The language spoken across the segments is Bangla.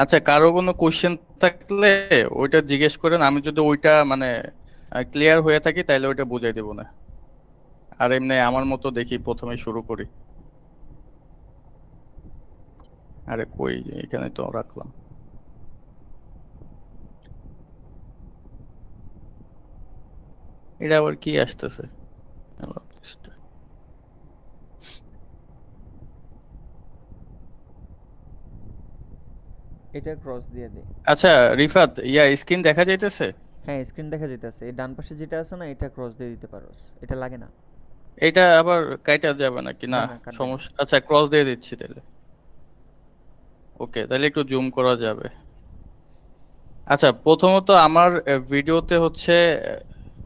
আচ্ছা, কারো কোনো কোশ্চেন থাকলে ওইটা জিজ্ঞেস করেন। আমি যদি ওইটা মানে ক্লিয়ার হয়ে থাকি তাহলে ওইটা বুঝাই দেবো না। আর এমনি আমার মতো দেখি প্রথমে শুরু করি। আরে কই, এখানে তো রাখলাম। এটা আবার কি আসতেছে? এটা ক্রস দিয়ে দে। আচ্ছা রিফাত, স্ক্রিন দেখা যাইতেছে? হ্যাঁ, স্ক্রিন দেখা যাইতেছে। এই ডান পাশে যেটা আছে না, এটা ক্রস দিয়ে দিতে পারোস। এটা লাগে না। এটা আবার কাইটা যাবে নাকি না? না না, কাটবে না। সমস্যা, আচ্ছা ক্রস দিয়ে দিচ্ছি তাহলে। ওকে, তাহলে একটু জুম করা যাবে। আচ্ছা, প্রথমত আমার ভিডিওতে হচ্ছে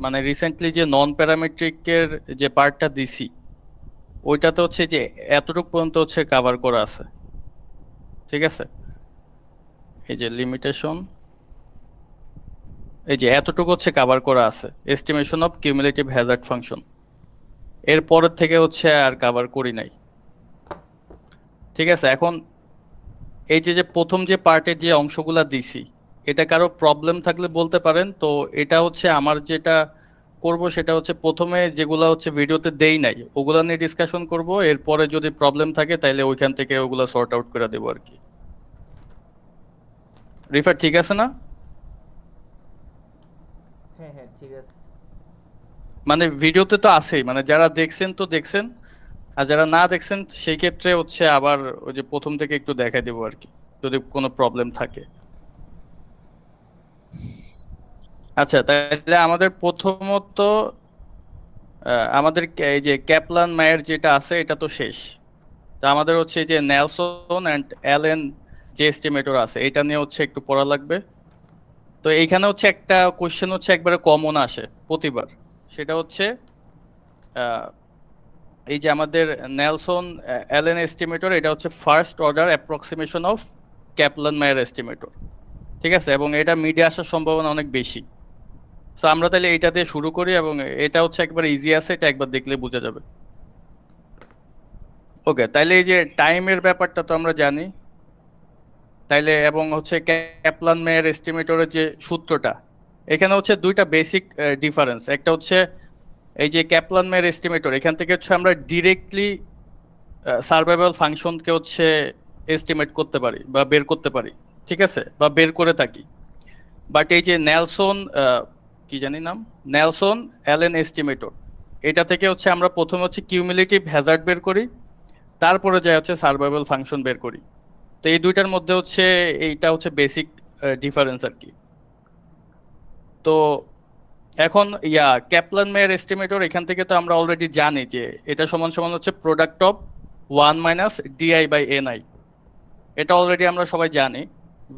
মানে রিসেন্টলি যে নন প্যারামেট্রিকের যে পার্টটা দিছি, ওইটাতে হচ্ছে যে এতটুকু পর্যন্ত হচ্ছে কভার করা আছে। ঠিক আছে, এই যে লিমিটেশন, এই যে এতটুকু হচ্ছে কভার করা আছে, estimation of cumulative Hazard function. এর পরের থেকে হচ্ছে আর কভার করি নাই। ঠিক আছে, এখন এই যে যে প্রথম যে পার্টের যে অংশগুলা দিছি, এটা কারো প্রবলেম থাকলে বলতে পারেন। তো এটা হচ্ছে আমার যেটা করব সেটা হচ্ছে প্রথমে যেগুলা হচ্ছে ভিডিওতে দেই নাই ওগুলা নিয়ে ডিসকাশন করব, এরপরে যদি প্রবলেম থাকে তাহলে ওইখান থেকে ওগুলা সর্ট আউট করে দেবো আর কি। রিফার ঠিক আছে না? হ্যাঁ হ্যাঁ, ঠিক আছে। মানে ভিডিওতে তো আছেই, মানে যারা দেখছেন তো দেখছেন, আর যারা না দেখছেন সেই ক্ষেত্রে হচ্ছে আবার ওই যে প্রথম থেকে একটু দেখাই দেবো আর কি, যদি কোনো প্রবলেম থাকে। আচ্ছা, তাহলে আমাদের প্রথমত আমাদের এই যে ক্যাপলান মায়ের যেটা আছে এটা তো শেষ। তা আমাদের হচ্ছে এই যে নেলসন অ্যান্ড অ্যালেন যে এস্টিমেটর আছে এটা নিয়ে হচ্ছে একটু পড়া লাগবে। তো এইখানে হচ্ছে একটা কোশ্চেন হচ্ছে একবারে কমন আসে প্রতিবার। সেটা হচ্ছে আহ, এই যে আমাদের নেলসন অ্যালেন এস্টিমেটর, এটা হচ্ছে ফার্স্ট অর্ডার অ্যাপ্রক্সিমেশন অফ ক্যাপলান মায়ের এস্টিমেটর। ঠিক আছে, এবং এটা মিডে আসার সম্ভাবনা অনেক বেশি। তো আমরা তাহলে এটা দিয়ে শুরু করি, এবং এটা হচ্ছে একবার ইজি আছে, এটা একবার দেখলে বোঝা যাবে। ওকে, তাইলে এই যে টাইমের ব্যাপারটা তো আমরা জানি। তাইলে এবং হচ্ছে ক্যাপলান মেয়ার এস্টিমেটরের যে সূত্রটা, এখানে হচ্ছে দুইটা বেসিক ডিফারেন্স। একটা হচ্ছে এই যে ক্যাপলান মেয়ার এস্টিমেটর, এখান থেকে হচ্ছে আমরা ডিরেক্টলি সার্ভাইভাল ফাংশনকে হচ্ছে এস্টিমেট করতে পারি বা বের করতে পারি। ঠিক আছে, বা বের করে থাকি। বাট এই যে নেলসন কি জানি নাম, নেলসন অ্যালেন এস্টিমেটর, এটা থেকে হচ্ছে আমরা প্রথমে হচ্ছে কিউমুলেটিভ হ্যাজার্ড বের করি, তারপরে যা হচ্ছে সার্ভাইভাল ফাংশন বের করি। তো এই দুইটার মধ্যে হচ্ছে এইটা হচ্ছে বেসিক ডিফারেন্স আর কি। তো এখন ক্যাপলান মেয়ার এস্টিমেটর, এখান থেকে তো আমরা অলরেডি জানি যে এটা সমান সমান হচ্ছে product of one minus DI by N I. এটা অলরেডি আমরা সবাই জানি,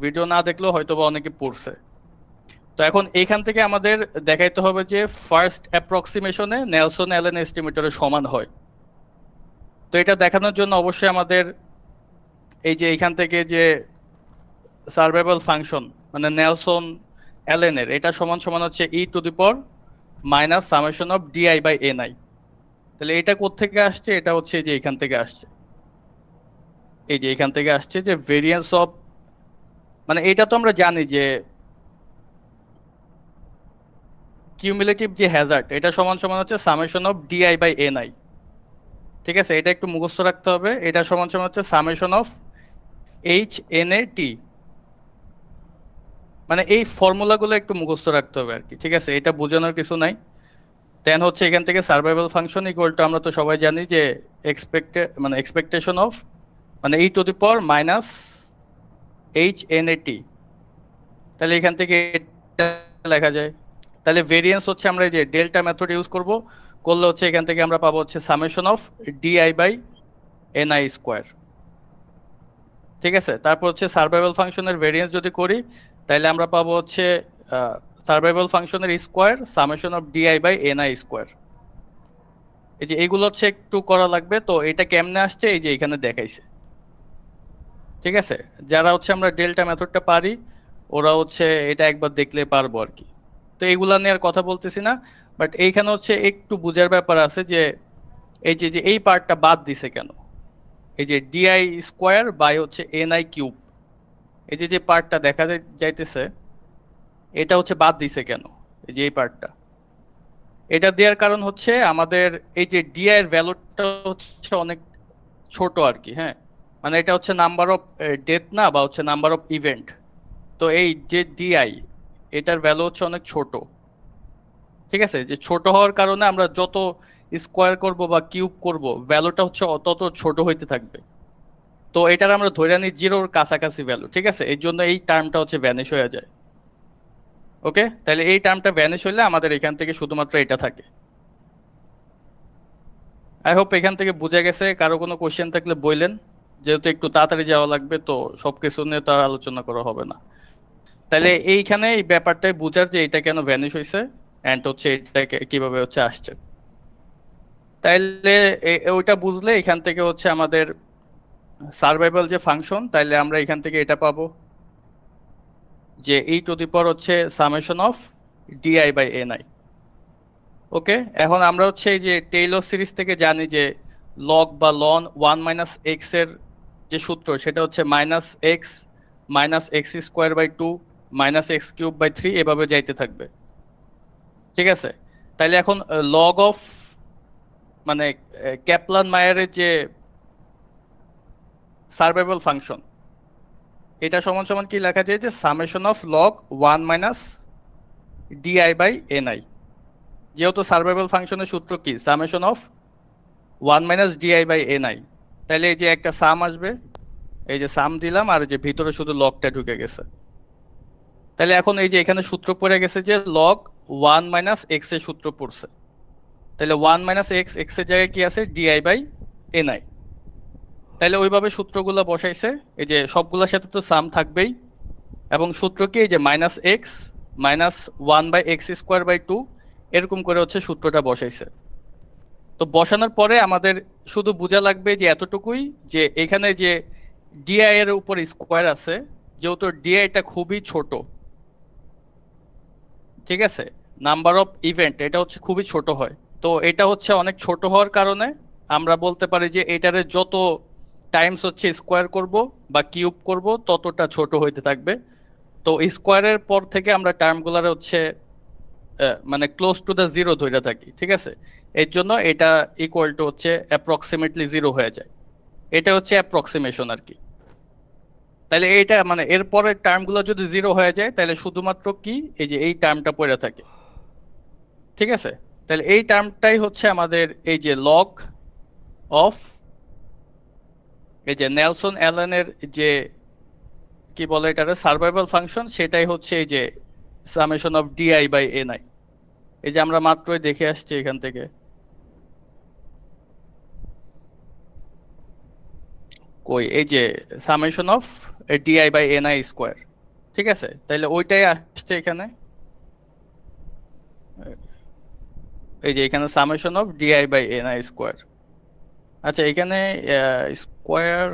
ভিডিও না দেখলেও হয়তো বা অনেকে পড়ছে। তো এখন এইখান থেকে আমাদের দেখাইতে হবে যে ফার্স্ট অ্যাপ্রক্সিমেশনে নেলসন অ্যালেন এস্টিমেটরের সমান হয়। তো এটা দেখানোর জন্য অবশ্যই আমাদের এই যে এইখান থেকে যে সার্ভাইভাল ফাংশন মানে নেলসন অ্যালেনের, এটা সমান সমান হচ্ছে e to the power minus summation of DI by N i. তাহলে এটা কোত্থেকে আসছে? এটা হচ্ছে এই যে এখান থেকে আসছে, এই যে এখান থেকে আসছে যে ভেরিয়েন্স অফ, মানে এটা তো আমরা জানি যে কিউমুলেটিভ যে হ্যাজার্ড এটা সমান সমান হচ্ছে summation of DI by N I. ঠিক আছে, এটা একটু মুখস্থ রাখতে হবে। এটা সমান সমান হচ্ছে summation of h n a t. মানে এই ফর্মুলাগুলো একটু মুখস্থ রাখতে হবে আর কি। ঠিক আছে, এটা বোঝানোর কিছু নাই। দেন হচ্ছে এখান থেকে সার্ভাইভাল ফাংশন ইকুয়াল টু, আমরা তো সবাই জানি যে এক্সপেকটেশন অফ মানে e to the power minus h n a t. তাহলে এখান থেকে এটা লেখা যায়। তাহলে ভেরিয়েন্স হচ্ছে আমরা এই যে ডেল্টা মেথড ইউজ করব, করলে হচ্ছে এখান থেকে আমরা পাবো হচ্ছে summation of DI by N I square. ঠিক আছে, তারপর হচ্ছে সার্ভাইভাল ফাংশনের ভেরিয়েন্স যদি করি, তাহলে আমরা পাবো হচ্ছে সার্ভাইভাল ফাংশনের square summation of DI by N I square. এই যে এইগুলো হচ্ছে একটু করা লাগবে। তো এটা কেমনে আসছে এই যে এখানে দেখাইছে। ঠিক আছে, যারা হচ্ছে আমরা ডেল্টা মেথডটা পারি ওরা হচ্ছে এটা একবার দেখলে পারবো আর কি। তো এইগুলা নিয়ে আর কথা বলতেছি না। বাট এইখানে হচ্ছে একটু বুঝার ব্যাপার আছে যে এই যে যে এই পার্টটা বাদ দিছে কেন, এই যে ডিআই স্কোয়ার বাই হচ্ছে এনআই কিউব, এই যে যে পার্টটা দেখা যাইতেছে এটা হচ্ছে বাদ দিছে কেন, এই যে এই পার্টটা। এটা দেওয়ার কারণ হচ্ছে আমাদের এই যে ডিআই এর ভ্যালুটা হচ্ছে অনেক ছোট আর কি, হ্যাঁ, মানে এটা হচ্ছে নাম্বার অফ ডেথ না, বা হচ্ছে নাম্বার অফ ইভেন্ট। তো এই যে ডিআই এটার ভ্যালু হচ্ছে অনেক ছোট, ঠিক আছে, যে ছোট হওয়ার কারণে আমরা যত স্কোয়ার করব বা কিউব করব ভ্যালুটা হচ্ছে তত ছোট হইতে থাকবে। তো এটার আমরা ধরে নিই জিরোর কাছাকাছি ভ্যালু, ঠিক আছে, এই জন্য এই টার্মটা হচ্ছে ভ্যানিশ হয়ে যায়। ওকে, তাহলে এই টার্মটা ভ্যানিশ হইলে আমাদের এখান থেকে শুধুমাত্র এটা থাকে। আই হোপ এখান থেকে বুঝে গেছে। কারো কোনো কোশ্চেন থাকলে বললেন, যেহেতু একটু তাড়াতাড়ি যাওয়া লাগবে তো সবকিছু নিয়ে তো আর আলোচনা করা হবে না। তাহলে এইখানে এই ব্যাপারটাই বুঝার যে এটা কেন ভ্যানিশ হয়েছে এন্ড হচ্ছে এটা কিভাবে হচ্ছে আসছে। তাইলে ওইটা বুঝলে এখান থেকে হচ্ছে আমাদের সার্ভাইভাল যে ফাংশন, তাইলে আমরা এখান থেকে এটা পাবো যে এই টু দি পাওয়ার হচ্ছে summation of DI by n i. Okay, এখন আমরা হচ্ছে এই যে টেইলর সিরিজ থেকে জানি যে লগ বা লন 1 - এক্স এর যে সূত্র সেটা হচ্ছে -x -x²/2 -x³/3 এভাবে যাইতে থাকবে, ঠিক আছে। তাইলে এখন লগ অফ মানে ক্যাপলান মায়ারের যে সার্ভাইভাল ফাংশন, এটা সমান সমান কি লেখা যায় যে সামেশন অফ লগ 1 - di/ni। যেহেতু সার্ভাইভাল ফাংশনের সূত্র কি সামেশন অফ 1 - di/ni, তাহলে এই যে একটা সাম আসবে, এই যে সাম দিলাম আর এই যে ভিতরে শুধু লগটা ঢুকে গেছে। তাহলে এখন এই যে এখানে সূত্র পড়ে গেছে যে লগ 1 - x এর সূত্র পড়ছে, তাহলে 1 - x এর জায়গায় কি আছে di/ni। তাহলে ওইভাবে সূত্রগুলো বসাইছে, এই যে সবগুলোর সাথে তো সাম থাকবেই, এবং সূত্র কি এই যে -x -1/x²/2 এরকম করে হচ্ছে সূত্রটা বসাইছে। তো বসানোর পরে আমাদের শুধু বোঝা লাগবে যে এতটুকুই, যে এখানে যে ডিআই এর উপর স্কোয়ার আছে, যেহেতু ডিআইটা খুবই ছোট, ঠিক আছে, নাম্বার অফ ইভেন্ট এটা হচ্ছে খুবই ছোট হয়। তো এটা হচ্ছে অনেক ছোট হওয়ার কারণে আমরা বলতে পারি যে এটারে যত টাইমস হচ্ছে স্কোয়ার করব বা কিউব করব ততটা ছোট হইতে থাকবে। তো স্কোয়ারের পর থেকে আমরা টার্মগুলার হচ্ছে মানে ক্লোজ টু দ্য জিরো ধরে থাকি, ঠিক আছে, এর জন্য এটা ইকুয়াল টু হচ্ছে অ্যাপ্রক্সিমেটলি জিরো হয়ে যায়। এটা হচ্ছে অ্যাপ্রক্সিমেশন আর কি। তাহলে এইটা মানে এর পরের টার্মগুলো যদি জিরো হয়ে যায় তাহলে শুধুমাত্র কি এই যে এই টার্মটা পড়ে থাকে, ঠিক আছে। তাহলে এই টার্মটাই হচ্ছে আমাদের এই যে লগ অফ এই যে নেলসন অ্যালেনের যে কি বলে এটারে সার্ভাইভাল ফাংশন, সেটাই হচ্ছে এই যে সামেশন অফ di/ni। এই যে আমরা মাত্রই দেখে আসছি এখান থেকে, কই এই যে সামেশন অফ di/ni², ঠিক আছে, তাহলে ওইটাই আসছে এখানে, এই যে এখানে সামেশন অফ di/ni²। আচ্ছা এখানে স্কোয়ার,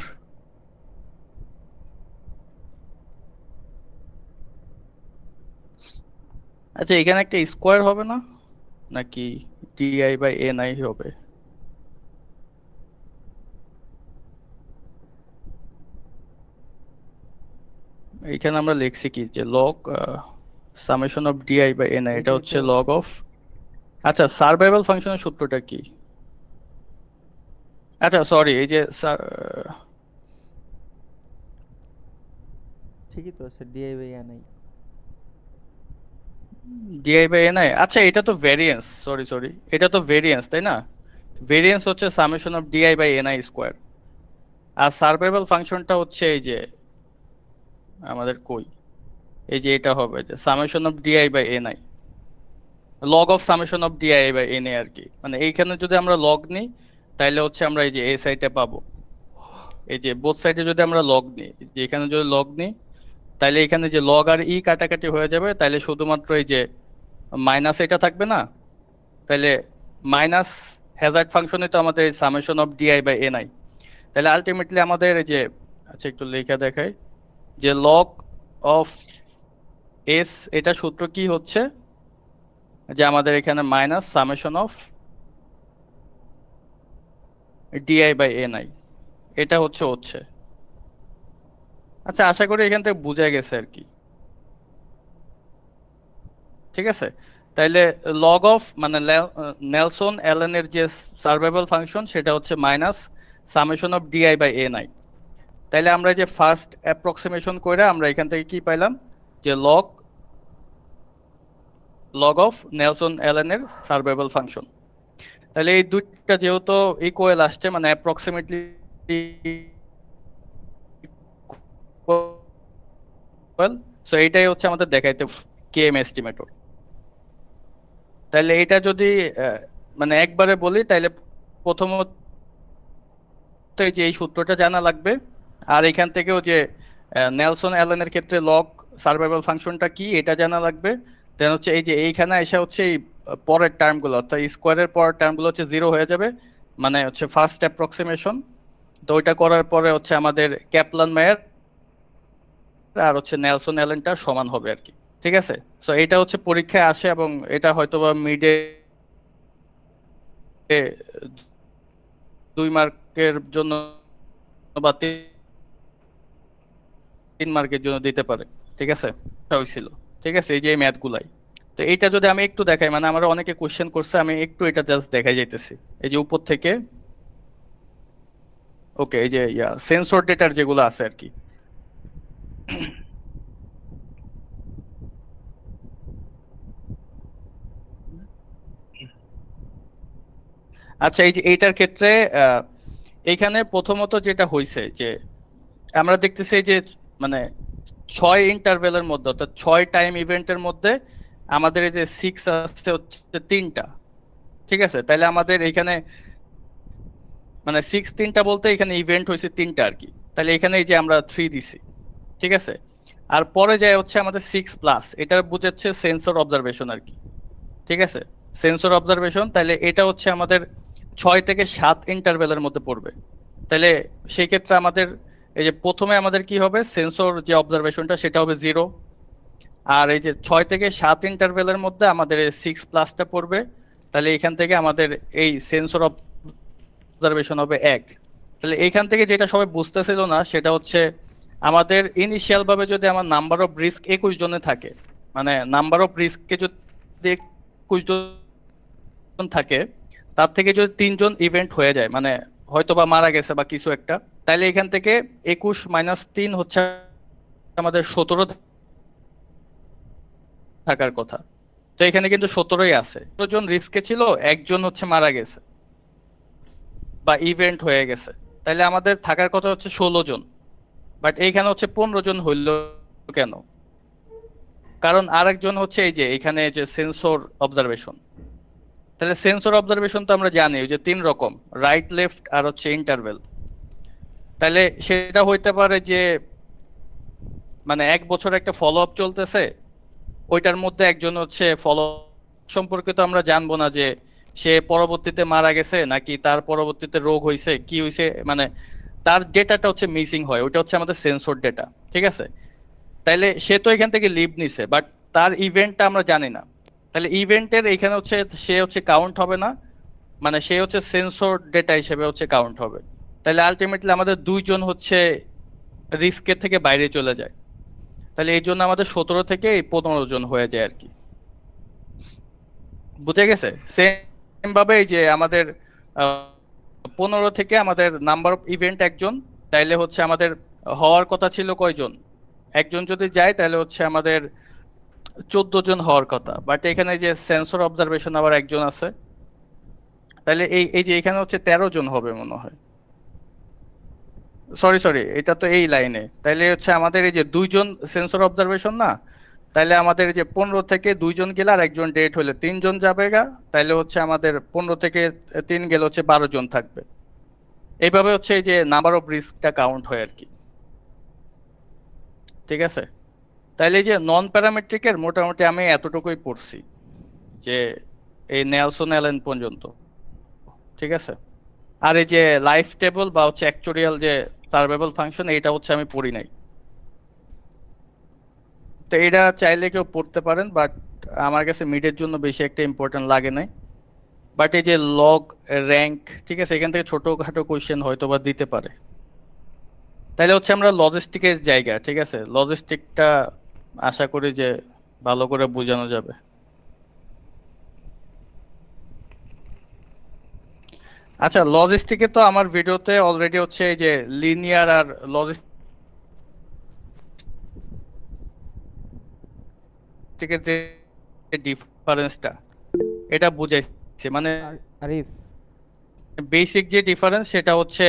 আচ্ছা এখানে একটা স্কোয়ার হবে না নাকি di/ni হবে? এখানে আমরা লিখছি কি যে লগ সামেশন অফ di/ni, এটা এইটাই হচ্ছে তো। Log of. আচ্ছা সার্ভাইভাল ফাংশনের সূত্রটা কি? আচ্ছা সরি, এই যে ঠিকই তো আছে, di/ni। di/ni, আচ্ছা এটা তো ভেরিয়েন্স, সরি সরি, এটা তো ভেরিয়েন্স তাই না? ভেরিয়েন্স হচ্ছে summation of di/ni², R survival ফাংশনটা হচ্ছে এই যে আমাদের কই, এই যে এটা হবে যে summation of di/ni, log of summation of di/ni আর কি। মানে এইখানে যদি আমরা লগ নিই তাহলে হচ্ছে আমরা এই যে এই সাইডে পাবো, এই যে বোথ সাইডে যদি আমরা লগ নিই, যে এখানে যদি লগ নিই তাহলে এখানে যে লগ আর ই কাটাকাটি হয়ে যাবে, তাহলে শুধুমাত্র এই যে মাইনাস এটা থাকবে না, তাহলে মাইনাস হ্যাজার্ড ফাংশনে তো আমাদের সামেশন অফ di/ni। তাহলে আলটিমেটলি আমাদের এই যে, আচ্ছা একটু লেখা দেখাই, যে লগ অফ এস এটা সূত্র কি হচ্ছে যে আমাদের এখানে মাইনাস সামেশন অফ DI/NI, এটা হচ্ছে। আচ্ছা, আশা করি এখান থেকে বোঝা গেছে আর কি। ঠিক আছে, তাইলে লগ অফ মানে নেলসন অ্যালেনের যে সার্ভাইভাল ফাংশন সেটা হচ্ছে মাইনাস সামেশন অফ DI/NI। তাইলে আমরা যে ফার্স্ট অ্যাপ্রক্সিমেশন করে আমরা এখান থেকে কি পাইলাম, যে লগ লগ অফ নেলসন অ্যালেনের সার্ভাইভাল ফাংশন। তাহলে এই দুইটা যেহেতু ইকুয়াল আসছে মানে অ্যাপ্রক্সিমেটলি ইকুয়াল, সো এইটাই হচ্ছে আমাদের দেখাইতে কেএম এস্টিমেটর। তাহলে এটা যদি মানে একবারে বলি, তাহলে প্রথমত এই যে এই সূত্রটা জানা লাগবে, আর এখান থেকেও যে নেলসন অ্যালেনের ক্ষেত্রে লগ সার্ভাইভাল ফাংশনটা কি এটা জানা লাগবে। দেন হচ্ছে এই যে এইখানে এসে হচ্ছে এই পরের টার্মগুলো অর্থাৎ স্কোয়ারের পরের টার্মগুলো হচ্ছে জিরো হয়ে যাবে, মানে হচ্ছে ফার্স্ট অ্যাপ্রক্সিমেশন। তো ওইটা করার পরে হচ্ছে আমাদের ক্যাপলান মেয়ার আর হচ্ছে নেলসন অ্যালেনটা সমান হবে আর কি। ঠিক আছে, সো এটা হচ্ছে পরীক্ষায় আসে এবং এটা হয়তোবা মিডে 2 মার্কের জন্য বা 3 মার্কের জন্য দিতে পারে। ঠিক আছে, এটা হয়েছিল। ঠিক আছে, এই যে ম্যাথ গুলাই। তো এইটা যদি আমি একটু দেখাই, মানে আমরা অনেকে কোশ্চেন করছে, আমি একটু এটা জাস্ট দেখাই যাইতেছি। এই যে উপর থেকে, ওকে, এই যে সেন্সর ডেটার যেগুলো আছে আর কি। আচ্ছা, এই যে এইটার ক্ষেত্রে আহ, এইখানে প্রথমত যেটা হয়েছে যে আমরা দেখতেছি এই যে মানে 6 ইন্টারভেলের মধ্যে অর্থাৎ 6 টাইম ইভেন্টের মধ্যে আমাদের এই যে 6 আছে হচ্ছে 3টা। ঠিক আছে, তাহলে আমাদের এখানে মানে 3টা বলতে এখানে ইভেন্ট হয়েছে 3টা আর কি। তাহলে এখানে এই যে আমরা 3 দিছি। ঠিক আছে, আর পরে যায় হচ্ছে আমাদের 6+, এটা বুঝাচ্ছে সেন্সর অবজারভেশন আর কি। ঠিক আছে, সেন্সর অবজারভেশন, তাহলে এটা হচ্ছে আমাদের 6 থেকে 7 ইন্টারভেলের মধ্যে পড়বে। তাহলে সেই ক্ষেত্রে আমাদের এই যে প্রথমে আমাদের কি হবে, সেন্সর যে অবজারভেশনটা সেটা হবে 0। আর এই যে 6 থেকে 7 ইন্টারভেলের মধ্যে আমাদের 6+টা পড়বে। তাহলে এখান থেকে আমাদের এই সেন্সর অবজারভেশন হবে 1। তাহলে এইখান থেকে যেটা সবাই বুঝতেছিল না সেটা হচ্ছে আমাদের ইনিশিয়াল ভাবে যদি আমার নাম্বার অফ রিস্ক 21 জনে থাকে, মানে নাম্বার অফ রিস্ককে যদি 21 জন থাকে, তার থেকে যদি 3 জন ইভেন্ট হয়ে যায়, মানে হয়তো বা মারা গেছে বা কিছু একটা, তাহলে এখান থেকে 21 - 3 হচ্ছে আমাদের 17 থাকার কথা। তো এখানে কিন্তু 17ই আছে। 17 জন রিস্কে ছিল, একজন হচ্ছে মারা গেছে বা ইভেন্ট হয়ে গেছে, তাহলে আমাদের থাকার কথা হচ্ছে 16 জন। বাট এইখানে হচ্ছে 15 জন হইল কেন? কারণ আরেকজন হচ্ছে এই যে এখানে যে সেন্সর অবজারভেশন। তাহলে সেন্সর অবজারভেশন তো আমরা জানি ওই যে 3 রকম, রাইট, লেফট আর হচ্ছে ইন্টারভেল। তাহলে সেটা হইতে পারে যে মানে 1 বছর একটা ফলো আপ চলতেছে, ওইটার মধ্যে একজন হচ্ছে ফলো সম্পর্কে তো আমরা জানবো না যে সে পরবর্তীতে মারা গেছে নাকি তার পরবর্তীতে রোগ হয়েছে কি হয়েছে, মানে তার ডেটাটা হচ্ছে মিসিং হয়, ওইটা হচ্ছে আমাদের সেন্সর ডেটা। ঠিক আছে, তাইলে সে তো এখান থেকে লিভ নিছে বাট তার ইভেন্টটা আমরা জানি না। তাহলে ইভেন্টের এখানে হচ্ছে সে হচ্ছে কাউন্ট হবে না, মানে সে হচ্ছে সেন্সর ডেটা হিসেবে হচ্ছে কাউন্ট হবে। তাহলে আলটিমেটলি আমাদের 2 জন হচ্ছে রিস্কের থেকে বাইরে চলে যায়। তাহলে এই জন্য আমাদের 17 থেকে 15 জন হয়ে যায় আর কি। বুঝে গেছে? সেম ভাবে এই যে আমাদের 15 থেকে আমাদের নাম্বার অফ ইভেন্ট 1 জন, তাইলে হচ্ছে আমাদের হওয়ার কথা ছিল কয়জন? 1 জন যদি যায় তাহলে হচ্ছে আমাদের 14 জন হওয়ার কথা, বাট এখানে যে সেন্সর অবজারভেশন আবার 1 জন আছে, তাহলে এই এই যে এখানে হচ্ছে 13 জন হবে মনে হয়। সরি সরি, এটা তো এই লাইনে, তাইলে হচ্ছে আমাদের এই যে 2 জন সেন্সর অবজারভেশন না, তাইলে আমাদের এই যে 15 থেকে 2 জন গেলে আর 1 জন ডেট হলে 3 জন যাবে গা। তাইলে হচ্ছে আমাদের 15 থেকে 3 গেলে হচ্ছে 12 জন থাকবে। এইভাবে হচ্ছে এই যে নাম্বার অফ রিস্কটা কাউন্ট হয় আর কি। ঠিক আছে, তাইলে এই যে নন প্যারামেট্রিকের মোটামুটি আমি এতটুকুই পড়ছি, যে এই নেলসন অ্যালেন পর্যন্ত। ঠিক আছে, আর এই যে লাইফ টেবল বা হচ্ছে অ্যাকচুয়াল যে সার্ভাইভাল ফাংশন, এটা হচ্ছে আমি পড়ি নাই। তো এটা চাইলে কেউ পড়তে পারেন, বাট আমার কাছে মিডের জন্য বেশি একটা ইম্পর্টেন্ট লাগে নাই। বাট এই যে লগ র্যাঙ্ক, ঠিক আছে, এখান থেকে ছোটখাটো কোয়েশ্চেন হয়তো বা দিতে পারে। তাইলে হচ্ছে আমরা লজিস্টিকের জায়গা, ঠিক আছে, লজিস্টিকটা আশা করি যে ভালো করে বোঝানো যাবে। আচ্ছা, লজিস্টিকে তো আমার ভিডিওতে অলরেডি হচ্ছে এই যে লিনিয়ার আর লজিস্টিকের যে ডিফারেন্সটা এটা বুঝাইছে, মানে আর আরিফ, বেসিক যে ডিফারেন্স সেটা হচ্ছে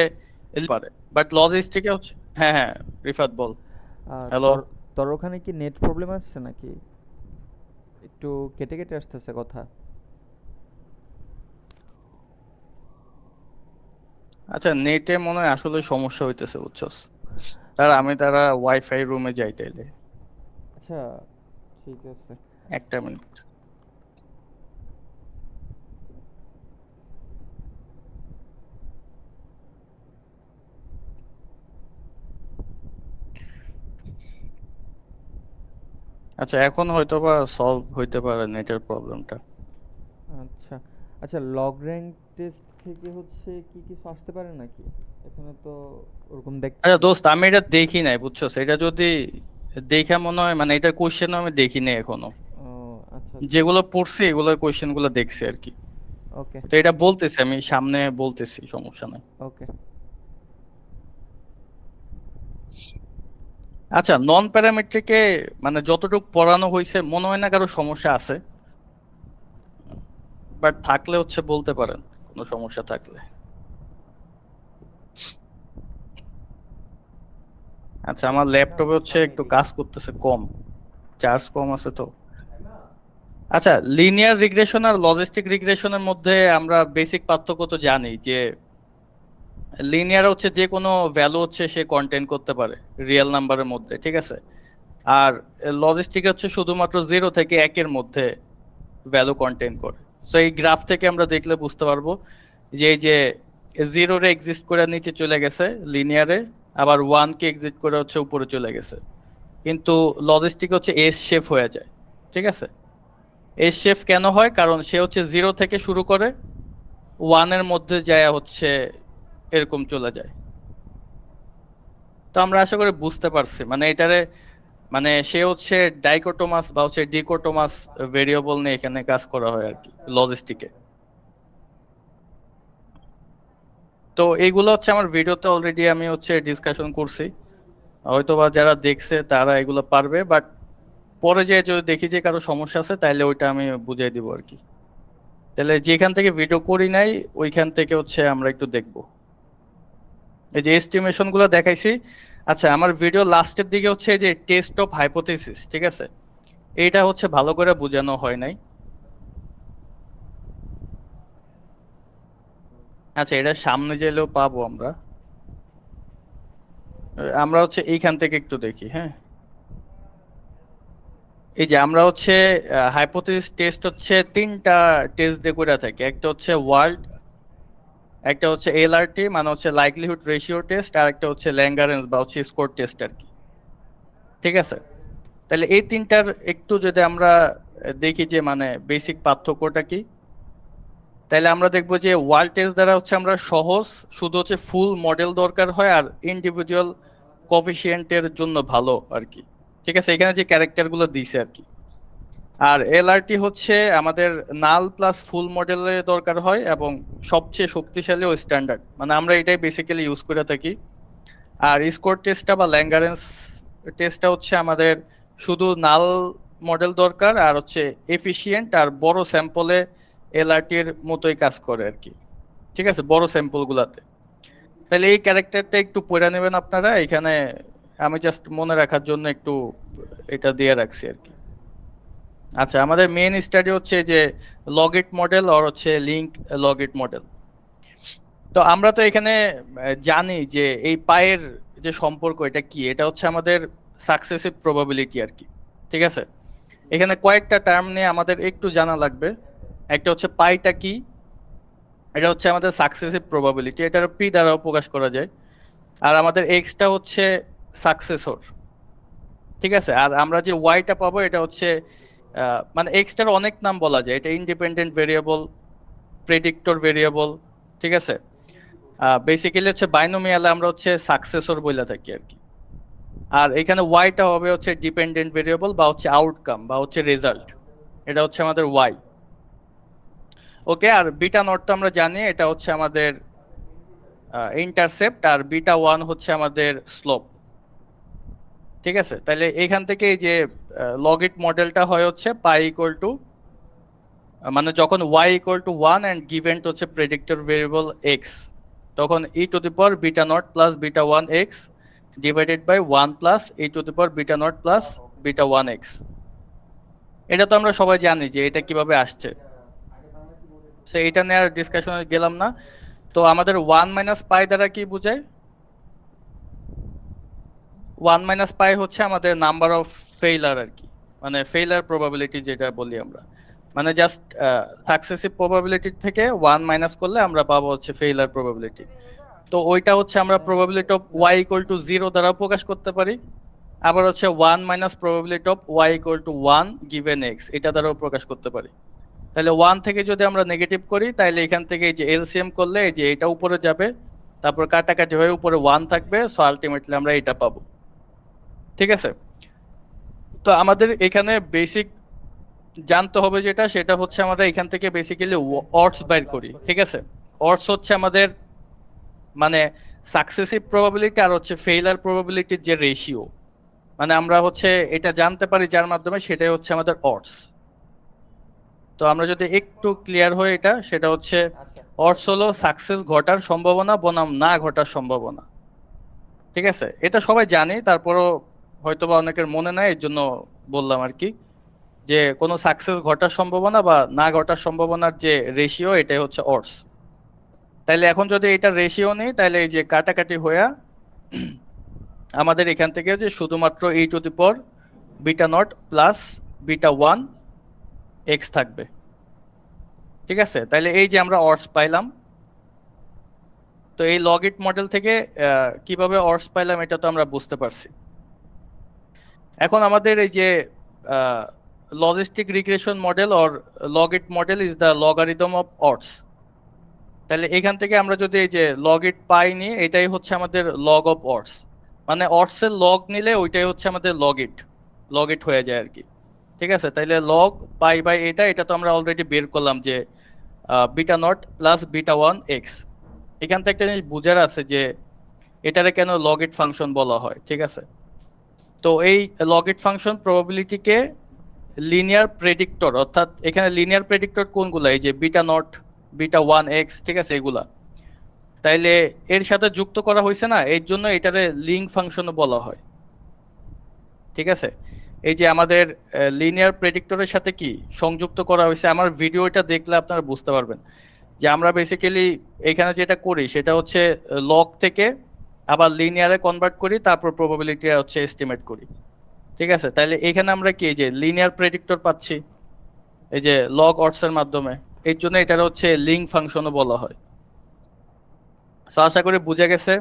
পারে, বাট লজিস্টিকে হচ্ছে। হ্যাঁ হ্যাঁ, রিফাত বল। হ্যালো। তোর তোর ওখানে কি নেট প্রবলেম আসছে নাকি? একটু কেটে কেটে আসতেছে কথা। আচ্ছা, নেটে মনে হয় আসলে সমস্যা হইতেছে, বুঝছস। তারা ওয়াইফাই রুমে যাই তাইলে। আচ্ছা, ঠিক আছে। একটা মিনিট। আচ্ছা, এখন হয়তো বা সলভ হইতে পারে নেটের প্রবলেমটা। আচ্ছা, আচ্ছা, লগ র্যাঙ্ক টেস্ট থেকে হচ্ছে কি কিছু আসতে পারে নাকি? এখানে তো ওরকম আচ্ছা দেখতেছি না। দোস্ত, আমি এটা দেখি নাই, বুঝছস। এটা যদি দেখা মনে হয়, মানে এটার কোশ্চেন আমি দেখি নাই এখনো। ও, আচ্ছা আচ্ছা। যেগুলো পড়ছি এগুলোর কোশ্চেন গুলো দেখছি আর কি। ওকে তো এটা বলতেছি, আমি সামনে বলতেছি, সমস্যা নাই। ওকে। আচ্ছা, নন প্যারামেট্রিকে মানে যতটুকু পড়ানো হয়েছে মনে হয় না কারো সমস্যা আছে, বাট থাকলে হচ্ছে বলতে পারেন কোনো সমস্যা থাকলে। আচ্ছা, আমার ল্যাপটপে হচ্ছে একটু কাজ করতেছে কম, চার্জ কম আছে তো। আচ্ছা, লিনিয়ার রিগ্রেশন আর লজিস্টিক রিগ্রেশনের মধ্যে আমরা বেসিক পার্থক্য তো জানি যে লিনিয়ার হচ্ছে যে কোনো ভ্যালু হচ্ছে সে কন্টেন্ট করতে পারে রিয়েল নাম্বারের মধ্যে, ঠিক আছে। আর লজিস্টিক হচ্ছে শুধুমাত্র 0 থেকে 1-এর মধ্যে ভ্যালু কন্টেন্ট করে। সো এই গ্রাফ থেকে আমরা দেখলে বুঝতে পারবো যে এই যে 0-রে এক্সিস্ট করে নিচে চলে গেছে লিনিয়ারে, আবার 1-কে এক্সিস্ট করে হচ্ছে উপরে চলে গেছে। কিন্তু লজিস্টিক হচ্ছে এস শেপ হয়ে যায়, ঠিক আছে। এস শেপ কেন হয়? কারণ সে হচ্ছে 0 থেকে শুরু করে 1-এর মধ্যে যায় হচ্ছে এরকম চলে যায়। তো আমরা আশা করি বুঝতে পারছি, মানে এটারে মানে সে হচ্ছে ডাইকোটোমাস বা হচ্ছে ডিকোটোমাস ভেরিয়েবল নিয়ে এখানে কাজ করা হয় আর কি লজিস্টিকে। তো এইগুলো হচ্ছে আমার ভিডিওতে অলরেডি আমি হচ্ছে ডিসকাশন করছি, হয়তোবা যারা দেখছে তারা এগুলো পারবে, বাট পরে যে যদি দেখি যে কারো সমস্যা আছে তাহলে ওইটা আমি বুঝিয়ে দিব আর কি। তাহলে যেখান থেকে ভিডিও করি নাই ওইখান থেকে হচ্ছে আমরা একটু দেখবো এই যে এস্টিমেশন গুলো দেখাইছি। আচ্ছা, আমার ভিডিও লাস্টের দিকে হচ্ছে এই যে টেস্ট অফ হাইপোথেসিস, ঠিক আছে, এইটা হচ্ছে ভালো করে বোঝানো হয় নাই। আচ্ছা, এটা সামনে গেলেও পাবো আমরা। আমরা হচ্ছে এইখান থেকে একটু দেখি, হ্যাঁ। এই যে আমরা হচ্ছে হাইপোথেসিস টেস্ট হচ্ছে 3টা টেস্ট দিয়ে করে থাকি। একটা হচ্ছে ওয়ার্ল্ড, একটা হচ্ছে এলআরটি মানে হচ্ছে লাইকলিহুড রেশিও টেস্ট, আর একটা হচ্ছে ল্যাঙ্গারেন্স বা হচ্ছে স্কোর টেস্ট আর কি, ঠিক আছে। তাহলে এই তিনটার একটু যদি আমরা দেখি যে মানে বেসিক পার্থক্যটা কি, তাহলে আমরা দেখবো যে ওয়ার্ল্ড টেস্ট দ্বারা হচ্ছে আমরা সহজ, শুধু হচ্ছে ফুল মডেল দরকার হয় আর ইন্ডিভিজুয়াল কোফিশিয়েন্টের জন্য ভালো আর কি, ঠিক আছে, এখানে যে ক্যারেক্টার গুলো দিছে আর কি। আর এলআরটি হচ্ছে আমাদের নাল প্লাস ফুল মডেলের দরকার হয় এবং সবচেয়ে শক্তিশালী ও স্ট্যান্ডার্ড, মানে আমরা এটাই বেসিক্যালি ইউজ করে থাকি। আর স্কোর টেস্টটা বা ল্যাঙ্গারেন্স টেস্টটা হচ্ছে আমাদের শুধু নাল মডেল দরকার আর হচ্ছে এফিশিয়েন্ট আর বড় স্যাম্পলে এলআরটির মতোই কাজ করে আর কি, ঠিক আছে, বড় স্যাম্পল গুলাতে। তাহলে এই ক্যারেক্টারটা একটু পড়ে নেবেন আপনারা এখানে, আমি জাস্ট মনে রাখার জন্য একটু এটা দিয়ে রাখছি আর কি। আচ্ছা, আমাদের মেইন স্টাডি হচ্ছে যে লগিট মডেল আর হচ্ছে লিঙ্ক লগিট মডেল। তো আমরা তো এখানে জানি যে এই পায়ের যে সম্পর্ক এটা কি, এটা হচ্ছে আমাদের সাকসেসিভ প্রবাবিলিটি আর কি, ঠিক আছে। এখানে কয়েকটা টার্ম নিয়ে আমাদের একটু জানা লাগবে। একটা হচ্ছে পাইটা কি, এটা হচ্ছে আমাদের সাকসেসিভ প্রবাবিলিটি, এটা পি দ্বারাও প্রকাশ করা যায়। আর আমাদের এক্সটা হচ্ছে সাকসেসর, ঠিক আছে। আর আমরা যে ওয়াইটা পাবো এটা হচ্ছে মানে এক্সটার অনেক নাম বলা যায়, এটা ইন্ডিপেন্ডেন্ট ভেরিয়েবল, প্রেডিক্টর ভেরিয়েবল, ঠিক আছে। বেসিক্যালি হচ্ছে বাইনোমিয়ালে আমরা হচ্ছে সাকসেসর বলে থাকি আর কি। আর এখানে ওয়াইটা হবে হচ্ছে ডিপেন্ডেন্ট ভেরিয়েবল বা হচ্ছে আউটকাম বা হচ্ছে রেজাল্ট, এটা হচ্ছে আমাদের ওয়াই। ওকে, আর বিটা নট তো আমরা জানি এটা হচ্ছে আমাদের ইন্টারসেপ্ট, আর বিটা ওয়ান হচ্ছে আমাদের স্লোপ, ঠিক আছে। তাহলে এখান থেকে এই যে লগইট মডেলটা হয় হচ্ছে পাই ইকুয়াল টু, মানে যখন y equal to one and given হচ্ছে প্রেডিক্টর ভেরিয়েবল এক্স, তখন e to the power beta naught plus beta one x divided by one plus e to the power beta naught plus beta one x. এটা তো আমরা সবাই জানি যে এটা কিভাবে আসছে, সো এটা নিয়ে আর ডিসকাশনে গেলাম না। তো আমাদের ওয়ান মাইনাস পাই দ্বারা কি বোঝায়? ওয়ান মাইনাস পাই হচ্ছে আমাদের নাম্বার অফ ফেইলার আর কি, মানে ফেইলার প্রবাবিলিটি যেটা বলি আমরা, মানে জাস্ট সাকসেসিভ প্রবাবিলিটি থেকে ওয়ান মাইনাস করলে আমরা পাবো হচ্ছে ফেইলার প্রবাবিলিটি। তো ওইটা হচ্ছে আমরা probability of Y equal to zero দ্বারা প্রকাশ করতে পারি, আবার হচ্ছে one minus probability of Y equal to one given X এটা দ্বারাও প্রকাশ করতে পারি। তাহলে ওয়ান থেকে যদি আমরা নেগেটিভ করি তাহলে এখান থেকে এই যে এলসিএম করলে এই যে এটা উপরে যাবে, তারপর কাটাকাটি হয়ে উপরে ওয়ান থাকবে, সো আলটিমেটলি আমরা এটা পাবো, ঠিক আছে। তো আমাদের এখানে বেসিক জানতে হবে যেটা, সেটা হচ্ছে আমরা এখান থেকে বেসিক্যালি অডস বাইর করি, ঠিক আছে। অডস হচ্ছে আমাদের মানে সাকসেসিভ প্রবাবিলিটি আর হচ্ছে ফেইলার প্রবাবিলিটির যে রেশিও, মানে আমরা হচ্ছে এটা জানতে পারি যার মাধ্যমে, সেটাই হচ্ছে আমাদের অডস। তো আমরা যদি একটু ক্লিয়ার হই এটা, সেটা হচ্ছে অডস হলো সাকসেস ঘটার সম্ভাবনা বনাম না ঘটার সম্ভাবনা, ঠিক আছে। এটা সবাই জানি, তারপরও হয়তোবা অনেকের মনে নাই, এর জন্য বললাম আর কি, যে কোনো সাকসেস ঘটার সম্ভাবনা বা না ঘটার সম্ভাবনার যে রেশিও এটাই হচ্ছে অডস। তাইলে এখন যদি এটা রেশিও নেই তাহলে এই যে কাটাকাটি হইয়া আমাদের এখান থেকে যে শুধুমাত্র e to the power beta naught plus beta one x থাকবে, ঠিক আছে। তাইলে এই যে আমরা অডস পাইলাম, তো এই লগইট মডেল থেকে কিভাবে অডস পাইলাম এটা তো আমরা বুঝতে পারছি। এখন আমাদের এই যে logistic regression model or logit model is the logarithm of odds. তাহলে এখান থেকে আমরা যদি এই যে লগইট পাই নিই, এটাই হচ্ছে আমাদের লগ অফ অডস, মানে অডস এর লগ নিলে ওইটাই হচ্ছে আমাদের লগইট, লগইট হয়ে যায় আর কি, ঠিক আছে। তাইলে লগ পাই বাই এটা তো আমরা অলরেডি বের করলাম যে beta naught plus beta one x. এখান থেকে একটা জিনিস বুঝার আছে যে এটারে কেন লগইট ফাংশন বলা হয়, ঠিক আছে। তো এই লগইট ফাংশন প্রবাবিলিটিকে লিনিয়ার প্রেডিক্টর, অর্থাৎ এখানে লিনিয়ার প্রেডিক্টর কোনগুলো, এই যে beta not beta one x, ঠিক আছে, এগুলা তাইলে এর সাথে যুক্ত করা হয়েছে না, এর জন্য এটারে লিঙ্ক ফাংশনও বলা হয়, ঠিক আছে। এই যে আমাদের লিনিয়ার প্রেডিক্টরের সাথে কি সংযুক্ত করা হয়েছে, আমার ভিডিওটা দেখলে আপনারা বুঝতে পারবেন যে আমরা বেসিক্যালি এখানে যেটা করি সেটা হচ্ছে লগ থেকে আবার লিনিয়ারে কনভার্ট করি, তারপর প্রবাবিলিটি হচ্ছে এস্টিমেট করি, ঠিক আছে। তাহলে এখানে আমরা কি এই যে লিনিয়ার প্রেডিক্টর পাচ্ছি এই যে লগ অডস এর মাধ্যমে, এর জন্য এটার হচ্ছে লিঙ্ক ফাংশনও বলা হয়। সো আশা করি বুঝে গেছে।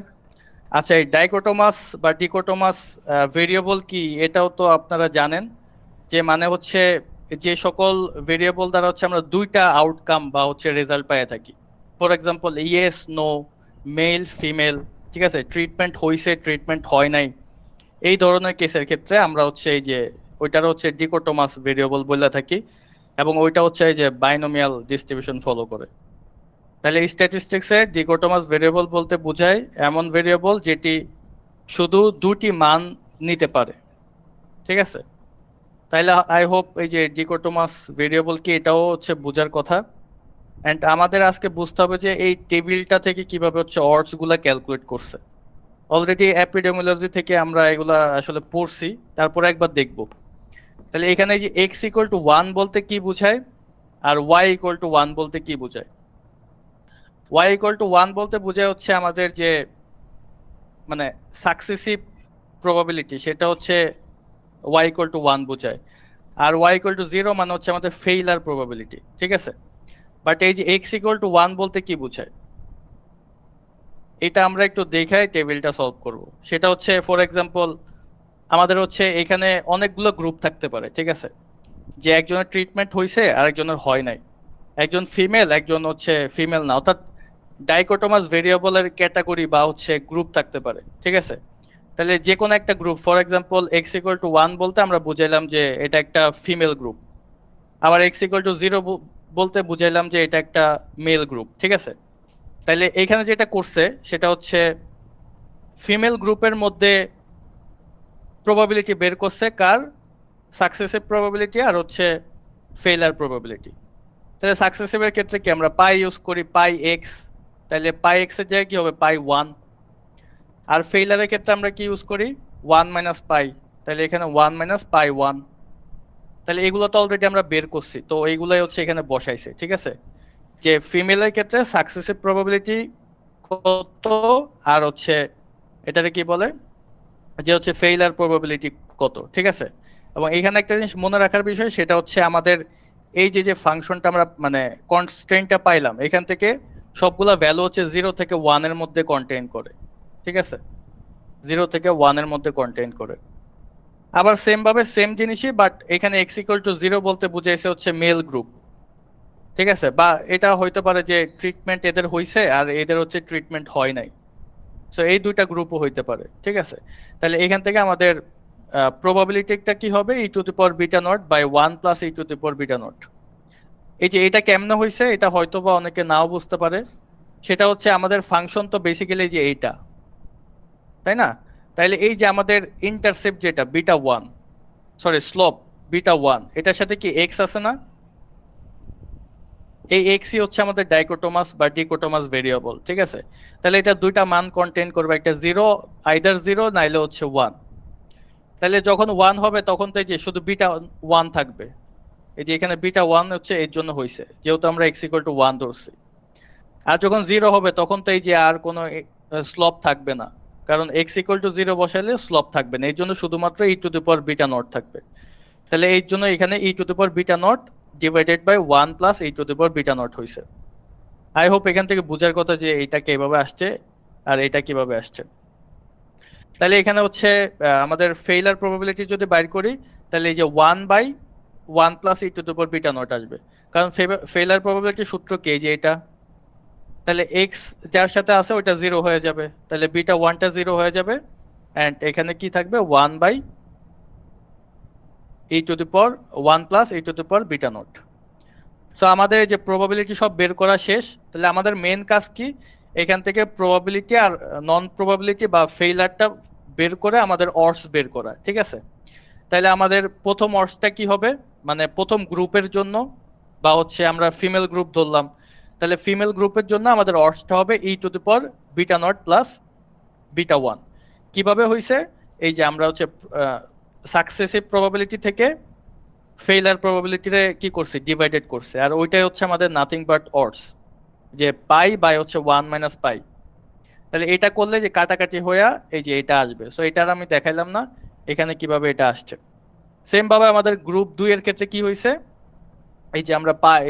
আচ্ছা, এই ডাইকোটোমাস বা ডিকোটোমাস ভেরিয়েবল কি এটাও তো আপনারা জানেন, যে মানে হচ্ছে যে সকল ভেরিয়েবল দ্বারা হচ্ছে আমরা দুইটা আউটকাম বা হচ্ছে রেজাল্ট পেয়ে থাকি। For example yes no, male female, ঠিক আছে, ট্রিটমেন্ট হইছে ট্রিটমেন্ট হয় নাই, এই ধরনের কেসের ক্ষেত্রে আমরা হচ্ছে এই যে ওইটার হচ্ছে ডিকোটোমাস ভেরিয়েবল বলে থাকি, এবং ওইটা হচ্ছে এই যে বাইনোমিয়াল ডিস্ট্রিবিউশন ফলো করে। তাহলে স্ট্যাটিস্টিক্সে ডিকোটোমাস ভেরিয়েবল বলতে বোঝায় এমন ভেরিয়েবল যেটি শুধু দুটি মান নিতে পারে, ঠিক আছে। তাইলে আই হোপ এই যে ডিকোটোমাস ভেরিয়েবল কি এটাও হচ্ছে বোঝার কথা। অ্যান্ড আমাদের আজকে বুঝতে হবে যে এই টেবিলটা থেকে কিভাবে হচ্ছে অডস গুলা ক্যালকুলেট করছে। অলরেডি এপিডেমিওলজি থেকে আমরা এগুলা আসলে পড়ছি, তারপরে একবার দেখব। তাহলে এখানে যে এক্স ইকুয়াল টু ওয়ান বলতে কি বোঝায় আর ওয়াই ইকুয়াল টু ওয়ান বলতে কি বোঝায়? ওয়াই ইকুয়াল টু ওয়ান বলতে বোঝায় হচ্ছে আমাদের যে মানে সাকসেসিভ প্রবাবিলিটি, সেটা হচ্ছে ওয়াই ইকুয়াল টু ওয়ান বোঝায়, আর ওয়াই ইকুয়াল টু জিরো মানে হচ্ছে আমাদের ফেইলার প্রবাবিলিটি, ঠিক আছে। বাট এই যে এক্স ইকুয়াল টু ওয়ান বলতে কি বোঝায়, এটা আমরা একটু দেখাই টেবিলটা সলভ করব। সেটা হচ্ছে ফর এক্সাম্পল আমাদের হচ্ছে এখানে অনেকগুলো গ্রুপ থাকতে পারে, ঠিক আছে, যে একজনের ট্রিটমেন্ট হয়েছে আর একজনের হয় নাই। একজন ফিমেল, একজন হচ্ছে ফিমেল না, অর্থাৎ ডাইকোটোমাস ভেরিয়েবলের ক্যাটাগরি বা হচ্ছে গ্রুপ থাকতে পারে, ঠিক আছে? তাহলে যে কোনো একটা group, for example x equal two 1 বলতে আমরা বুঝাইলাম যে এটা একটা ফিমেল গ্রুপ, আবার এক্স ইকুয়াল টু 0 বলতে বুঝাইলাম যে এটা একটা মেল গ্রুপ, ঠিক আছে? তাইলে এখানে যেটা করছে সেটা হচ্ছে ফিমেল গ্রুপের মধ্যে প্রবাবিলিটি বের করছে, কার? সাকসেসিভ প্রবাবিলিটি আর হচ্ছে ফেইলার প্রবাবিলিটি। তাহলে সাকসেসিভের ক্ষেত্রে কি আমরা পাই ইউজ করি, পাই এক্স, তাহলে পাই এক্স এর জায়গায় কি হবে, পাই 1। আর ফেইলারের ক্ষেত্রে আমরা কি ইউজ করি, 1 মাইনাস পাই, তাহলে এখানে 1 মাইনাস পাই 1। তাহলে এগুলো তো অলরেডি আমরা বের করছি, তো এইগুলাই হচ্ছে এখানে বসাইছে, ঠিক আছে? যে ফিমেলের ক্ষেত্রে সাকসেসিভ প্রবাবিলিটি কত, আর হচ্ছে এটারে কি বলে, যে হচ্ছে ফেইলার প্রবাবিলিটি কত, ঠিক আছে? এবং এখানে একটা জিনিস মনে রাখার বিষয়, সেটা হচ্ছে আমাদের এই যে যে ফাংশনটা আমরা মানে কনস্ট্রেন্টটা পাইলাম, এখান থেকে সবগুলা ভ্যালু হচ্ছে 0 থেকে 1 এর মধ্যে কন্টেইন করে, ঠিক আছে? 0 থেকে 1 এর মধ্যে কন্টেইন করে। আবার সেম ভাবে সেম জিনিসই, বাট এখানে এক্স ইকুয়াল টু 0 বলতে বুঝাইছে হচ্ছে মেল গ্রুপ, ঠিক আছে? বা এটা হইতে পারে যে ট্রিটমেন্ট এদের হইছে আর এদের হচ্ছে ট্রিটমেন্ট হয় নাই, সো এই দুইটা গ্রুপও হইতে পারে, ঠিক আছে? তাহলে এখান থেকে আমাদের প্রবাবিলিটিটা কি হবে, e to the power beta naught by 1 plus e to the power beta naught. এই যে এটা কেমনে হইছে, এটা হয়তো বা অনেকে নাও বুঝতে পারে। সেটা হচ্ছে আমাদের ফাংশন তো বেসিক্যালি যে এইটা, তাই না? তাইলে এই যে আমাদের ইন্টারসেপ্ট যেটা বিটা 1, সরি স্লোপ বিটা 1, এটার সাথে কি এক্স আছে না? এই এক্সই হচ্ছে আমাদের ডাইকোটোমাস বা ডিকোটোমাস ভেরিয়েবল, ঠিক আছে? তাহলে এটা দুইটা মান কন্টেইন করবে, একটা 0, আইদার 0 নাইলে হচ্ছে 1। তাহলে যখন 1 হবে তখন তো এই যে শুধু বিটা 1 থাকবে। এই যে এখানে বিটা 1 হচ্ছে এর জন্য হইছে, যেহেতু আমরা এক্স ইকুয়াল টু 1 ধরছি। আর যখন 0 হবে তখন তো এই যে আর কোনো স্লপ থাকবে না, কারণ এক্স ইকুয়াল টু 0 বসাইলে স্লপ থাকবে না, এই জন্য শুধুমাত্র e to the power beta naught থাকবে। তাহলে এই জন্য এখানে e to the power beta naught divided by 1 plus e to the power beta naught হইছে। আই হোপ এখান থেকে বোঝার কথা যে এইটা কিভাবে আসছে আর এটা কিভাবে আসছে। তাহলে এখানে হচ্ছে আমাদের ফেইলার প্রবাবিলিটি যদি বাইর করি, তাহলে এই যে 1 by 1 plus e to the power beta naught আসবে, কারণ ফেইলার প্রবাবিলিটি সূত্র কি, এই যে এটা। তাহলে এক্স যার সাথে আছে ওইটা 0 হয়ে যাবে, তাহলে বিটা 1টা 0 হয়ে যাবে, অ্যান্ড এখানে কি থাকবে, 1 by e to the power 1 plus e to the power beta naught. So আমাদের এই যে প্রবাবিলিটি সব বের করা শেষ। তাহলে আমাদের মেন কাজ কি, এখান থেকে প্রবাবিলিটি আর নন প্রবাবিলিটি বা ফেইলারটা বের করে আমাদের অর্স বের করা, ঠিক আছে? তাহলে আমাদের প্রথম অর্সটা কি হবে, মানে প্রথম গ্রুপের জন্য, বা হচ্ছে আমরা ফিমেল গ্রুপ ধরলাম, তাহলে ফিমেল গ্রুপের জন্য আমাদের অর্সটা হবে e to the power beta naught plus beta 1। কিভাবে হইছে, এই যে আমরা হচ্ছে সাকসেসিভ প্রবাবিলিটি থেকে ফেইলার প্রবাবিলিটিরে কি করছে, ডিভাইডেড করছে, আর ওইটাই হচ্ছে আমাদের নাথিং বাট অডস, যে পাই বাই হচ্ছে 1 মাইনাস পাই। তাহলে এটা করলে যে কাটাকাটি হইয়া এই যে এটা আসবে, সো এটা আর আমি দেখাইলাম না এখানে কিভাবে এটা আসছে। সেম ভাবে আমাদের গ্রুপ 2 এর ক্ষেত্রে কি হইছে, এই যে আমরা পাই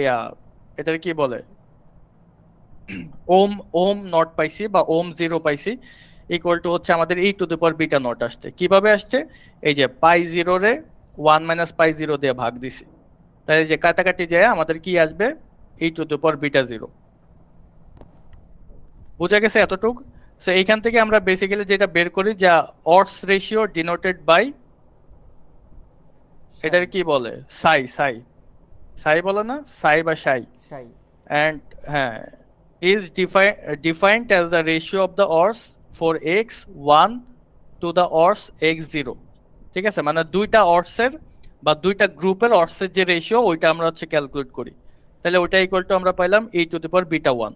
এটার কি বলে, ওম ওম নট পাইছি বা ওম 0 পাইছি, ইকুয়াল টু হচ্ছে আমাদের e to the power beta naught আসছে। কিভাবে আসছে, এই যে পাই 0 রে 1 মাইনাস পাই 0 দিয়ে ভাগ দিছি, তাই যে কাটাকাটি যায় আমাদের কি আসবে, ই টু দি পাওয়ার বিটা 0। বোঝা গেছে এতটুক? সো এইখান থেকে আমরা বেসিক্যালি যেটা বের করি, যা অডস রেশিও ডিনোটেড বাই, এটার কি বলে, সাই সাই সাই বলে না, সাই বা সাই, সাই। অ্যান্ড হ্যাঁ, is defined as the ratio of the odds for x 1 to the odds x 0, ঠিক আছে? মানে দুইটা অর্সের বা দুইটা গ্রুপের অর্সের যে রেশিও ওইটা আমরা হচ্ছে ক্যালকুলেট করি, তাহলে ওইটা ইকুয়াল টু আমরা পাইলাম ই টু দি পাওয়ার বিটা 1।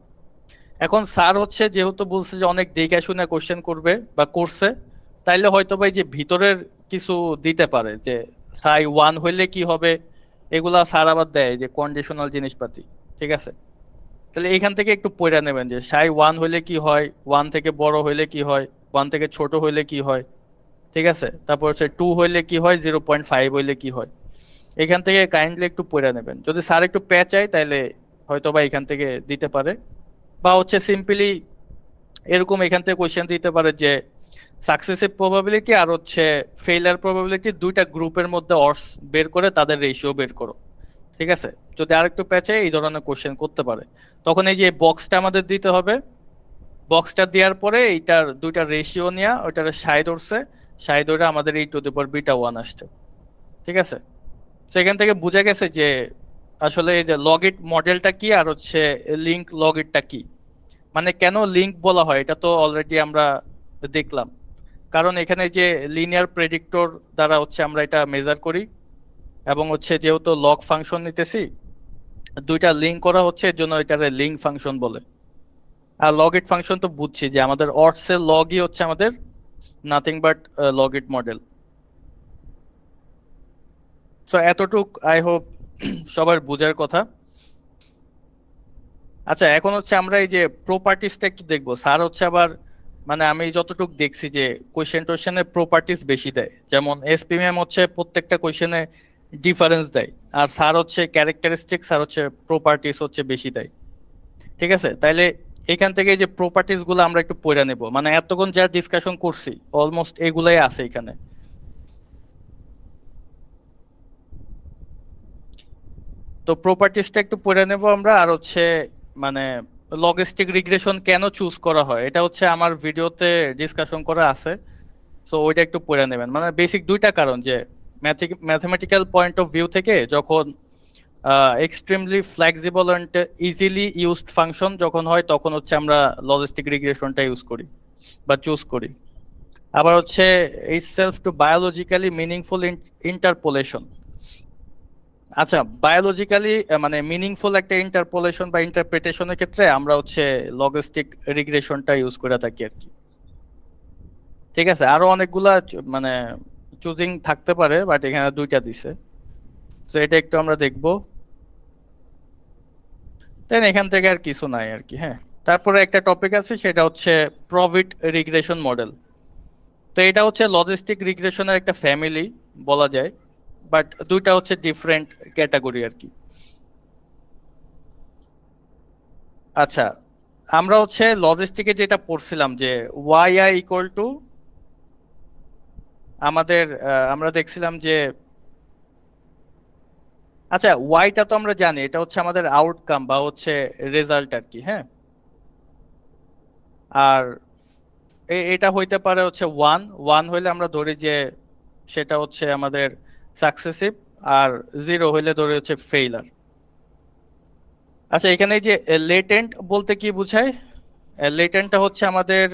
এখন স্যার হচ্ছে যেহেতু বলছে যে অনেক দেখে শুনে কোশ্চেন করবে বা করছে, তাইলে হয়তো বা এই যে ভিতরের কিছু দিতে পারে, যে সাই 1 হইলে কি হবে, এগুলা স্যার আবার দেয় যে কন্ডিশনাল জিনিসপাতি, ঠিক আছে? তাহলে এখান থেকে একটু পড়ে নেবেন যে সাই 1 হইলে কি হয়, 1 থেকে বড় হইলে কি হয়, 1 থেকে ছোট হইলে কি হয়, ঠিক আছে? তারপর হচ্ছে 2 হইলে কি হয়, 0.5 হইলে কি হয়, এখান থেকে কাইন্ডলি একটু পড়ে নেবেন। যদি স্যার একটু চায় তাহলে হয়তো বা এখান থেকে দিতে পারে, বা হচ্ছে সিম্পলি এরকম এখান থেকে কোয়েশ্চেন দিতে পারে যে সাকসেসিভ প্রবাবিলিটি আর হচ্ছে ফেইলার প্রবাবিলিটি দুইটা গ্রুপের মধ্যে অর্স বের করে তাদের রেশিও বের করো, ঠিক আছে, যদি আরেকটু প্যাচে এই ধরনের কোশ্চেন করতে পারে, তখন এই যে বক্সটা আমাদের দিতে হবে। বক্সটা দেওয়ার পরে এইটার দুইটা রেশিও নিয়ে ওইটার সাই ধরছে, সাই ধরে আমাদের এই টু দি পাওয়ার বিটা 1 আসছে। ঠিক আছে, সেখান থেকে বোঝা গেছে যে আসলে এই যে লগিট মডেলটা কি আর হচ্ছে লিঙ্ক লগিটটা কি। মানে কেন লিঙ্ক বলা হয় এটা তো অলরেডি আমরা দেখলাম, কারণ এখানে যে লিনিয়ার প্রেডিক্টর দ্বারা হচ্ছে আমরা এটা মেজার করি, এবং হচ্ছে যেহেতু লগ ফাংশন নিতেছি, দুইটা লিঙ্ক করা হচ্ছে, এর জন্য এটারে লিঙ্ক ফাংশন বলে। আর লগিট ফাংশন তো বুঝছি যে আমাদের অর্ডসের লগই হচ্ছে আমাদের নাথিং বাট লগিট মডেল। তো এতটুক আই হোপ সবার বোঝার কথা। আচ্ছা, এখন হচ্ছে আমরা এই যে প্রপার্টিসটা একটু দেখবো। স্যার হচ্ছে আবার, মানে আমি যতটুকু দেখছি যে কোয়েশ্চেন টোয়েশ্চেনে প্রপার্টিস বেশি দেয়, যেমন এসপি ম্যাম হচ্ছে প্রত্যেকটা কোয়েশ্চেনে ডিফারেন্স দেয়, আর স্যার হচ্ছে ক্যারেক্টারিস্টিক, স্যার হচ্ছে প্রপার্টিস হচ্ছে বেশি দেয়। ঠিক আছে, তাইলে এখান থেকে এই যে প্রপার্টিস গুলো আমরা একটু পড়ে নেব, মানে এতক্ষণ যা ডিসকাশন করছি অলমোস্ট এগুলাই আছে এখানে। তো প্রপার্টিসটা একটু পড়ে নেব আমরা, আর হচ্ছে মানে লজিস্টিক রিগ্রেশন কেন চুজ করা হয় এটা হচ্ছে আমার ভিডিওতে ডিসকাশন করা আছে। সো ওইটা একটু পড়ে নেবেন। মানে বেসিক দুইটা কারণ, যে ম্যাথমেটিক্যাল পয়েন্ট অফ ভিউ থেকে যখন extremely flexible and easily used function যখন হয়, তখন হচ্ছে আমরা লজিস্টিক রিগ্রেশনটা ইউজ করি বা চুজ করি। আবার হচ্ছে itself to biologically meaningful interpolation. আচ্ছা, বায়োলজিক্যালি মানে মিনিংফুল একটা ইন্টারপোলেশন বা ইন্টারপ্রিটেশনের ক্ষেত্রে আমরা হচ্ছে লজিস্টিক রিগ্রেশনটা ইউজ করে থাকি আর কি। ঠিক আছে, আরো অনেকগুলা মানে চুজিং থাকতে পারে, বাট এখানে দুইটা দিছে, তো এটা একটু আমরা দেখবো। দেন এখান থেকে আর কিছু নাই আর কি। হ্যাঁ, তারপরে একটা টপিক আছে, সেটা হচ্ছে প্রফিট রিগ্রেশন মডেল। তো এটা হচ্ছে লজিস্টিক রিগ্রেশনের একটা ফ্যামিলি বলা যায়, বাট দুইটা হচ্ছে ডিফারেন্ট ক্যাটাগরি আর কি। আচ্ছা, আমরা হচ্ছে লজিস্টিকে যেটা পড়ছিলাম যে ওয়াই আই ইকুয়াল টু আমাদের আমরা দেখছিলাম যে, আচ্ছা ওয়াইটা তো আমরা জানি এটা হচ্ছে আমাদের আউটকাম বা হচ্ছে রেজাল্ট আর কি। হ্যাঁ, আর এটা হইতে পারে হচ্ছে ওয়ান। ওয়ান হইলে আমরা ধরি যে সেটা হচ্ছে আমাদের সাকসেসিভ, আর জিরো হইলে ধরি হচ্ছে ফেইলার। আচ্ছা, এখানে এই যে লেটেন্ট বলতে কি বোঝায়? লেটেন্টটা হচ্ছে আমাদের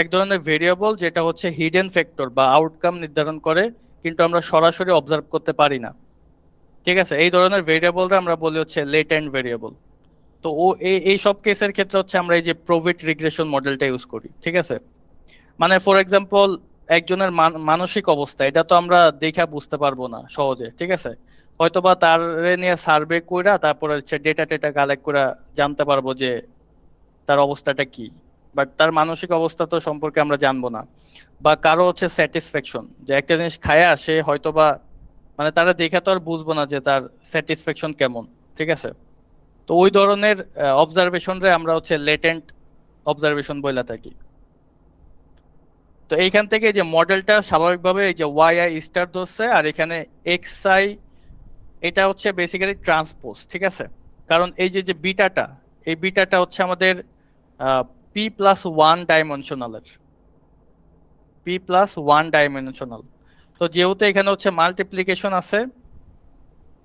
এক ধরনের ভেরিয়েবল, যেটা হচ্ছে হিডেন ফ্যাক্টর বা আউটকাম নির্ধারণ করে, কিন্তু আমরা সরাসরি অবজার্ভ করতে পারি না। ঠিক আছে, এই ধরনের ভেরিয়েবলটা আমরা বলি হচ্ছে লেটেন্ট ভেরিয়েবল। তো ও এই সব কেসের ক্ষেত্রে হচ্ছে আমরা এই যে প্রোভিট রিগ্রেশন মডেলটা ইউজ করি। ঠিক আছে, মানে ফর এক্সাম্পল একজনের মানসিক অবস্থা, এটা তো আমরা দেখা বুঝতে পারবো না সহজে। ঠিক আছে, হয়তোবা তার নিয়ে সার্ভে কইরা তারপরে হচ্ছে ডেটা টেটা কালেক্ট করে জানতে পারবো যে তার অবস্থাটা কি, বাট তার মানসিক অবস্থা তো সম্পর্কে আমরা জানবো না। বা কারো হচ্ছে স্যাটিসফ্যাকশন, যে একটা জিনিস খায়া সে হয়তোবা, মানে তারা দেখে তো আর বুঝবো না যে তার স্যাটিসফ্যাকশন কেমন। ঠিক আছে, তো ওই ধরনের অবজারভেশন রে আমরা হচ্ছে লেটেন্ট অবজারভেশন বলে থাকি। তো এইখান থেকে যে মডেলটা স্বাভাবিকভাবে এই যে ওয়াই আই স্টার ধরছে, আর এখানে এক্স আই, এটা হচ্ছে বেসিক্যালি ট্রান্সপোজ। ঠিক আছে, কারণ এই যে যে বিটাটা, এই বিটাটা হচ্ছে আমাদের পি প্লাস ওয়ান ডাইমেনশনালের, পি প্লাস ওয়ান ডাইমেনশনাল। তো যেহেতু এখানে হচ্ছে মাল্টিপ্লিকেশন আছে,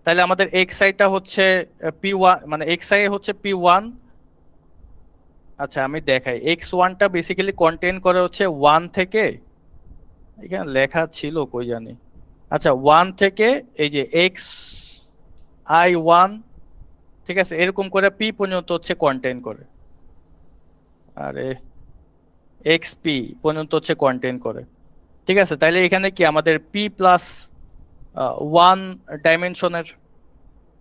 তাহলে আমাদের এক্স আইটা হচ্ছে পি ওয়ান, মানে এক্স আই হচ্ছে পি ওয়ান। আচ্ছা আমি দেখাই, এক্স ওয়ানটা বেসিক্যালি কন্টেইন করে হচ্ছে ওয়ান থেকে, এখানে লেখা ছিল কই জানি, আচ্ছা ওয়ান থেকে এই যে এক্স আই ওয়ান, ঠিক আছে, এরকম করে পি পর্যন্ত হচ্ছে কন্টেইন করে, আরে এক্স পি পর্যন্ত হচ্ছে কন্টেইন করে। ঠিক আছে, তাইলে এখানে কি আমাদের পি প্লাস ওয়ান ডাইমেনশনের,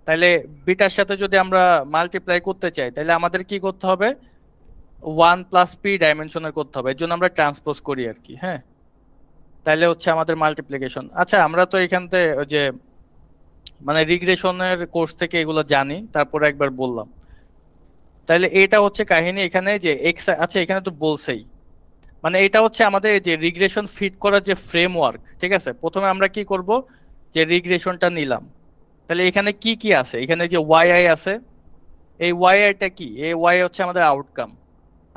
তাইলে বিটার সাথে যদি আমরা মাল্টিপ্লাই করতে চাই, তাহলে আমাদের কি করতে হবে? ওয়ান প্লাস পি ডাইমেনশনের করতে হবে, এর জন্য আমরা ট্রান্সপোজ করি আর কি। হ্যাঁ, তাইলে হচ্ছে আমাদের মাল্টিপ্লিকেশন। আচ্ছা, আমরা তো এখান থেকে ওই যে মানে রিগ্রেশনের কোর্স থেকে এগুলো জানি, তারপরে একবার বললাম। তাইলে এটা হচ্ছে কাহিনী এখানে যে এক্স, আচ্ছা এখানে তো বলছেই, মানে এটা হচ্ছে আমাদের যে রিগ্রেশন ফিট করার যে ফ্রেমওয়ার্ক। ঠিক আছে, প্রথমে আমরা কি করব, যে রিগ্রেশনটা নিলাম, তাহলে এখানে কি কি আছে, এখানে যে ওয়াই আই আছে, এই ওয়াই আইটা কি, এই ওয়াই হচ্ছে আমাদের আউটকাম।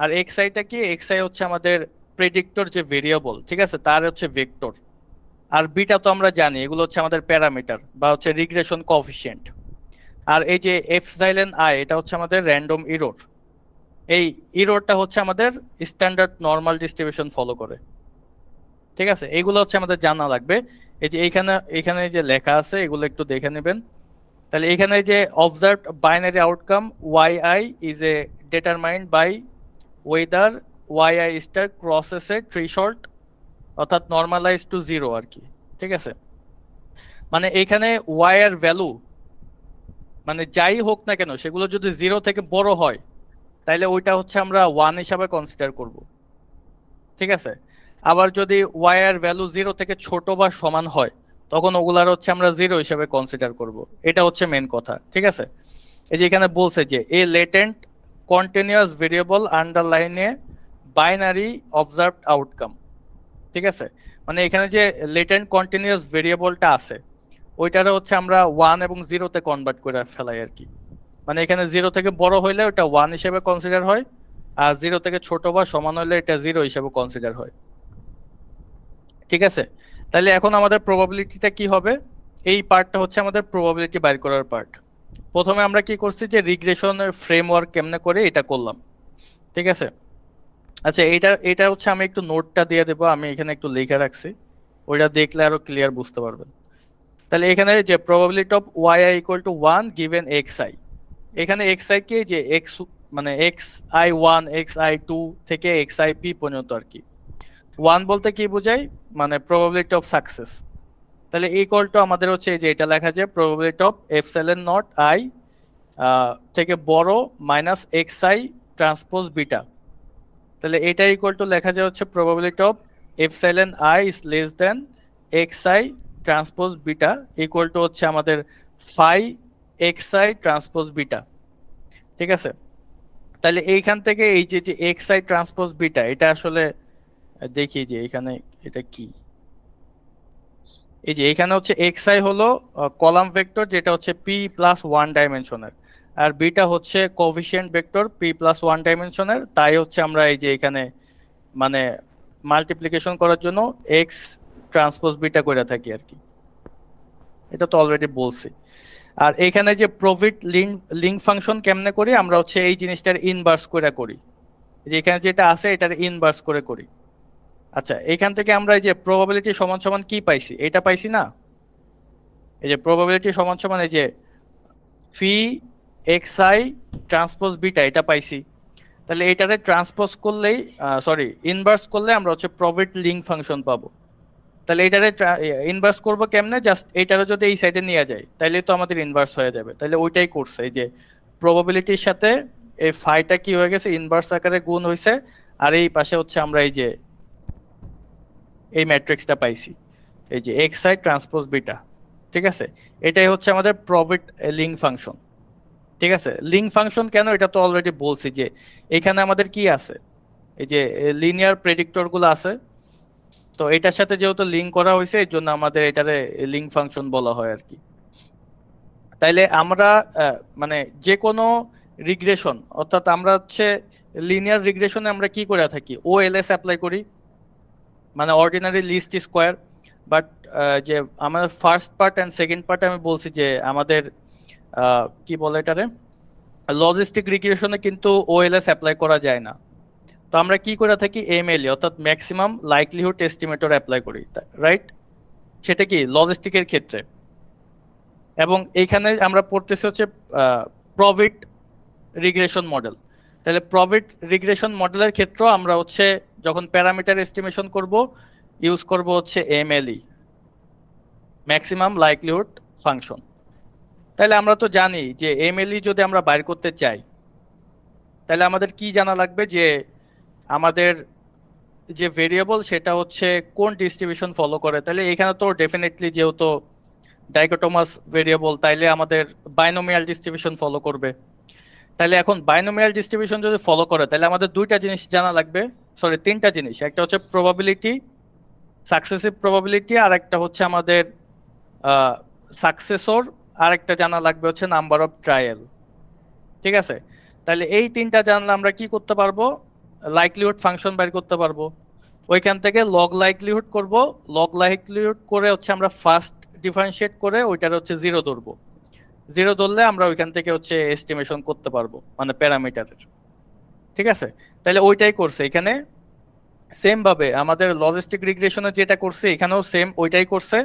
আর এক্স আইটা কি, এক্স আই হচ্ছে আমাদের প্রেডিক্টর যে ভেরিয়েবল, ঠিক আছে, তার হচ্ছে ভেক্টর। আর বিটা তো আমরা জানি এগুলো হচ্ছে আমাদের প্যারামিটার বা হচ্ছে রিগ্রেশন কোএফিসিয়েন্ট। আর এই যে এপসাইলন আই এটা হচ্ছে আমাদের র্যান্ডম ইরর। এই ইররটা হচ্ছে আমাদের স্ট্যান্ডার্ড নর্মাল ডিস্ট্রিবিউশন ফলো করে। ঠিক আছে, এগুলো হচ্ছে আমাদের জানা লাগবে। এই যে এখানে এখানে যে লেখা আছে এগুলো একটু দেখে নেবেন। তাহলে এখানে যে observed binary outcome Y i is a determined by whether Y i star crosses a threshold, অর্থাৎ নর্মালাইজ টু জিরো আর কি। ঠিক আছে, মানে এখানে ওয়াই এর ভ্যালু মানে যাই হোক না কেন সেগুলো যদি জিরো থেকে বড় হয় তাহলে ওইটা হচ্ছে আমরা ওয়ান হিসাবে কনসিডার করব। ঠিক আছে, আবার যদি ওয়াই এর ভ্যালু জিরো থেকে ছোট বা সমান হয় তখন ওগুলার হচ্ছে আমরা জিরো হিসাবে কনসিডার করব। এটা হচ্ছে মেন কথা। ঠিক আছে, এই যে এখানে বলছে যে এ লেটেন্ট কন্টিনিউয়াস ভেরিয়েবল আন্ডারলাইন এ বাইনারি অবজার্ভড আউটকাম। ঠিক আছে, মানে এখানে যে লেটেন্ট কন্টিনিউয়াস ভেরিয়েবলটা আছে ওইটারে হচ্ছে আমরা ওয়ান এবং জিরোতে কনভার্ট করে ফেলাই আর কি। মানে এখানে জিরো থেকে বড় হইলে ওটা ওয়ান হিসেবে কনসিডার হয়, আর জিরো থেকে ছোট বা সমান হইলে এটা জিরো হিসেবে কনসিডার হয়। ঠিক আছে, তাহলে এখন আমাদের প্রবাবিলিটিটা কি হবে, এই পার্টটা হচ্ছে আমাদের প্রবাবিলিটি বাইর করার পার্ট। প্রথমে আমরা কি করছি যে রিগ্রেশনের ফ্রেমওয়ার্ক কেমনে করে এটা করলাম। ঠিক আছে, আচ্ছা এটা এটা হচ্ছে আমি একটু নোটটা দিয়ে দেবো, আমি এখানে একটু লিখে রাখছি, ওইটা দেখলে আরো ক্লিয়ার বুঝতে পারবেন। তাহলে এখানে যে probability of Y i equal to one given X i, এখানে এক্স আই কে যে এক্স মানে x i one X i two থেকে এক্স আই পি পর্যন্ত আর কি। ওয়ান বলতে কি বোঝায়, মানে প্রবাবিলিটি অফ সাকসেস। তাহলে ইকুয়াল টু আমাদের হচ্ছে এই যে এটা লেখা যায় probability of epsilon naught i থেকে বড় minus X i transpose beta. তাহলে এটা ইকুয়াল টু লেখা যায় হচ্ছে probability of epsilon i is less than X i transpose beta equal to হচ্ছে আমাদের phi X i transpose beta. ঠিক আছে, তাহলে এইখান থেকে এই যে যে এক্স আই ট্রান্সপোজ বিটা এটা আসলে দেখি যে এখানে এটা কি। এই যে এখানে হচ্ছে এক্স আই হলো কলাম ভেক্টর যেটা হচ্ছে পি প্লাস ওয়ান ডাইমেনশনের, আর বিটা হচ্ছে coefficient vector P plus one ডাইমেনশনের। তাই হচ্ছে আমরা এই যে এখানে মানে মাল্টিপ্লিকেশন করার জন্য এক্স ট্রান্সপোজ বিটা করে থাকি আর কি। এটা তো অলরেডি বলছি। আর এখানে যে প্রফিট লিঙ্ক ফাংশন কেমনে করি আমরা হচ্ছে এই জিনিসটার ইনভার্স করে করি, যে এখানে যেটা আছে এটার ইনভার্স করে করি। আচ্ছা, এখান থেকে আমরা এই যে প্রবাবিলিটি সমান সমান কি পাইছি, এটা পাইছি না, এই যে প্রবাবিলিটি সমান সমান এই যে ফি এক্স আই ট্রান্সপোজ বিটা এটা পাইছি। তাহলে এটারে ট্রান্সপোজ করলেই সরি ইনভার্স করলে আমরা হচ্ছে প্রফিট লিঙ্ক ফাংশন পাবো। তাহলে এটারে ইনভার্স করবো কেমনে, জাস্ট এটারে যদি এই সাইডে নিয়ে যায় তাহলে তো আমাদের ইনভার্স হয়ে যাবে। তাহলে ওইটাই করছে, এই যে প্রবাবিলিটির সাথে এই ফাইটা কি হয়ে গেছে ইনভার্স আকারে গুণ হয়েছে, আর এই পাশে হচ্ছে আমরা এই যে এই ম্যাট্রিক্সটা পাইছি, এই যে এক্স আই ট্রান্সপোজ বিটা। ঠিক আছে, এটাই হচ্ছে আমাদের প্রফিট লিঙ্ক ফাংশন। ঠিক আছে, লিঙ্ক ফাংশন কেন এটা তো অলরেডি বলছি, যে এখানে আমাদের কি আছে, এই যে লিনিয়ার প্রেডিক্টর গুলো আছে, তো এটার সাথে যেহেতু লিঙ্ক করা হয়েছে এই জন্য আমাদের এটারে লিঙ্ক ফাংশন বলা হয় আর কি। তাইলে আমরা মানে যে কোনো রিগ্রেশন, অর্থাৎ আমরা হচ্ছে লিনিয়ার রিগ্রেশনে আমরা কি করে থাকি, ওএলএস অ্যাপ্লাই করি, মানে অর্ডিনারি লিস্ট স্কোয়ার। বাট যে আমাদের ফার্স্ট পার্ট অ্যান্ড সেকেন্ড পার্টে আমি বলছি যে আমাদের কি বলে এটারে লজিস্টিক রিগ্রেশনে কিন্তু ওএলএস অ্যাপ্লাই করা যায় না। তো আমরা কি করে থাকি এমএলই অর্থাৎ ম্যাক্সিমাম লাইকলিহুড এস্টিমেটর অ্যাপ্লাই করি, রাইট? সেটা কি লজিস্টিকের ক্ষেত্রে। এবং এইখানে আমরা পড়তেছি হচ্ছে প্রফিট রিগ্রেশন মডেল। তাহলে প্রফিট রিগ্রেশন মডেলের ক্ষেত্রে আমরা হচ্ছে যখন প্যারামিটার এস্টিমেশন করব ইউজ করব হচ্ছে এমএলই, ম্যাক্সিমাম লাইকলিহুড ফাংশন। তাহলে আমরা তো জানি যে এমএলই যদি আমরা বাইর করতে চাই তাহলে আমাদের কি জানা লাগবে, যে আমাদের যে ভেরিয়েবল সেটা হচ্ছে কোন ডিস্ট্রিবিউশন ফলো করে। তাহলে এখানে তো ডেফিনেটলি যেহেতু ডাইকোটোমাস ভেরিয়েবল তাইলে আমাদের বাইনোমিয়াল ডিস্ট্রিবিউশন ফলো করবে। তাহলে এখন বাইনোমিয়াল ডিস্ট্রিবিউশন যদি ফলো করে তাহলে আমাদের দুইটা জিনিস জানা লাগবে, সরি তিনটা জিনিস। একটা হচ্ছে প্রবাবিলিটি, সাকসেসিভ প্রবাবিলিটি, আর একটা হচ্ছে আমাদের সাকসেসর, আরেকটা জানা লাগবে হচ্ছে নাম্বার অফ ট্রায়াল। ঠিক আছে, তাহলে এই তিনটা জানলে আমরা কি করতে পারবো, লাইকলিহুড ফাংশন বের করতে পারবো। ওইখান থেকে লগ লাইকলিহুড করব, লগ লাইকলিহুড করে হচ্ছে আমরা ফার্স্ট ডিফারেন্সিয়েট করে ওইটার হচ্ছে জিরো ধরবো। জিরো ধরলে আমরা ওইখান থেকে হচ্ছে এস্টিমেশন করতে পারবো মানে প্যারামিটারের। ঠিক আছে, তাহলে ওইটাই করছে এখানে। সেম ভাবে আমাদের লজিস্টিক রিগ্রেশনে যেটা করছে এখানেও সেম ওইটাই করছে।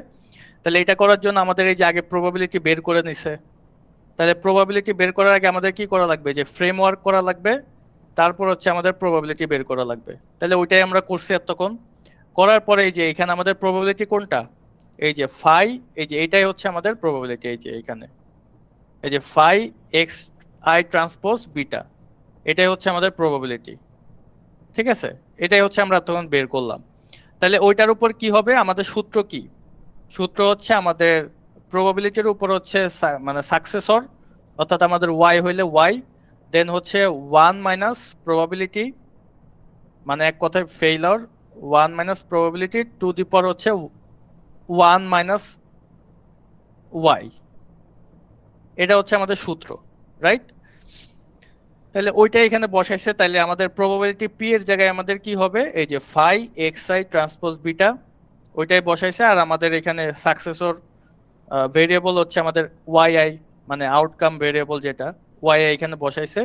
তাহলে এটা করার জন্য আমাদের এই যে আগে প্রবাবিলিটি বের করে নিছে, তাহলে প্রবাবিলিটি বের করার আগে আমাদের কি করা লাগবে, যে ফ্রেমওয়ার্ক করা লাগবে, তারপর হচ্ছে আমাদের প্রবাবিলিটি বের করা লাগবে। তাহলে ওইটাই আমরা করছি এতক্ষণ। করার পরে এই যে এখানে আমাদের প্রবাবিলিটি কোনটা, এই যে ফাই, এই যে এটাই হচ্ছে আমাদের প্রবাবিলিটি, এই যে এখানে এই যে phi X i transpose beta, এটাই হচ্ছে আমাদের প্রবাবিলিটি। ঠিক আছে, এটাই হচ্ছে আমরা তখন বের করলাম। তাহলে ওইটার উপর কি হবে, আমাদের সূত্র কি, সূত্র হচ্ছে আমাদের প্রবাবিলিটির উপর হচ্ছে মানে সাকসেসর, অর্থাৎ আমাদের ওয়াই হইলে ওয়াই, দেন হচ্ছে ওয়ান মাইনাস প্রবাবিলিটি, মানে এক কথায় failure, one minus probability to the power হচ্ছে ওয়ান মাইনাস ওয়াই, এটা হচ্ছে আমাদের সূত্র, রাইট? তাহলে ওইটা এখানে বসাইছে, তাহলে আমাদের প্রবাবিলিটি পি এর জায়গায় আমাদের কি হবে, এই যে phi X i transpose beta, ওইটাই বসাইছে। আর আমাদের এখানে সাকসেসর ভেরিয়েবল হচ্ছে আমাদের ওয়াই আই, মানে আউটকাম ভেরিয়েবল যেটা ওয়াই আই এখানে বসাইছে।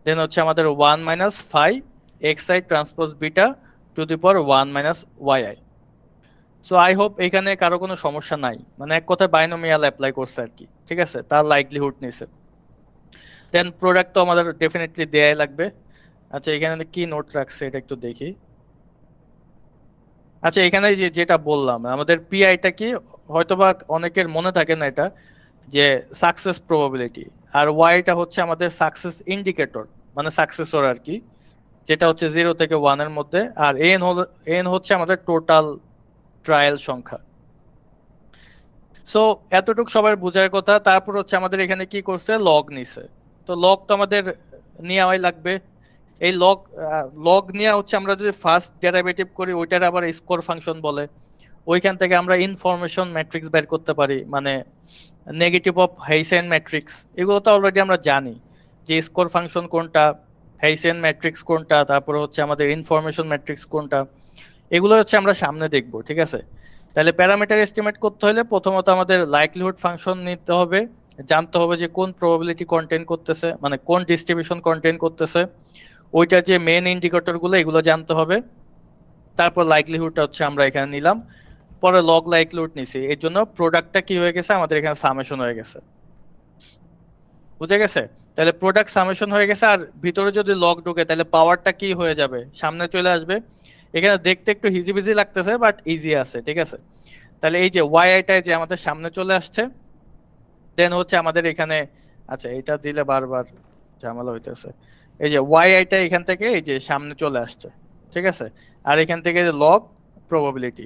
দেন হচ্ছে আমাদের one minus phi X i transpose beta to the power one minus Y i. So I hope এখানে কারো কোনো সমস্যা নাই, মানে এক কথায় বাইনোমিয়াল অ্যাপ্লাই করছে আর কি। ঠিক আছে, তার লাইকলিহুড নিছে। দেন প্রোডাক্ট তো আমাদের ডেফিনেটলি দেয়াই লাগবে। আচ্ছা এখানে কি নোট রাখছে এটা একটু দেখি। আচ্ছা এখানে যেটা বললাম আমাদের পিআইটা কি, হয়তোবা অনেকের মনে থাকে না এটা, যে সাকসেস প্রবাবিলিটি, আর ওয়াইটা হচ্ছে আমাদের সাকসেস ইন্ডিকেটর, মানে সাকসেসর আর কি, যেটা হচ্ছে 0 থেকে 1 এর মধ্যে। আর এন হচ্ছে আমাদের টোটাল ট্রায়াল সংখ্যা। সো এতটুকু সবার বোঝার কথা। তারপর হচ্ছে আমাদের এখানে কি করছে, লগ নিছে। তো লগ তো আমাদের নেওয়াই লাগবে। এই লগ লগ নিয়ে হচ্ছে আমরা যদি ফার্স্ট ডেরিভেটিভ করি ওইটার আবার স্কোর ফাংশন বলে। ওইখান থেকে আমরা ইনফরমেশন ম্যাট্রিক্স বের করতে পারি, মানে নেগেটিভ অফ হেইসেন ম্যাট্রিক্স। এগুলো তো অলরেডি আমরা জানি যে স্কোর ফাংশন কোনটা, হেইসেন ম্যাট্রিক্স কোনটা, তারপর হচ্ছে আমাদের ইনফরমেশন ম্যাট্রিক্স কোনটা, এগুলো হচ্ছে আমরা সামনে দেখব। ঠিক আছে, তাহলে প্যারামিটার এস্টিমেট করতে হলে প্রথমত আমাদের লাইকলিহুড ফাংশন নিতে হবে, জানতে হবে যে কোন প্রবাবিলিটি কন্টেইন করতেছে, মানে কোন ডিস্ট্রিবিউশন কন্টেইন করতেছে, ওইটার যে মেন ইন্ডিকেটরগুলো এগুলো জানতে হবে। তারপর লাইকলিহুডটা হচ্ছে আমরা এখানে নিলাম, পরে লগ লাইকলিহুড নিছি, এর জন্য প্রোডাক্টটা কি হয়ে গেছে, আমাদের এখানে সামেশন হয়ে গেছে। বুঝে গেছে? তাহলে প্রোডাক্ট সামেশন হয়ে গেছে, আর ভিতরে যদি লগ ঢোকে তাহলে পাওয়ারটা কি হয়ে যাবে, সামনে চলে আসবে। এখানে দেখতে একটু হিজিবিজি লাগতেছে বাট ইজি আছে। ঠিক আছে, তাহলে এই যে ওয়াই আইটাই যে আমাদের সামনে চলে আসছে। দেন হচ্ছে আমাদের এখানে, আচ্ছা এটা দিলে বারবার ঝামেলা হইতেছে, এই যে ওয়াই আইটা এখান থেকে এই যে সামনে চলে আসছে। ঠিক আছে, আর এখান থেকে যে লগ প্রবাবিলিটি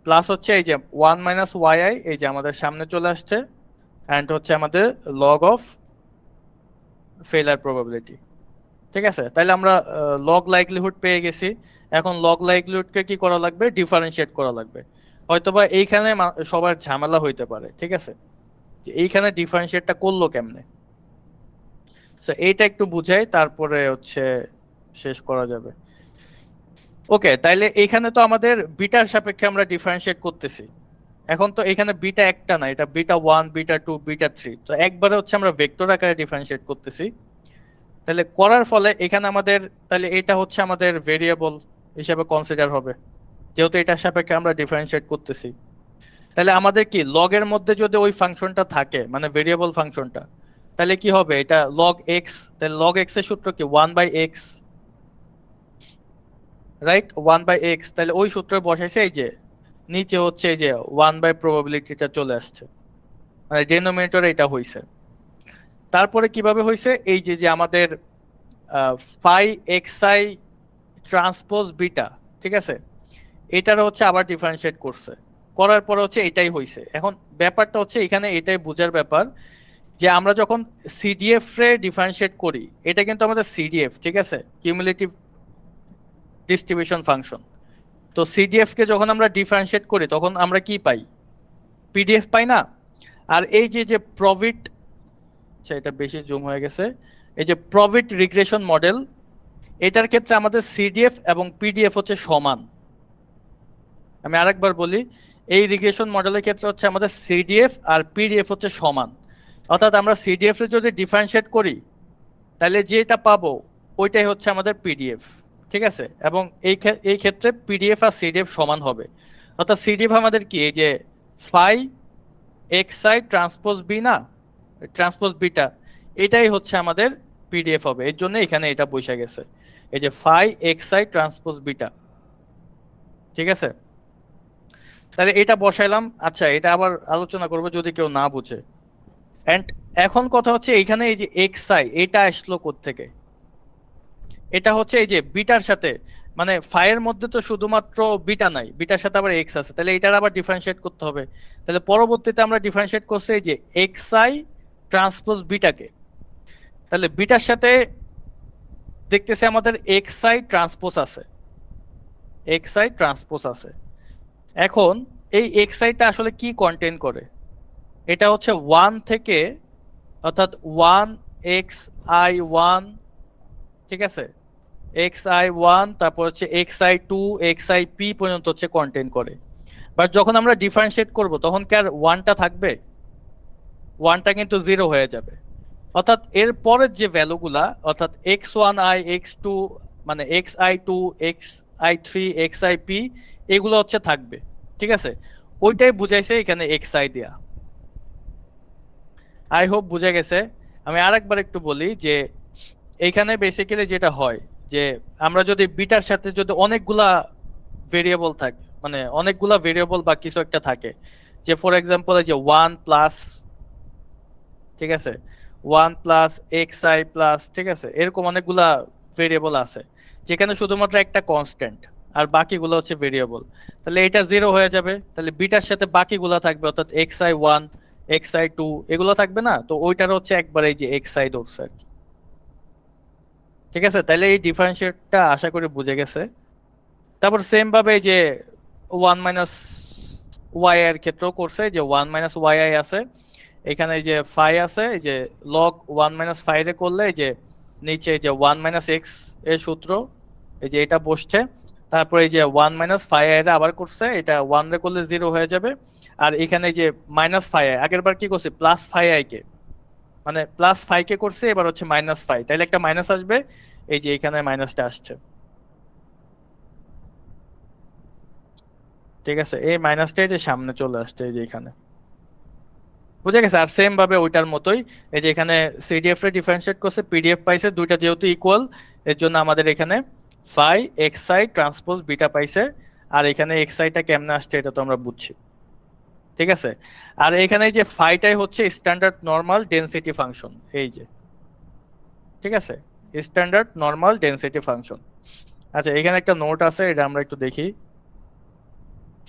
প্লাস হচ্ছে এই যে ওয়ান মাইনাস ওয়াই আই, এই যে আমাদের সামনে চলে আসছে, অ্যান্ড হচ্ছে আমাদের লগ অফ ফেলার প্রবাবিলিটি। ঠিক আছে, তাহলে আমরা লগ লাইকলিহুড পেয়ে গেছি। এখন লগ লাইকলিহুডকে কি করা লাগবে, ডিফারেন্সিয়েট করা লাগবে। হয়তোবা এইখানে সবার ঝামেলা হইতে পারে। ঠিক আছে, যে এইখানে ডিফারেন্সিয়েটটা করলো কেমনে, সো এইটা একটু বুঝাই, তারপরে হচ্ছে শেষ করা যাবে। ওকে, তাইলে এইখানে তো আমাদের বিটার সাপেক্ষে আমরা ডিফারেন্সিয়েট করতেছি। এখন তো এখানে বিটা একটা না, এটা beta one, beta two, beta three, তো একবারে হচ্ছে আমরা ভেক্টর আকারে ডিফারেন্সিয়েট করতেছি। তাহলে করার ফলে এখানে আমাদের, তাহলে এটা হচ্ছে আমাদের ভেরিয়েবল হিসেবে কনসিডার হবে, যেহেতু এটার সাপেক্ষে আমরা ডিফারেন্সিয়েট করতেছি। তাহলে আমাদের কি লগের মধ্যে যদি ওই ফাংশনটা থাকে, মানে ভেরিয়েবল ফাংশনটা, তাহলে কি হবে, এটা লগ এক্স, তাহলে লগ এক্স এর সূত্র কি, 1/x, রাইট? 1/x, তাহলে ওই সূত্রে বসাইছে, এই যে নিচে হচ্ছে এই যে 1 বাই প্রবাবিলিটিটা চলে আসছে, মানে ডেনোমিনেটরে এটা হইছে। তারপরে কিভাবে হইছে, এই যে যে আমাদের phi X i transpose beta, ঠিক আছে, এটার হচ্ছে আবার ডিফারেন্সিয়েট করছে, করার পরে হচ্ছে এটাই হইছে। এখন ব্যাপারটা হচ্ছে এখানে এটাই বোঝার ব্যাপার, যে আমরা যখন সিডিএফ রে ডিফারেন্সিয়েট করি, এটা কিন্তু আমাদের সিডিএফ, ঠিক আছে, কিউমুলেটিভ ডিস্ট্রিবিউশন ফাংশন। তো সিডিএফ কে যখন আমরা ডিফারেন্সিয়েট করি তখন আমরা কি পাই, পিডিএফ পাই না? আর এই যে যে প্রভিট, আচ্ছা এটা বেশি জুম হয়ে গেছে, এই যে প্রভিট রিগ্রেশন মডেল, এটার ক্ষেত্রে আমাদের সিডিএফ এবং পিডিএফ হচ্ছে সমান। আমি আরেকবার বলি, এই রিগ্রেশন মডেলের ক্ষেত্রে হচ্ছে আমাদের সিডিএফ আর পিডিএফ হচ্ছে সমান। অর্থাৎ আমরা সিডিএফ এর যদি ডিফারেন্সিয়েট করি তাহলে যেটা পাবো ওইটাই হচ্ছে আমাদের পিডিএফ, ঠিক আছে? এবং এই ক্ষেত্রে পিডিএফ আর সিডিএফ সমান হবে। অর্থাৎ সিডিএফ আমাদের কি, এই যে phi X i transpose B না, ট্রান্সপোজ বিটা, এটাই হচ্ছে আমাদের পিডিএফ হবে। এর জন্য এখানে এটা বসে গেছে, এই যে phi X i transpose beta, ঠিক আছে? তাহলে এটা বসাইলাম। আচ্ছা এটা আবার আলোচনা করবো যদি কেউ না বুঝে। এন্ড এখন কথা হচ্ছে এইখানে এই যে এক্স আই এটা আসলো কোত্থেকে? এটা হচ্ছে এই যে বিটার সাথে, মানে ফাইয়ের মধ্যে তো শুধুমাত্র বিটা নাই, বিটার সাথে আবার এক্স আছে, তাহলে এটার আবার ডিফারেন্সিয়েট করতে হবে। তাহলে পরবর্তীতে আমরা ডিফারেন্সিয়েট করছি এই যে এক্স আই ট্রান্সপোজ বিটাকে। তাহলে বিটার সাথে দেখতেছি আমাদের এক্স আই ট্রান্সপোজ আছে, এক্স আই ট্রান্সপোজ আছে। এখন এই এক্স আইটা আসলে কি কন্টেন করে? এটা হচ্ছে ওয়ান থেকে, অর্থাৎ ওয়ান এক্স আই ওয়ান, ঠিক আছে, এক্স আই ওয়ান, তারপর হচ্ছে X i two, x i p পর্যন্ত হচ্ছে কন্টেন করে। বাট যখন আমরা ডিফারেন্সিয়েট করব তখন কি আর ওয়ানটা থাকবে? ওয়ানটা কিন্তু জিরো হয়ে যাবে। অর্থাৎ এর পরের যে ভ্যালুগুলা, অর্থাৎ x one i, x two, মানে x i two, x i three, x i p, এগুলো হচ্ছে থাকবে, ঠিক আছে? ওইটাই বুঝাইছে এখানে এক্স আই দেয়া। আই হোপ বুঝে গেছে। আমি আরেকবার একটু বলি যে এইখানে বেসিক্যালি যেটা হয় যে আমরা যদি বিটার সাথে যদি অনেকগুলা ভেরিয়েবল থাকে, মানে অনেকগুলা ভেরিয়েবল বা কিছু একটা থাকে, যে ফর এক্সাম্পল যে ওয়ান প্লাস, ঠিক আছে, one plus x I plus, ঠিক আছে, এরকম অনেকগুলা ভেরিয়েবল আছে যেখানে শুধুমাত্র একটা কনস্ট্যান্ট আর বাকিগুলো হচ্ছে ভেরিয়েবল। তাহলে এটা জিরো হয়ে যাবে, তাহলে বিটার সাথে বাকিগুলা থাকবে, অর্থাৎ X i one, X i two, এগুলো থাকবে না, তো ওইটার হচ্ছে একবার এই যে এক্স আই ধরছে আর কি, ঠিক আছে? তাহলে এই ডিফারেন্সিয়েটটা আশা করি বুঝে গেছে। তারপর সেম ভাবে এই যে ওয়ান মাইনাস ওয়াই এর ক্ষেত্রেও করছে, যে ওয়ান মাইনাস ওয়াই আই আছে, এখানে এই যে ফাই আছে, এই যে লগ ওয়ান মাইনাস ফাইভ এ করলে এই যে নিচে এই যে ওয়ান মাইনাস এক্স এর সূত্র, এই যে এটা বসছে। তারপর এই যে ওয়ান মাইনাস ফাইভ আই আবার করছে, এটা ওয়ান রে করলে জিরো হয়ে যাবে। আর এখানে এই যে মাইনাস ফাইভ আই, আগের বার কি করছে প্লাস ফাইভ আই কে, মানে প্লাস ফাইভ কে করছে, এবার হচ্ছে মাইনাস ফাইভ, তাইলে একটা মাইনাস আসবে, এই যে এখানে মাইনাসটা আসছে, ঠিক আছে? এই মাইনাসটা এই যে সামনে চলে আসছে এই যে এখানে, বুঝে গেছে? আর সেম ভাবে ওইটার মতোই এই যে এখানে সিডিএফ রে ডিফারেন্সিয়েট করছে, পিডিএফ পাইছে, দুইটা যেহেতু ইকুয়াল এর জন্য আমাদের এখানে phi X i transpose beta পাইছে। আর এখানে এক্স আইটা কেমনে আসছে এটা তো আমরা বুঝছি, ঠিক আছে? আর এখানে এই যে ফাইটাই হচ্ছে স্ট্যান্ডার্ড নরমাল ডেনসিটি ফাংশন, এই যে, ঠিক আছে, স্ট্যান্ডার্ড নরমাল ডেনসিটি ফাংশন। আচ্ছা এখানে একটা নোট আছে, এটা আমরা একটু দেখি।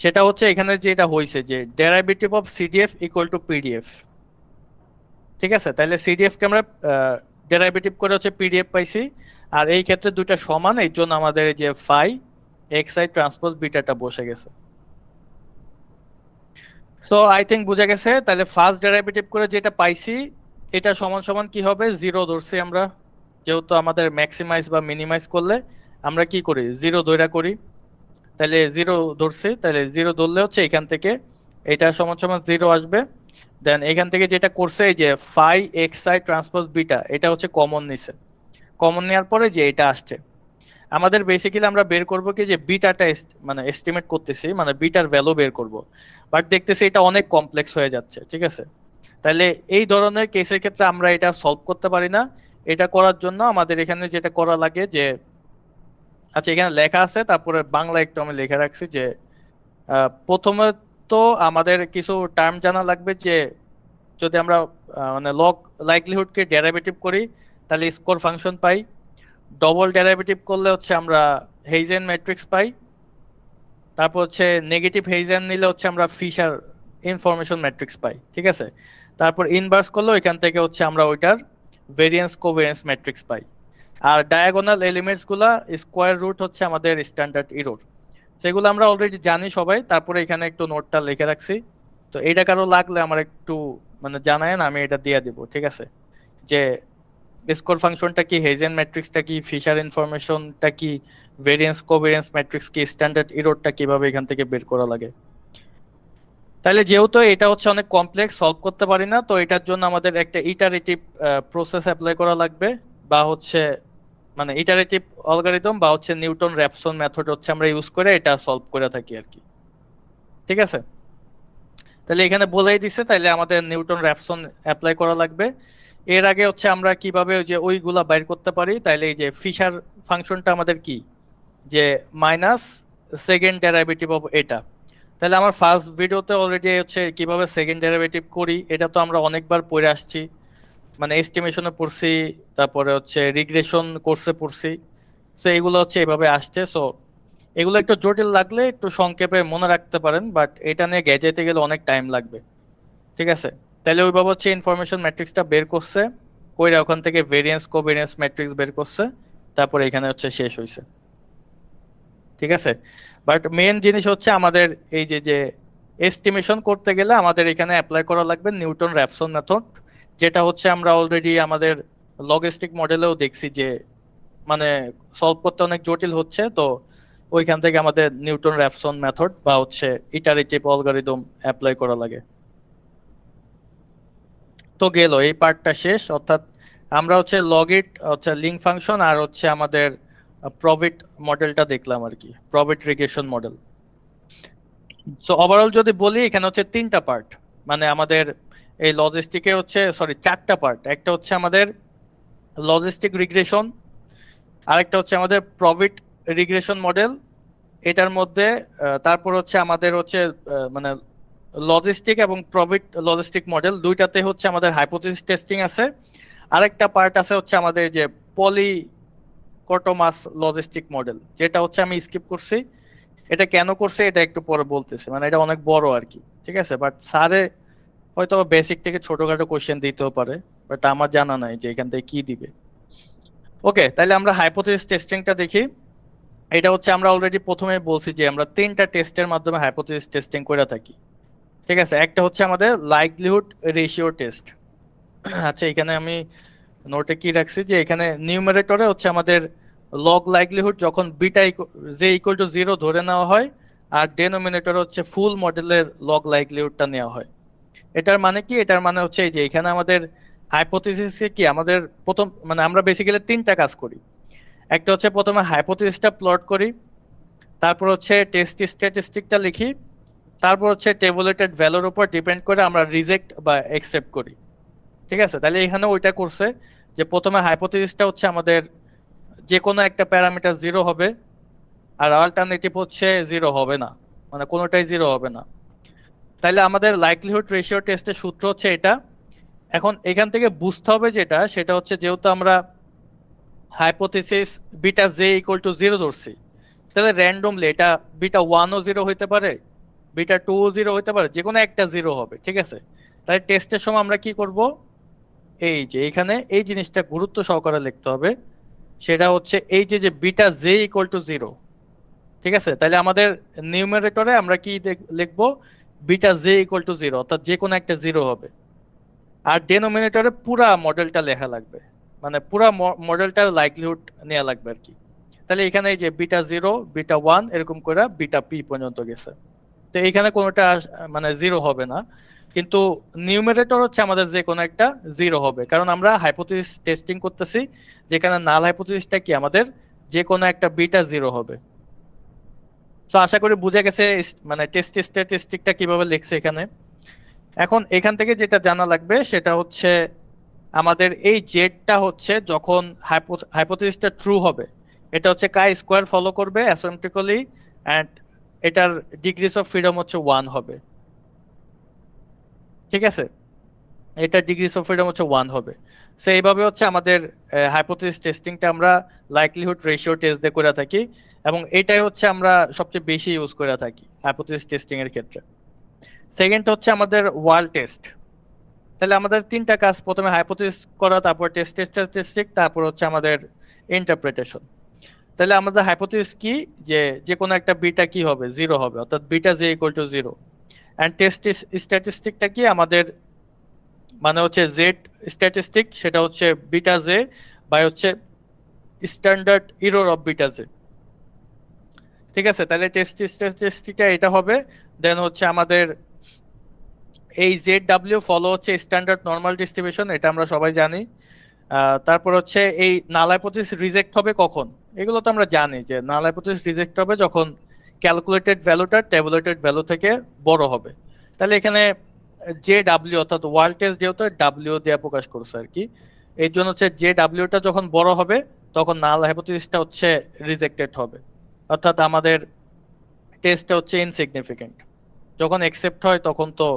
সেটা হচ্ছে এখানে যে এটা হয়েছে যে derivative of CDF equal to PDF, ঠিক আছে? তাহলে সিডিএফ কে আমরা ডেরাইভেটিভ করে হচ্ছে পিডিএফ পাইছি। আর এই ক্ষেত্রে দুইটা সমান, এই জন্য আমাদের এই যে ফাই এক্স আই ট্রান্সপোজ বিটাটা বসে গেছে। সো আই থিঙ্ক বুঝে গেছে। তাহলে ফার্স্ট ডেরাইভেটিভ করে যেটা পাইছি এটা সমান সমান কি হবে, জিরো ধরছি আমরা, যেহেতু আমাদের ম্যাক্সিমাইজ বা মিনিমাইজ করলে আমরা কি করি, জিরো ধরা করি। তাহলে জিরো ধরছি, তাহলে জিরো ধরলে হচ্ছে এখান থেকে এটা সমান সমান জিরো আসবে। দেন এখান থেকে যেটা করছে এই যে phi X i transpose beta, এটা হচ্ছে কমন নিছে, কমন নেওয়ার পরে যে এটা আসছে, আমাদের বেসিক্যালি আমরা বের করব কি যে বিটাটা মানে এস্টিমেট করতেছি, মানে বিটার ভ্যালু বের করব। বাট দেখতেছি এটা অনেক কমপ্লেক্স হয়ে যাচ্ছে, ঠিক আছে? তাহলে এই ধরনের কেসের ক্ষেত্রে আমরা এটা সলভ করতে পারি না। এটা করার জন্য আমাদের এখানে যেটা করা লাগে যে, আচ্ছা এখানে লেখা আছে, তারপরে বাংলা একটু আমি লিখে রাখছি যে প্রথমে তো আমাদের কিছু টার্ম জানা লাগবে, যে যদি আমরা মানে লগ লাইকলিহুডকে ডেরিভেটিভ করি তাহলে স্কোর ফাংশন পাই, ডবল ডেরিভেটিভ করলে হচ্ছে আমরা হেইজেন ম্যাট্রিক্স পাই, তারপর হচ্ছে নেগেটিভ হেইজেন নিলে হচ্ছে আমরা ফিশার ইনফরমেশন ম্যাট্রিক্স পাই, ঠিক আছে? তারপর ইনভার্স করলেও এখান থেকে হচ্ছে আমরা ওইটার ভেরিয়েন্স কোভেরিয়েন্স ম্যাট্রিক্স পাই। আর ডায়াগোনাল এলিমেন্টস গুলা স্কোয়ার রুট হচ্ছে আমাদের স্ট্যান্ডার্ড এরর, সেগুলো আমরা অলরেডি জানি সবাই। তারপরে এখানে একটু নোটটা লিখে রাখছি। তো এটা কারো লাগলে আমার একটু মানে জানায় না, আমি এটা দিয়ে দিব, ঠিক আছে? যে স্কোর ফাংশনটা কি, হেজেন ম্যাট্রিক্সটা কি, ফিশার ইনফরমেশনটা কি, ভেরিয়েন্স কোভেরিয়েন্স ম্যাট্রিক্স কি, স্ট্যান্ডার্ড এররটা কিভাবে এখান থেকে বের করা লাগে। তাহলে যেহেতু এটা হচ্ছে অনেক কমপ্লেক্স, সলভ করতে পারি না, তো এটার জন্য আমাদের একটা ইটারেটিভ প্রসেস অ্যাপ্লাই করা লাগবে, বা হচ্ছে মানে ইটারেটিভ অ্যালগরিদম বা হচ্ছে নিউটন র্যাপসন মেথড হচ্ছে আমরা ইউজ করে এটা সলভ করে থাকি আর কি। ঠিক আছে, তাহলে এখানে বলেই দিছে, তাহলে আমাদের নিউটন র্যাপসন অ্যাপ্লাই করা লাগবে। এর আগে হচ্ছে আমরা কিভাবে ওই যে ওইগুলা বাইর করতে পারি, তাইলে এই যে ফিশার ফাংশনটা আমাদের কি, যে মাইনাস সেকেন্ড ডেরিভেটিভ অফ এটা। তাহলে আমার ফার্স্ট ভিডিওতে অলরেডি হচ্ছে কিভাবে সেকেন্ড ডেরিভেটিভ করি এটা তো আমরা অনেকবার পড়ে আসছি, মানে এস্টিমেশনে পড়ছি, তারপরে হচ্ছে রিগ্রেশন কোর্সে পড়ছি। সো এগুলো হচ্ছে এভাবে আসছে। সো এগুলো একটু জটিল লাগলে একটু সংক্ষেপে মনে রাখতে পারেন, বাট এটা নিয়ে গেজাইতে গেলে অনেক টাইম লাগবে। ঠিক আছে, তাহলে ওইভাবে হচ্ছে ইনফরমেশন ম্যাট্রিক্সটা বের করছে, কইরা ওখান থেকে ভেরিয়েন্স কোভেরিয়েন্স ম্যাট্রিক্স বের করছে, তারপরে এখানে হচ্ছে শেষ হয়েছে। ঠিক আছে, বাট মেন জিনিস হচ্ছে আমাদের এই যে যে এস্টিমেশন করতে গেলে আমাদের এখানে অ্যাপ্লাই করা লাগবে নিউটন র্যাপসন মেথড, যেটা হচ্ছে আমরা অলরেডি আমাদের লজিস্টিক মডেলেও দেখছি যে মানে সলভ করতে অনেক জটিল হচ্ছে। তো ওইখান থেকে আমাদের নিউটন র্যাপসন মেথড বা হচ্ছে ইটারেটিভ অ্যালগরিদম অ্যাপ্লাই করা লাগে। তো গেল এই পার্টটা শেষ, অর্থাৎ আমরা হচ্ছে লগইট হচ্ছে লিঙ্ক ফাংশন আর হচ্ছে আমাদের প্রফিট মডেলটা দেখলাম আর কি, profit regression model. So overall যদি বলি এখানে হচ্ছে তিনটা পার্ট, মানে আমাদের এই লজিস্টিকে হচ্ছে সরি চারটা পার্ট। একটা হচ্ছে আমাদের লজিস্টিক রিগ্রেশন, আরেকটা হচ্ছে আমাদের প্রফিট রিগ্রেশন মডেল, এটার মধ্যে তারপর হচ্ছে আমাদের হচ্ছে মানে লজিস্টিক এবং প্রফিট লজিস্টিক মডেল দুইটাতে হচ্ছে আমাদের হাইপোথিসিস টেস্টিং আছে। আরেকটা পার্ট আছে হচ্ছে আমাদের যে পলি কটোমাস লজিস্টিক মডেল, যেটা হচ্ছে আমি স্কিপ করছি। এটা কেন করছে এটা একটু পরে বলতেছে, মানে এটা অনেক বড় আর কি। ঠিক আছে, বাট স্যারে হয়তো বেসিক থেকে ছোটখাটো কোশ্চেন দিতেও পারে, বাট আমার জানা নাই যে এখান থেকে কি দিবে। ওকে, তাহলে আমরা হাইপোথিসিস টেস্টিংটা দেখি। এটা হচ্ছে আমরা অলরেডি প্রথমে বলছি যে আমরা তিনটা টেস্টের মাধ্যমে হাইপোথিসিস টেস্টিং করে থাকি। ঠিক আছে, একটা হচ্ছে আমাদের লাইকলিহুড রেশিও টেস্ট। আচ্ছা, এখানে আমি নোটে কি রাখছি যে এখানে নিউমারেটরে হচ্ছে আমাদের লগ লাইকলিহুড যখন বিটা যে ইকুয়াল টু 0 ধরে নেওয়া হয়, আর ডেনোমিনেটর হচ্ছে ফুল মডেলের লগ লাইকলিহুডটা নেওয়া হয়। এটার মানে কি, এটার মানে হচ্ছে এই যে এখানে আমাদের হাইপোথিসিসকে কি আমাদের প্রথম মানে আমরা বেসিক্যালি তিনটা কাজ করি। একটা হচ্ছে প্রথমে হাইপোথিসিসটা প্লট করি, তারপর হচ্ছে টেস্ট স্ট্যাটিস্টিকটা লিখি, তারপর হচ্ছে টেবুলেটেড ভ্যালুর উপর ডিপেন্ড করে আমরা রিজেক্ট বা অ্যাকসেপ্ট করি। ঠিক আছে, তাহলে এখানে ওইটা করছে যে প্রথমে হাইপোথিসিসটা হচ্ছে আমাদের যে কোনো একটা প্যারামিটার 0 হবে, আর অল্টারনেটিভ হচ্ছে 0 হবে না, মানে কোনোটাই 0 হবে না। তাইলে আমাদের লাইকলিহুড রেশিও টেস্টের সূত্র হচ্ছে এটা। এখন এখান থেকে বুঝতে হবে যেটা, সেটা হচ্ছে যেহেতু আমরা hypothesis beta j equal to 0 ধরছি, তাহলে র্যান্ডমলি এটা বিটা 1ও 0 হইতে পারে, বিটা 2ও 0 হইতে পারে, যে কোনো একটা 0 হবে। ঠিক আছে, তাহলে টেস্টের সময় আমরা কি করব, এই যে এখানে এই জিনিসটা গুরুত্ব সহকারে লিখতে হবে, সেটা হচ্ছে এই যে যে বিটা জে ইকুয়াল টু 0। ঠিক আছে, তাহলে আমাদের নিউমারেটরে আমরা কি লিখবো, বিটা জে ইকুয়াল টু 0, অর্থাৎ যে কোনো একটা 0 হবে। আর ডেনোমিনেটরে পুরা মডেলটা লেখা লাগবে, মানে পুরা মডেলটার লাইকলিহুড নেওয়া লাগবে আর কি। তাহলে এখানে এই যে বিটা 0 বিটা 1 এরকম করে বিটা পি পর্যন্ত গেছে। তো এখানে কোনোটা মানে 0 হবে না, কিন্তু নিউমারেটর হচ্ছে আমাদের যে কোনো একটা 0 হবে, কারণ আমরা হাইপোথিসিস টেস্টিং করতেছি, যেখানে নাল হাইপোথিসিসটা কি আমাদের যে কোনো একটা বিটা 0 হবে। তো আশা করি বুঝে গেছে মানে টেস্ট স্ট্যাটিস্টিকটা কিভাবে লিখছে এখানে। এখন এখান থেকে যেটা জানা লাগবে সেটা হচ্ছে আমাদের এই জেডটা হচ্ছে যখন হাইপোথিসিসটা ট্রু হবে, এটা হচ্ছে কাই স্কোয়ার ফলো করবে অ্যাসিম্পটোটিক্যালি, এন্ড এটার ডিগ্রিজ অফ ফ্রিডম হচ্ছে 1 হবে। ঠিক আছে, এটা ডিগ্রিজ অফ ফ্রিডম হচ্ছে 1 হবে। সো এইভাবে হচ্ছে আমাদের হাইপোথিসিস টেস্টিংটা আমরা লাইকলিহুড রেশিও টেস্ট দিয়ে করে থাকি, এবং এটাই হচ্ছে আমরা সবচেয়ে বেশি ইউজ করে থাকি হাইপোথিসিস টেস্টিং এর ক্ষেত্রে। সেকেন্ড হচ্ছে আমাদের ওয়াল টেস্ট। তাহলে আমাদের তিনটা কাজ, প্রথমে হাইপোথিসিস করা, তারপর টেস্ট স্ট্যাটিস্টিক, তারপর হচ্ছে আমাদের ইন্টারপ্রিটেশন। তাহলে আমাদের হাইপোথিসিস কি, যে যে কোনো একটা বিটা কি হবে, 0 হবে, অর্থাৎ beta j equal to 0। And test স্ট্যাটিস্টিকটা কি আমাদের মানে হচ্ছে জেড স্ট্যাটিস্টিক, সেটা হচ্ছে বিটা জে বাই হচ্ছে standard error of beta j. ঠিক আছে, তাহলে টেস্ট স্ট্যাটিস্টিকটা এটা হবে। দেন হচ্ছে আমাদের এই জেড ডাব্লিউ ফলো হচ্ছে স্ট্যান্ডার্ড নর্মাল ডিস্ট্রিবিউশন, এটা আমরা সবাই জানি। তারপর হচ্ছে এই নাল হাইপোথিসিস রিজেক্ট হবে কখন, এগুলো তো আমরা জানি যে নাল হাইপোথিসিস রিজেক্ট হবে যখন ক্যালকুলেটেড ভ্যালুটা ট্যাবুলেটেড ভ্যালু থেকে বড় হবে। তাহলে এখানে জে ডাব্লিউ অর্থাৎ ওয়ার্ল্ড টেস্ট যেহেতু ডাব্লিউ দিয়ে প্রকাশ করছে আর কি, এর জন্য হচ্ছে জে ডাব্লিউটা যখন বড় হবে তখন নাল হাইপোথিসিসটা হচ্ছে রিজেক্টেড হবে, অর্থাৎ আমাদের টেস্টটা হচ্ছে ইনসিগনিফিকেন্ট। যখন অ্যাকসেপ্ট হয় তখন তো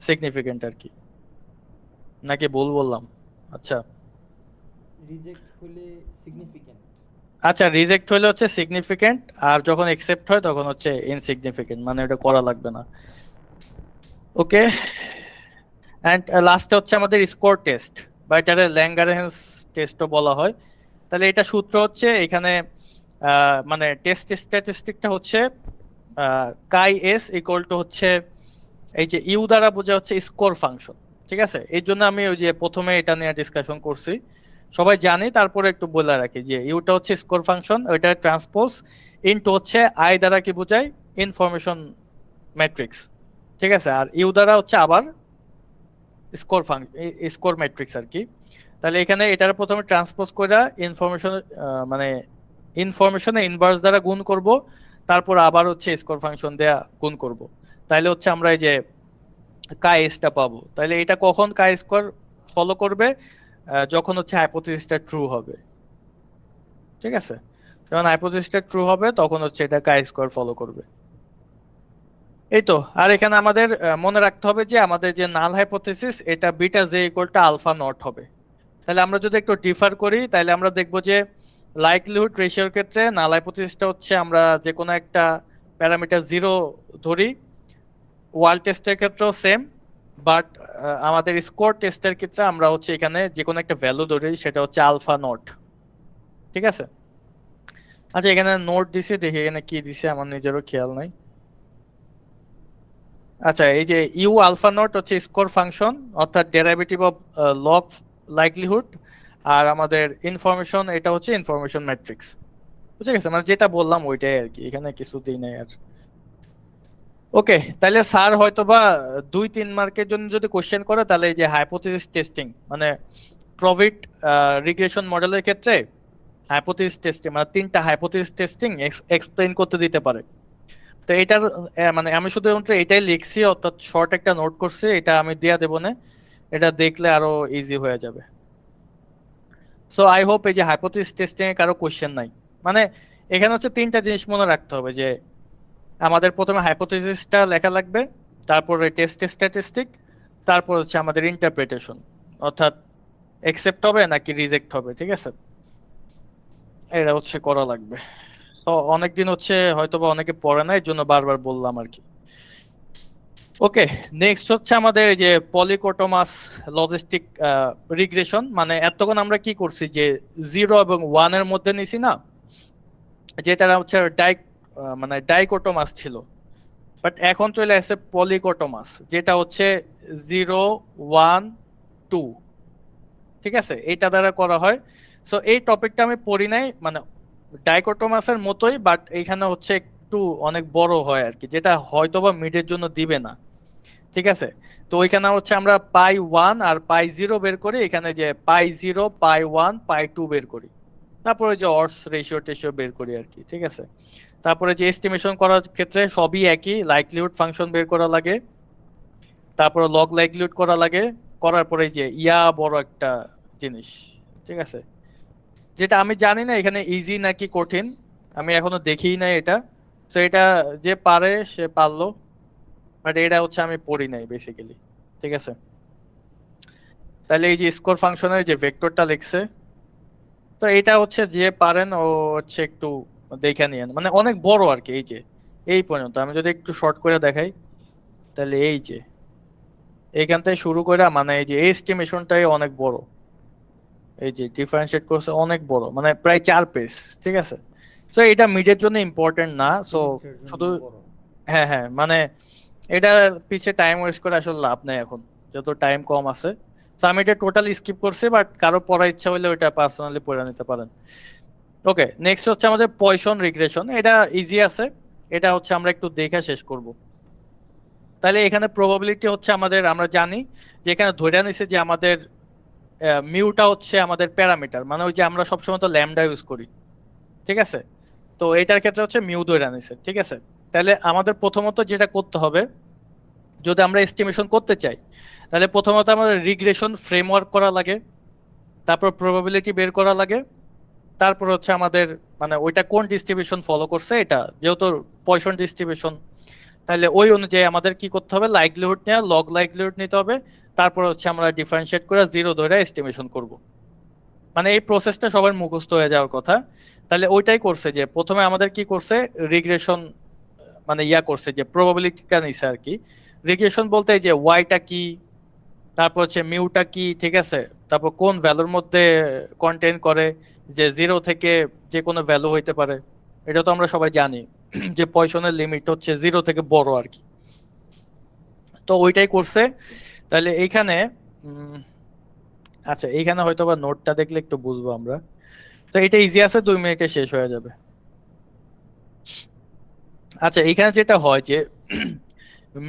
সিগনিফিকেন্ট আর কি, নাকি ভুল বললাম? আচ্ছা রিজেক্ট হলে সিগনিফিক্যান্ট। আচ্ছা, রিজেক্ট হলে হচ্ছে সিগনিফিকেন্ট, আর যখন অ্যাকসেপ্ট হয় তখন হচ্ছে ইনসিগনিফিকেন্ট, মানে এটা করা লাগবে না। ওকে, অ্যান্ড লাস্টে হচ্ছে আমাদের স্কোর টেস্ট, বা এটারে ল্যাঙ্গারহ্যান্স টেস্টও বলা হয়। তাহলে এটা সূত্র হচ্ছে এখানে মানে টেস্ট স্ট্যাটিস্টিকটা হচ্ছে কাই এস ইকুয়াল টু হচ্ছে এই যে ইউ দ্বারা বোঝা হচ্ছে স্কোর ফাংশন। ঠিক আছে, এই জন্য আমি ওই যে প্রথমে এটা নিয়ে ডিসকাশন করছি, সবাই জানি, তারপরে একটু বলে রাখি যে ইউটা হচ্ছে স্কোর ফাংশন, ওইটা ট্রান্সপোজ ইনটু হচ্ছে আই দ্বারা কি বোঝায় ইনফরমেশন ম্যাট্রিক্স। ঠিক আছে, আর ইউ দ্বারা হচ্ছে আবার স্কোর স্কোর ম্যাট্রিক্স আর কি। তাহলে এখানে এটার প্রথমে ট্রান্সপোজ করে ইনফরমেশন মানে ইনফরমেশনে ইনভার্স দ্বারা গুণ করব, তারপর আবার হচ্ছে স্কোর ফাংশন দেয়া গুণ করব। তাহলে হচ্ছে আমরা এই যে কাই এসটা পাবো। তাহলে এটা কখন কাই স্কোয়ার ফলো করবে? যখন হচ্ছে হাইপোথিসিসটা ট্রু হবে। ঠিক আছে, যখন হাইপোথিসিসটা ট্রু হবে তখন হচ্ছে এটা কাই স্কোয়ার ফলো করবে। এই তো। আর এখানে আমাদের মনে রাখতে হবে যে আমাদের যে নাল হাইপোথিসিস এটা beta j equal to alpha naught হবে। তাহলে আমরা যদি একটু ডিফার করি তাহলে আমরা দেখব যে লাইকলিহুড রেশিওর ক্ষেত্রে নাল হাইপোথিসিসটা হচ্ছে আমরা যে কোনো একটা প্যারামিটার জিরো ধরি, ওয়াল টেস্টের ক্ষেত্রেও সেম, বাট আমাদের স্কোর টেস্টের ক্ষেত্রে আমরা হচ্ছে এখানে যে কোনো একটা ভ্যালু ধরি, সেটা হচ্ছে আলফা নট। ঠিক আছে, আচ্ছা এখানে নোট দিছে, দেখি এখানে কি দিছে, আমার নিজেরও খেয়াল নাই। আচ্ছা, এই যে ইউ আলফা নট হচ্ছে স্কোর ফাংশন, অর্থাৎ ডেরিভেটিভ অফ লগ লাইকলিহুড, আর আমাদের ইনফরমেশন এটা হচ্ছে ইনফরমেশন ম্যাট্রিক্স। বুঝে গেছে, মানে যেটা বললাম ওইটাই আর কি, এখানে কিছুতেই নেই আর। ওকে, তাহলে স্যার হয়তো বা 2-3 মার্কের জন্য যদি কোশ্চেন করে তাহলে এই যে হাইপোথিসিস টেস্টিং মানে প্রভিট রিগ্রেশন মডেলের ক্ষেত্রে হাইপোথিসিস টেস্টিং মানে 3টা হাইপোথিসিস টেস্টিং এক্সপ্লেইন করতে দিতে পারে। তো এটার মানে আমি শুধুমাত্র এটাই লিখছি, অর্থাৎ শর্ট একটা নোট করছি, এটা আমি দেয়া দেবো না, এটা দেখলে আরো ইজি হয়ে যাবে। সো আই হোপ এই যে হাইপোথিসিস টেস্টিং এ কারো কোশ্চেন নাই। মানে এখানে হচ্ছে 3টা জিনিস মনে রাখতে হবে, যে আমাদের প্রথমে হাইপোথিসিসটা লেখা লাগবে, তারপরে টেস্ট স্ট্যাটিস্টিক, তারপর হচ্ছে আমাদের ইন্টারপ্রিটেশন, অর্থাৎ একসেপ্ট হবে নাকি রিজেক্ট হবে। ঠিক আছে, এটা হচ্ছে করা লাগবে। তো অনেকদিন হচ্ছে হয়তোবা অনেকে পড়ে না, এর জন্য বারবার বললাম আর কি। ওকে, নেক্সট হচ্ছে আমাদের এই যে পলিকোটোমাস লজিস্টিক রিগ্রেশন। মানে এতক্ষণ আমরা কি করছি যে 0 এবং 1 এর মধ্যে নিছি না, যেটা হচ্ছে মানে ডাইকোটোমাস ছিল, বাট এখন চলে আসছে পলিকোটোমাস, যেটা হচ্ছে 0, 1, 2। ঠিক আছে, এইটা দ্বারা করা হয়। সো এই টপিকটা আমি পড়ি নাই, মানে ডাইকোটোমাসের মতোই, বাট এখানে হচ্ছে একটু অনেক বড় হয় আর কি, যেটা হয়তোবা মিডের জন্য দিবে না। ঠিক আছে, তো ওইখানে হচ্ছে আমরা পাই 1 আর পাই 0 বের করি, এখানে যে পাই 0, পাই 1, পাই 2 বের করি, তারপরে যে অডস রেশিও টেশিও বের করি আর কি। ঠিক আছে, তারপরে যে এস্টিমেশন করার ক্ষেত্রে সবই একই, লাইকলিহুড ফাংশন বের করা লাগে, তারপরে লগ লাইকলিহুড করা লাগে, করার পরে যে বড় একটা জিনিস। ঠিক আছে, যেটা আমি জানি না এখানে ইজি নাকি কঠিন, আমি এখনো দেখিই নাই এটা। তো এটা যে পারে সে পারলো, বাট এটা হচ্ছে আমি পড়ি নাই বেসিক্যালি। ঠিক আছে, তাহলে এই যে স্কোর ফাংশনের যে ভেক্টরটা লিখছে, তো এটা হচ্ছে যে পারেন ও হচ্ছে একটু দেখে নিয়েন, মানে অনেক বড় আর কি। এই যে এই পর্যন্ত আমি যদি একটু শর্ট করে দেখাই, তাহলে এই যে এইখান থেকে শুরু করে মানে এই যে এস্টিমেশনটাই অনেক বড়, এই যে ডিফারেন্সিয়েট করছে অনেক বড়, মানে প্রায় 4 পেজ। ঠিক আছে, সো এটা মিডের জন্য ইম্পর্টেন্ট না, সো সেমিস্টারের জন্য শুধু বড়। হ্যাঁ হ্যাঁ, মানে এটা পিছে টাইম ওয়েস্ট করে আসলে লাভ নাই এখন, যত টাইম কম আছে। তো আমি এটা টোটালি স্কিপ করছি, বাট কারো পড়ার ইচ্ছা হলে ওইটা পার্সোনালি পড়ে নিতে পারেন। ওকে, নেক্সট হচ্ছে আমাদের পয়সন রিগ্রেশন। এটা ইজি আছে, এটা হচ্ছে আমরা একটু দেখে শেষ করব। তাহলে এখানে প্রবাবিলিটি হচ্ছে আমাদের, আমরা জানি যে এখানে ধরে নিছে যে আমাদের মিউটা হচ্ছে আমাদের প্যারামিটার, মানে ওই যে আমরা সবসময় তো ল্যামডা ইউজ করি, ঠিক আছে? তো এটার ক্ষেত্রে হচ্ছে মিউ ধরে নিছে, ঠিক আছে? তাহলে আমাদের প্রথমত যেটা করতে হবে, যদি আমরা এস্টিমেশন করতে চাই, তাহলে প্রথমত আমাদের রিগ্রেশন ফ্রেমওয়ার্ক করা লাগে, তারপর প্রবাবিলিটি বের করা লাগে, তারপর হচ্ছে আমাদের মানে ওইটা কোন ডিস্ট্রিবিউশন ফলো করছে, এটা যেহেতু পয়সন ডিস্ট্রিবিউশন, তাহলে ওই অনুযায়ী আমাদের কি করতে হবে, লাইকলিহুড নেওয়া, লগ লাইকলিহুড নিতে হবে, তারপর হচ্ছে আমরা ডিফারেন্সিয়েট করে জিরো ধরে এস্টিমেশন করব। মানে এই প্রসেসটা সবার মুখস্থ হয়ে যাওয়ার কথা। তাহলে ওইটাই করছে যে প্রথমে আমাদের কি করছে, রিগ্রেশন মানে ইয়া করছে যে প্রবাবিলিটিটা নিছে আর কি। রিগ্রেশন বলতে এই যে ওয়াইটা কি, তারপর হচ্ছে মিউটা কি, ঠিক আছে, তারপর কোন ভ্যালুর মধ্যে কন্টেইন করে, যে জিরো থেকে যে কোনো ভ্যালু হইতে পারে। এটা তো আমরা সবাই জানি যে পয়সনের লিমিট হচ্ছে জিরো থেকে বড় আর কি। তো ওইটাই করছে। তাহলে এইখানে আচ্ছা, এইখানে হয়তো বা নোটটা দেখলে একটু বুঝবো আমরা। তো এটা ইজি আছে, 2 মিনিটে শেষ হয়ে যাবে। আচ্ছা, এইখানে যেটা হয় যে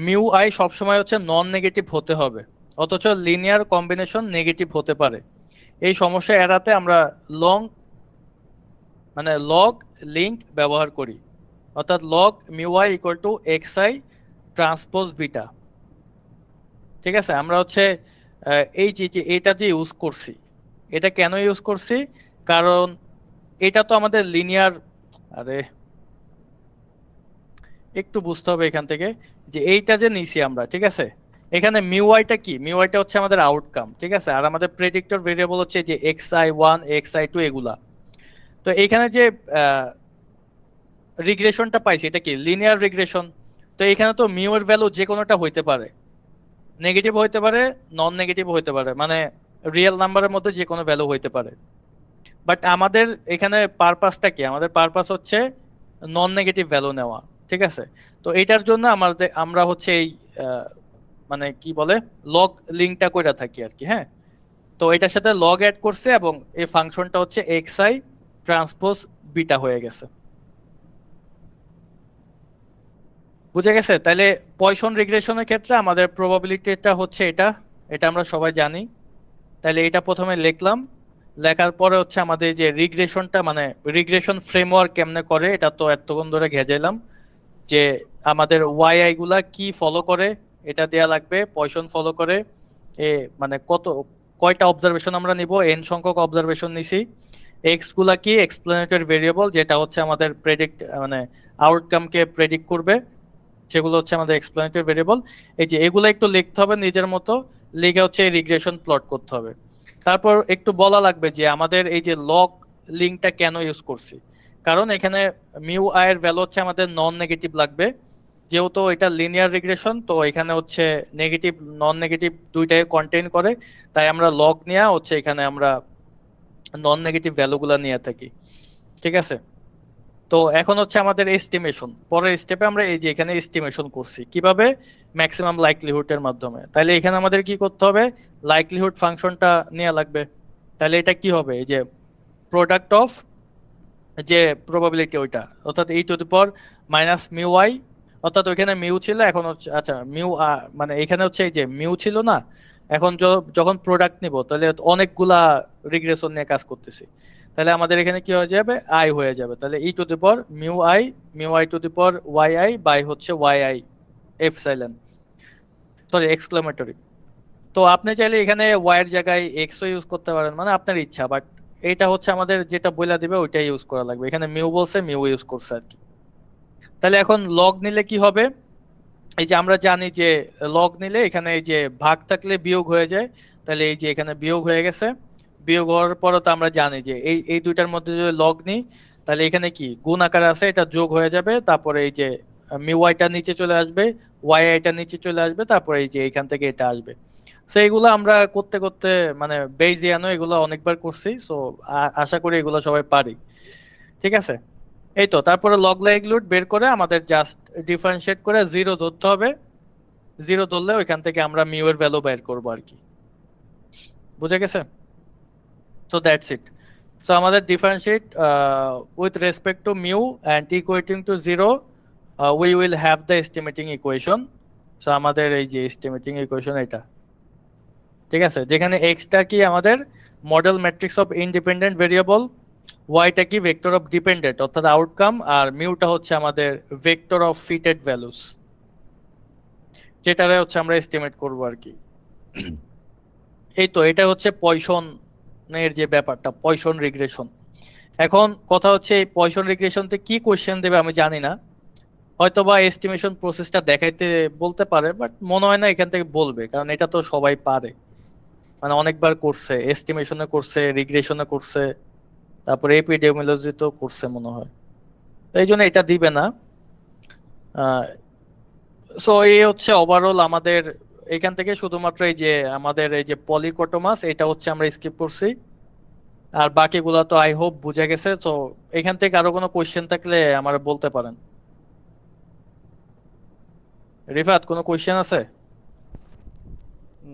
মিউ আই সবসময় হচ্ছে নন নেগেটিভ হতে হবে, অথচ লিনিয়ার কম্বিনেশন নেগেটিভ হতে পারে। এই সমস্যা এড়াতে আমরা লং মানে লগ লিঙ্ক ব্যবহার করি, অর্থাৎ log mu I equal two x i transpose beta. ঠিক আছে, আমরা হচ্ছে এই যে যে এটা যে ইউজ করছি, এটা কেন ইউজ করছি, কারণ এটা তো আমাদের লিনিয়ার, আরে একটু বুঝতে হবে এখান থেকে, যে এইটা যে নিছি আমরা, ঠিক আছে, এখানে মিউ আইটা কি, মিউ আইটা হচ্ছে আমাদের আউটকাম, ঠিক আছে, আর আমাদের প্রেডিক্টর ভেরিয়েবল হচ্ছে যে X i one X i two এগুলা। তো এখানে যে রিগ্রেশনটা পাইছি, এটা কি লিনিয়ার রিগ্রেশন। তো এখানে তো মিউ এর ভ্যালু যে কোনোটা হইতে পারে, নেগেটিভ হইতে পারে, নন নেগেটিভ হইতে পারে, মানে রিয়েল নাম্বারের মধ্যে যে কোনো ভ্যালু হইতে পারে। বাট আমাদের এখানে পারপাসটা কি, আমাদের পারপাস হচ্ছে নন নেগেটিভ ভ্যালু নেওয়া, ঠিক আছে। তো এটার জন্য আমাদের আমরা হচ্ছে এই আহ, মানে কি বলে লগ লিঙ্কটা কইরা থাকি আর কি, হ্যাঁ। তো এটার সাথে লগ অ্যাড করছে এবং এই ফাংশনটা হচ্ছে এক্স আই ট্রান্সপোজ বিটা হয়ে গেছে। বুঝে গেছে? তাহলে পয়সন রিগ্রেশনের ক্ষেত্রে আমাদের প্রবাবিলিটিটা হচ্ছে এটা, এটা আমরা সবাই জানি। তাহলে এটা প্রথমে লিখলাম, লেখার পরে হচ্ছে আমাদের যে রিগ্রেশনটা মানে রিগ্রেশন ফ্রেমওয়ার্ক কেমনে করে, এটা তো এতক্ষণ ধরে ঘেজাইলাম, যে আমাদের ওয়াই আই গুলা কি ফলো করে এটা দেয়া লাগবে, পয়সন ফলো করে এ মানে কয়টা অবজারভেশন আমরা নিব, এন সংখ্যক অবজারভেশন নিছি, এক্স গুলা কি এক্সপ্লেনেটরি ভেরিয়েবল, যেটা হচ্ছে আমাদের প্রেডিক্ট মানে আউটকামকে প্রেডিক্ট করবে, সেগুলো হচ্ছে আমাদের এক্সপ্লেনেটরি ভেরিয়েবল। এই যে এগুলো একটু লিখতে হবে নিজের মতো, লিখে হচ্ছে রিগ্রেশন প্লট করতে হবে। তারপর একটু বলা লাগবে যে আমাদের এই যে লগ লিঙ্কটা কেন ইউজ করছি, কারণ এখানে মিউ আই এর ভ্যালু হচ্ছে আমাদের নন নেগেটিভ লাগবে, যেহেতু এটা লিনিয়ার রিগ্রেশন, তো এখানে হচ্ছে নেগেটিভ নন নেগেটিভ দুইটাই কন্টেইন করে, তাই আমরা লগ নিয়ে হচ্ছে এখানে আমরা নন নেগেটিভ ভ্যালুগুলো নিয়ে থাকি, ঠিক আছে। তো এখন হচ্ছে আমাদের এস্টিমেশন, পরের স্টেপে আমরা এই যে এখানে এস্টিমেশন করছি কিভাবে, ম্যাক্সিমাম লাইকলিহুড এর মাধ্যমে। তাহলে এখানে আমাদের কি করতে হবে, লাইকলিহুড ফাংশনটা নেওয়া লাগবে। তাহলে এটা কি হবে, এই যে প্রোডাক্ট অফ যে প্রবাবিলিটি ওইটা, অর্থাৎ e to the power minus mu i, অর্থাৎ ওইখানে মিউ ছিল, এখন হচ্ছে আচ্ছা মিউ মানে এখানে হচ্ছে এই যে মিউ ছিল না, এখন যখন প্রোডাক্ট নিব তাহলে অনেকগুলা রিগ্রেশন নিয়ে কাজ করতেছি, তাহলে আমাদের এখানে কি হয়ে যাবে, আই হয়ে যাবে। তাহলে e to the power mu i to the power y i by হচ্ছে y i epsilon, sorry exclamatory. তো আপনি চাইলে এখানে ওয়াই এর জায়গায় এক্সও ইউজ করতে পারেন, মানে আপনার ইচ্ছা, বাট এটা হচ্ছে আমাদের যেটা বইলা দিবে ওইটাই ইউজ করা লাগবে, এখানে মিউ বলছে মিউ ইউজ করছে আর কি। তাহলে এখন লগ নিলে কি হবে, এই যে আমরা জানি যে লগ নিলে এখানে এই যে ভাগ থাকলে বিয়োগ হয়ে যায়, তাহলে এই যে এখানে বিয়োগ হয়ে গেছে, বিয়োগ হওয়ার পরে তো আমরা জানি যে এই এই দুইটার মধ্যে যদি লগ নিই, তাহলে এখানে কি গুণ আকারে আছে, এটা যোগ হয়ে যাবে, তারপরে এই যে মিউ আইটা নিচে চলে আসবে, ওয়াই আইটা নিচে চলে আসবে, তারপরে এই যে এখান থেকে এটা আসবে। সো এগুলো আমরা করতে করতে মানে বেইজিয়ানো এগুলো অনেকবার করছি, সো আশা করি এগুলো সবাই পারি, ঠিক আছে। এই তো তারপরে লগ লাইকলিহুড বের করে আমাদের জাস্ট ডিফারেন্সিয়েট করে জিরো ধরতে হবে, জিরো ধরলে ওইখান থেকে আমরা মিউ এর ভ্যালু বের করবো আর কি। বুঝে গেছে? So that's it. সো আমাদের differentiate with respect to mu and equating to zero, we will have the estimating equation. So আমাদের এই যে এস্টিমেটিং ইকুয়েশন এটা, ঠিক আছে, যেখানে এক্সটা কি আমাদের model matrix of independent variable, ওয়াইটা কি ভেক্টর অফ ডিপেন্ডেন্ট অর্থাৎ আউটকাম, আর মিউটা হচ্ছে আমাদের ভেক্টর অফ ফিটেড ভ্যালুস, যেটারে হচ্ছে আমরা এস্টিমেট করব আর কি। এই তো এটা হচ্ছে পয়সনের যে ব্যাপারটা, পয়সন রিগ্রেশন। এখন কথা হচ্ছে এই পয়সন রিগ্রেশনতে কি কোশ্চেন দেবে আমি জানি না, হয়তো বা এস্টিমেশন প্রসেসটা দেখাইতে বলতে পারে, বাট মনে হয় না এখান থেকে বলবে, কারণ এটা তো সবাই পারে, মানে অনেকবার করছে, এস্টিমেশনে করছে, রিগ্রেশনে করছে, তারপরে এপিডেমিওলজি তো করছে মনে হয়, তো এই জন্য এটা দিবে না। সো এই হচ্ছে ওভারঅল আমাদের এখান থেকে শুধুমাত্র এই যে আমাদের এই যে পলিকটোমাস এটা হচ্ছে আমরা স্কিপ করছি, আর বাকিগুলো তো আই হোপ বুঝে গেছে। তো এখান থেকে আরো কোনো কোশ্চেন থাকলে আমার বলতে পারেন। রিফাত, কোনো কোশ্চেন আছে?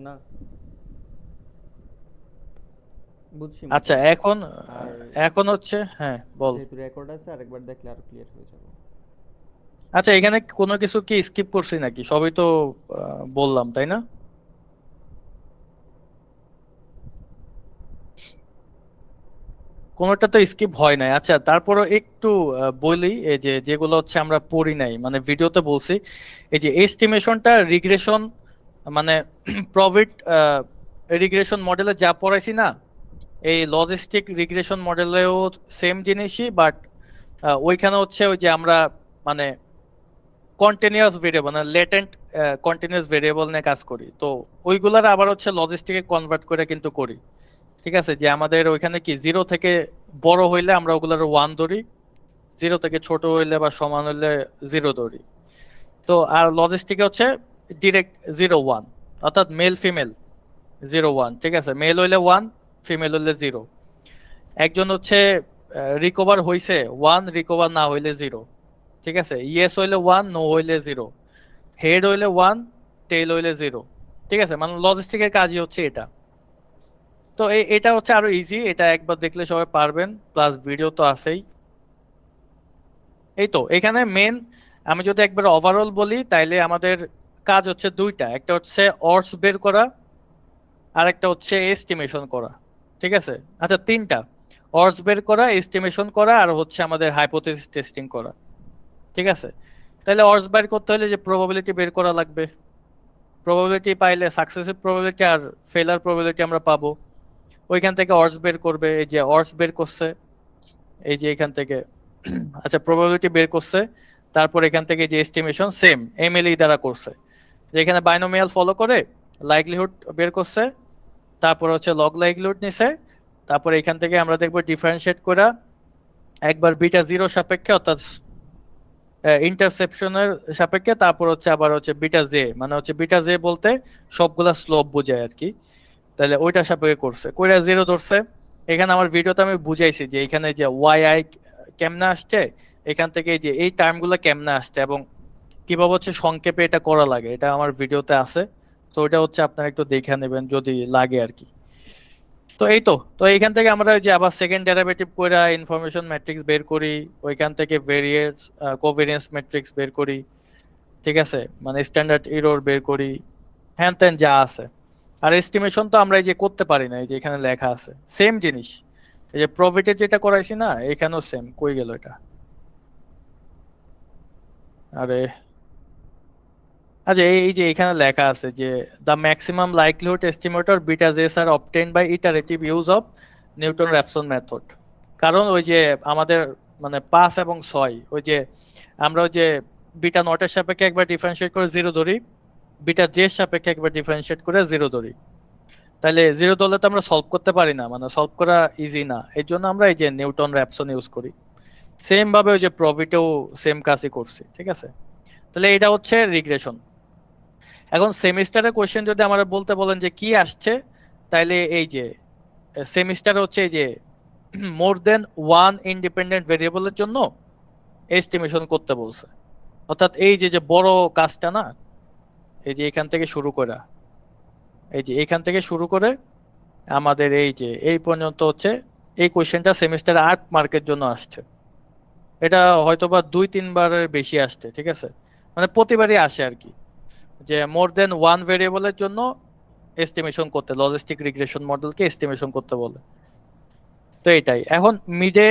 না, বুঝছি আচ্ছা মোটামুটি। এখন আর এখন হচ্ছে, হ্যাঁ বল। যেহেতু রেকর্ড আছে আরেকবার দেখলে আরো ক্লিয়ার হয়ে যাবে। আচ্ছা এখানে কোনো কিছু কি স্কিপ করছি নাকি? সবই তো বললাম তাই না? কোনোটা তো স্কিপ হয় নাই। আচ্ছা তারপরও একটু বলি, এই যে যেগুলো হচ্ছে আমরা পড়ি নাই, মানে ভিডিওতে বলছি, এই যে এস্টিমেশনটা রিগ্রেশন মানে প্রফিট রিগ্রেশন মডেলে যা পড়াইছি না, এই লজিস্টিক রিগ্রেশন মডেলেও সেম জিনিসই, বাট ওইখানে হচ্ছে ওই যে আমরা মানে কন্টিনিউয়াস ভেরিয়েবল মানে লেটেন্ট কন্টিনিউয়াস ভেরিয়েবল নিয়ে কাজ করি, তো ওইগুলার আবার হচ্ছে লজিস্টিকে কনভার্ট করে কিন্তু করি। ঠিক আছে, যে আমাদের ওইখানে কি জিরো থেকে বড় হইলে আমরা ওগুলার ওয়ান ধরি, জিরো থেকে ছোট হইলে বা সমান হইলে জিরো ধরি। তো আর লজিস্টিকে হচ্ছে ডিরেক্ট জিরো ওয়ান, অর্থাৎ মেল ফিমেল জিরো ওয়ান, ঠিক আছে, মেল হইলে ওয়ান, ফিমেল হইলে জিরো। একজন হচ্ছে রিকভার হইছে ওয়ান, রিকভার না হইলে জিরো, ঠিক আছে, ইয়েস হইলে ওয়ান, নো হইলে জিরো, হেড হইলে ওয়ান, টেইল হইলে জিরো। ঠিক আছে, মানে লজিস্টিকের কাজই হচ্ছে এটা। তো এটা হচ্ছে আরো ইজি, এটা একবার দেখলে সবাই পারবেন, প্লাস ভিডিও তো আছেই। এই তো এখানে মেন, আমি যদি একবার ওভারঅল বলি তাইলে আমাদের কাজ হচ্ছে দুইটা, একটা হচ্ছে অর্ডস বের করা, আর একটা হচ্ছে এস্টিমেশন করা। ঠিক আছে, আচ্ছা তিনটা, অর্ডস বের করা, এস্টিমেশন করা, আর হচ্ছে আমাদের হাইপোথেসিস টেস্টিং করা। ঠিক আছে, তাহলে অর্ডস বের করতে হলে যে প্রবাবিলিটি বের করা লাগবে, প্রবাবিলিটি পাইলে সাকসেসিভ প্রবাবিলিটি আর ফেলার প্রবাবিলিটি আমরা পাবো, ওইখান থেকে অর্ডস বের করবে, এই যে অর্ডস বের করছে এই যে এখান থেকে আচ্ছা প্রবাবিলিটি বের করছে, তারপর এখান থেকে যে এস্টিমেশন সেম এমএলই দ্বারা করছে, যেখানে বাইনোমিয়াল ফলো করে লাইকলিহুড বের করছে, তারপর হচ্ছে লগ লাইকলিহুড নিছে, তারপর এখান থেকে আমরা দেখবো ডিফারেন্সিয়েট করা একবার বিটা জিরো সাপেক্ষে অর্থাৎ ইন্টারসেপশনের সাপেক্ষে, তারপর হচ্ছে আবার হচ্ছে বিটা জে, মানে হচ্ছে বিটা জে বলতে সবগুলা স্লোপ বোঝায় আর কি, তাহলে ওইটা সাপেক্ষে করছে, কইরা জিরো ধরছে। এখানে আমার ভিডিওতে আমি বুঝাইছি যে এখানে যে ওয়াই আই কেমনে আসছে, এখান থেকে এই যে এই টার্মগুলো কেমনে আসছে এবং কিভাবে হচ্ছে সংক্ষেপে এটা করা লাগে, এটা আমার ভিডিওতে আছে। তো ওটা হচ্ছে আপনারা একটু দেখে নেবেন যদি লাগে আর কি। তো এই তো, তো এইখান থেকে আমরা ওই যে আবার সেকেন্ড ডেরিভেটিভ কইরা ইনফরমেশন ম্যাট্রিক্স বের করি, ওইখান থেকে ভেরিয়েন্স কোভেরিয়েন্স ম্যাট্রিক্স বের করি, ঠিক আছে, মানে স্ট্যান্ডার্ড এরর বের করি, হ্যান ত্যান যা আছে। আর এস্টিমেশন তো আমরা এই যে করতে পারি না, এই যে এখানে লেখা আছে সেম জিনিস, এই যে প্রফিটের যেটা করাইছি না এখানেও সেম, কই গেল এটা, আরে আচ্ছা এই যে এখানে লেখা আছে যে the maximum likelihood estimator beta j's are obtained by iterative use of Newton Raphson method. কারণ ওই যে আমাদের মানে 5 এবং 6, ওই যে আমরা ওই যে বিটা নটের সাপেক্ষে একবার ডিফারেন্সিয়েট করে জিরো ধরি, বিটা জের সাপেক্ষে একবার ডিফারেন্সিয়েট করে জিরো ধরি, তাহলে জিরো ধরলে তো আমরা সলভ করতে পারি না, মানে সলভ করা ইজি না, এর জন্য আমরা এই যে নিউটন র্যাপসন ইউজ করি। সেম ভাবে ওই যে প্রফিটেও সেম কাজই করছি, ঠিক আছে। তাহলে এটা হচ্ছে রিগ্রেশন। এখন সেমিস্টারের কোশ্চেন যদি আমরা বলতে বলেন যে কি আসছে, তাইলে এই যে সেমিস্টার হচ্ছে এই যে মোর দেন ওয়ান ইন্ডিপেন্ডেন্ট ভেরিয়েবলের জন্য এস্টিমেশন করতে বলছে, অর্থাৎ এই যে যে বড় কাজটা না, এই যে এখান থেকে শুরু করে, এই যে এখান থেকে শুরু করে আমাদের এই যে এই পর্যন্ত হচ্ছে এই কোশ্চেনটা সেমিস্টারে 8 মার্কের জন্য আসছে। এটা হয়তোবা 2-3 বারের বেশি আসছে, ঠিক আছে, মানে প্রতিবারই আসে আর কি, যে মোর দেন ওয়ান ভেরিয়েবলের জন্য এস্টিমেশন করতে, লজিস্টিক রিগ্রেশন মডেলকে এস্টিমেশন করতে বলে। তো এটাই এখন মিডে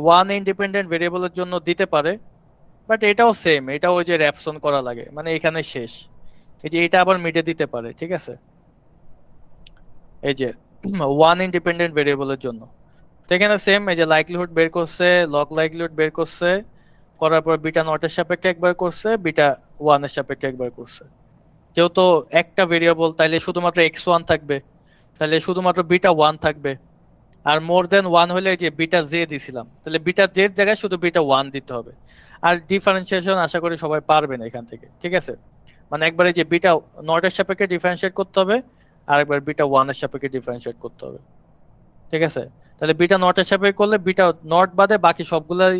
ওয়ান ইন্ডিপেন্ডেন্ট ভেরিয়েবলের জন্য দিতে পারে, বাট এটাও সেম, এটাও ওই যে র্যাপসন করা লাগে, মানে এখানে শেষ। এই যে এটা আবার মিডে দিতে পারে, ঠিক আছে, এই যে ওয়ান ইন্ডিপেন্ডেন্ট ভেরিয়েবলের জন্য। তো এখানে সেম, এই যে লাইকলিহুড বের করছে, লগ লাইকলিহুড বের করছে, করার পর বিটা নটের সাপেক্ষে একবার করছে, বিটা ওয়ানের সাপেক্ষে একবার করছে। যেহেতু একটা ভেরিয়েবল, তাইলে শুধুমাত্র x1 থাকবে, তাহলে শুধুমাত্র বিটা ওয়ান থাকবে। আর মোর দেন ওয়ান হলে যে বিটা জে দিছিলাম, তাহলে বিটা জের জায়গায় শুধু বিটা ওয়ান দিতে হবে। আর ডিফারেন্সিয়েশন আশা করি সবাই পারবেন এখান থেকে, ঠিক আছে, মানে একবারে যে বিটা নটের সাপেক্ষে ডিফারেন্সিয়েট করতে হবে, আর একবার বিটা ওয়ানের সাপেক্ষে ডিফারেন্সিয়েট করতে হবে, ঠিক আছে। তাহলে বিটা নটের সাপেক্ষে করলে বিটা নট বাদে বাকি সবগুলাই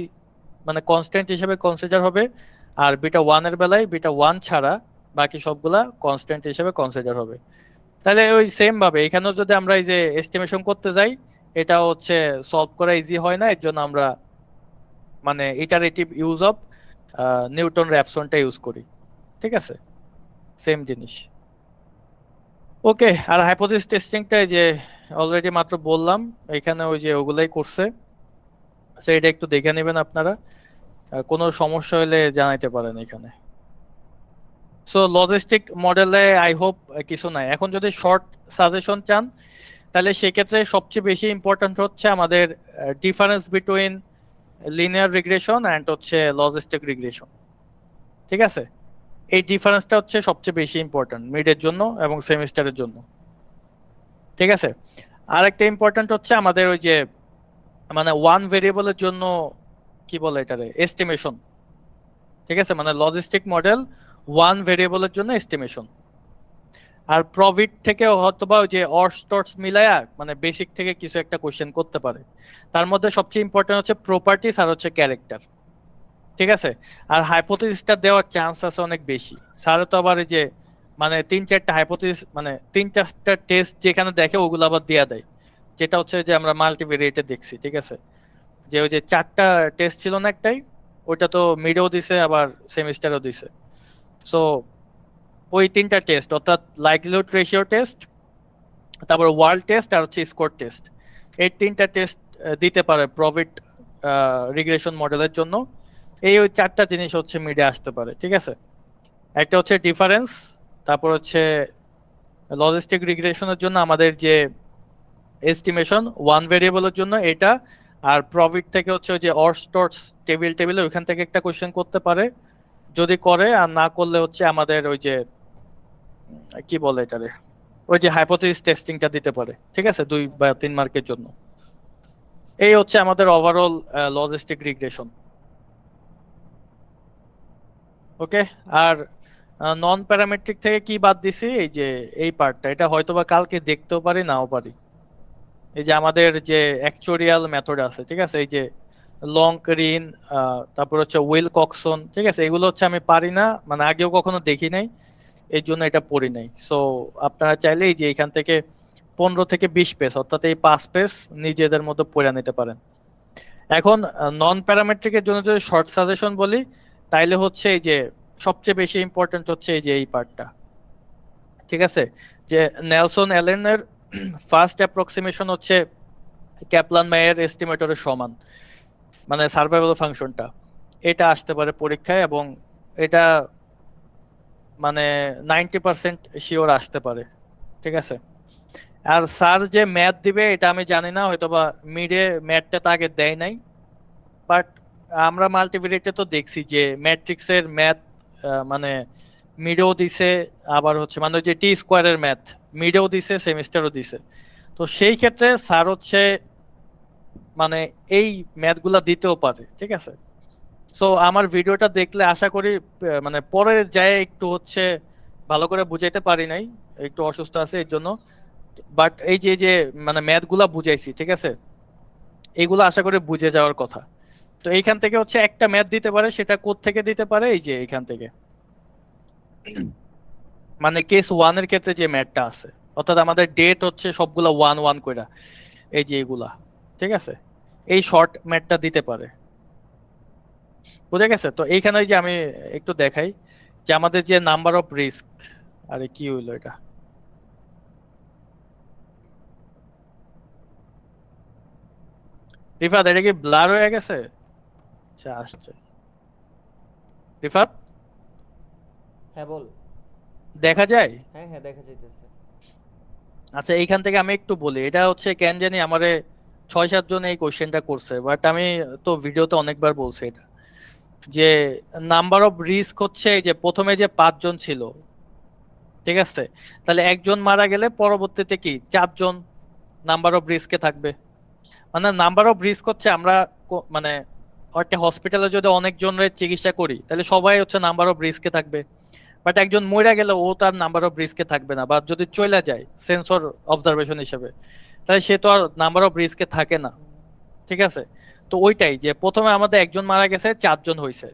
মানে কনস্ট্যান্ট হিসেবে কনসিডার হবে, আর বিটা ওয়ানের বেলায় বিটা ওয়ান ছাড়া বাকি সবগুলা কনস্ট্যান্ট হিসেবে কনসিডার হবে। তাহলে ওই সেম ভাবে এখানেও যদি আমরা এই যে এস্টিমেশন করতে যাই, এটা হচ্ছে সলভ করা ইজি হয় না, এর জন্য আমরা মানে ইটারেটিভ ইউজ অফ নিউটন র্যাপসনটা ইউজ করি, ঠিক আছে, সেম জিনিস। ওকে, আর হাইপোথিসিস টেস্টিংটা যে অলরেডি মাত্র বললাম, এখানে ওই যে ওগুলাই করছে, তো এটা একটু দেখে নেবেন আপনারা, কোনো সমস্যা হলে জানাইতে পারেন এখানে। সো লজিস্টিক মডেলে আই হোপ কিছু নাই। এখন যদি শর্ট সাজেশন চান, তাহলে সেক্ষেত্রে সবচেয়ে বেশি ইম্পর্ট্যান্ট হচ্ছে আমাদের difference between linear regression and হচ্ছে লজিস্টিক রিগ্রেশন, ঠিক আছে। এই ডিফারেন্সটা হচ্ছে সবচেয়ে বেশি ইম্পর্ট্যান্ট মিডের জন্য এবং সেমিস্টারের জন্য, ঠিক আছে। আর একটা ইম্পর্ট্যান্ট হচ্ছে আমাদের ওই যে মানে ওয়ান ভেরিয়েবলের জন্য কি বলে এটারে এস্টিমেশন, ঠিক আছে, মানে লজিস্টিক মডেল ওয়ান ভেরিয়েবলের জন্য এস্টিমেশন। আর প্রভিট থেকে হয়তোবা ওই যে অর্স টর্স মিলায়া মানে বেসিক থেকে কিছু একটা কোশ্চেন করতে পারে। তার মধ্যে সবচেয়ে ইম্পর্টেন্ট হচ্ছে প্রপার্টিস আর হচ্ছে ক্যারেক্টার, ঠিক আছে। আর হাইপোথিসিসটা দেওয়ার চান্স আছে অনেক বেশি। স্যার তো আবার এই যে মানে 3-4টা হাইপোথিসিস মানে 3-4টা টেস্ট যেখানে দেখে ওগুলো আবার দেয়া দেয়, যেটা হচ্ছে যে আমরা মাল্টিভেরিয়েটে দেখছি, ঠিক আছে, যে ওই যে 4টা টেস্ট ছিল না একটাই, ওইটা তো মিডেও দিছে আবার সেমিস্টারও দিছে। সো ওই 3টা টেস্ট অর্থাৎ লাইকলিহুড রেশিও টেস্ট, তারপর ওয়ার্ল্ড টেস্ট আর হচ্ছে স্কোর টেস্ট, এই 3টা টেস্ট দিতে পারে প্রভিট রিগ্রেশন মডেলের জন্য। এই ওই 4টা জিনিস হচ্ছে মিডে আসতে পারে, ঠিক আছে। একটা হচ্ছে ডিফারেন্স, তারপর হচ্ছে লজিস্টিক রিগ্রেশনের জন্য আমাদের যে এস্টিমেশন ওয়ান ভেরিয়েবলের জন্য এটা, আর প্রভিট থেকে হচ্ছে ওই যে অর্স টর্স টেবিলে ওইখান থেকে একটা কোশ্চেন করতে পারে, যদি করে, আর না করলে হচ্ছে আমাদের ওই যে কি বলে এটারে ওই যে হাইপোথিসিস টেস্টিংটা দিতে পারে, ঠিক আছে, 2 বা 3 মার্কের জন্য। এই হচ্ছে আমাদের ওভারঅল লজিস্টিক রিগ্রেশন। ওকে, আর নন প্যারামেট্রিক থেকে কি বাদ দিছি, এই যে এই পার্টটা, এটা হয়তোবা কালকে দেখতেও পারি নাও পারি। এই যে আমাদের যে অ্যাকচুয়ারিয়াল মেথড আছে, ঠিক আছে, এই যে লং রিন, তারপর হচ্ছে উইল কক্সন, ঠিক আছে, এগুলো হচ্ছে আমি পারি না, মানে আগেও কখনো দেখি নাই, এই জন্য এটা পড়ি নাই। সো আপনারা চাইলে এই যে এখান থেকে 15 থেকে 20 পেজ অর্থাৎ এই 5 পেজ নিজেদের মতো পড়ে নিতে পারেন। এখন নন প্যারামেট্রিকের জন্য যদি শর্ট সাজেশন বলি, তাইলে হচ্ছে এই যে সবচেয়ে বেশি ইম্পর্টেন্ট হচ্ছে এই যে এই পার্টটা, ঠিক আছে, যে নেলসন অ্যালেনের ফার্স্ট অ্যাপ্রক্সিমেশন হচ্ছে ক্যাপলান মায়ের এস্টিমেটরের সমান, মানে সার্ভাইভাল ফাংশনটা, এটা আসতে পারে পরীক্ষায়, এবং এটা মানে 90% শিওর আসতে পারে, ঠিক আছে। আর স্যার যে ম্যাথ দিবে এটা আমি জানি না, হয়তোবা মিডে ম্যাথটা তো আগে দেয় নাই, বাট আমরা মাল্টিভিয়ারিয়েটে তো দেখছি যে ম্যাট্রিক্সের ম্যাথ মানে মিডেও দিছে, আবার হচ্ছে মানে ওই যে টি স্কোয়ারের ম্যাথ মিডেও দিছে সেমিস্টারও দিছে। তো সেই ক্ষেত্রে স্যার হচ্ছে মানে এই ম্যাথগুলা দিতেও পারে, ঠিক আছে। সো আমার ভিডিওটা দেখলে আশা করি মানে পরে যায় একটু হচ্ছে ভালো করে বুঝাইতে পারি নাই, একটু অসুস্থ আছে এর জন্য, বাট এই যে যে মানে ম্যাথগুলা বুঝাইছি, ঠিক আছে, এগুলো আশা করি বুঝে যাওয়ার কথা। তো এইখান থেকে হচ্ছে একটা ম্যাথ দিতে পারে, সেটা কোথা থেকে দিতে পারে, এই যে এইখান থেকে মানে কেস ওয়ান এর ক্ষেত্রে যে ম্যাথটা আছে, অর্থাৎ আমাদের ডেট হচ্ছে সবগুলা ওয়ান ওয়ান কইরা, এই যে এগুলা, ঠিক আছে, এই শর্ট ম্যাথটা দিতে পারে। বুঝা গেছে? তো এইখানে যে আমি একটু দেখাই যে আমাদের যে নাম্বার অফ রিস্ক, আরে কি হইলো এটা, রিফাত এটা কি ব্লার হয়ে গেছে? আচ্ছা আসছে, রিফাত হ্যাঁ বল। দেখা যায়? হ্যাঁ হ্যাঁ দেখা যাইতেছে। আচ্ছা এইখান থেকে আমি একটু বলি, এটা হচ্ছে কেন জানি আমারে 6-7 জন এই কোশ্চেনটা করছে, বাট আমি তো ভিডিওতে অনেকবার বলছি এটা, যে নাম্বার অফ রিস্ক হচ্ছে এই যে প্রথমে যে 5 জন ছিল, ঠিক আছে, তাহলে একজন মারা গেলে পরবর্তীতে কি 4 জন নাম্বার অফ রিস্কে থাকবে। মানে নাম্বার অফ রিস্ক হচ্ছে আমরা মানে একটা হসপিটালে যদি অনেকজনের চিকিৎসা করি তাহলে সবাই হচ্ছে নাম্বার অফ রিস্কে থাকবে, বাট একজন মরে গেলে ও তার নাম্বার অফ রিস্কে থাকবে না, বা যদি চলে যায় সেন্সর অবজারভেশন হিসেবে, তাহলে সে তো আর নাম্বার অফ রিস্কে থাকে না, ঠিক আছে। তো ওইটাই যে প্রথমে আমাদের একজন মারা গেছে 4 জন হয়েছে,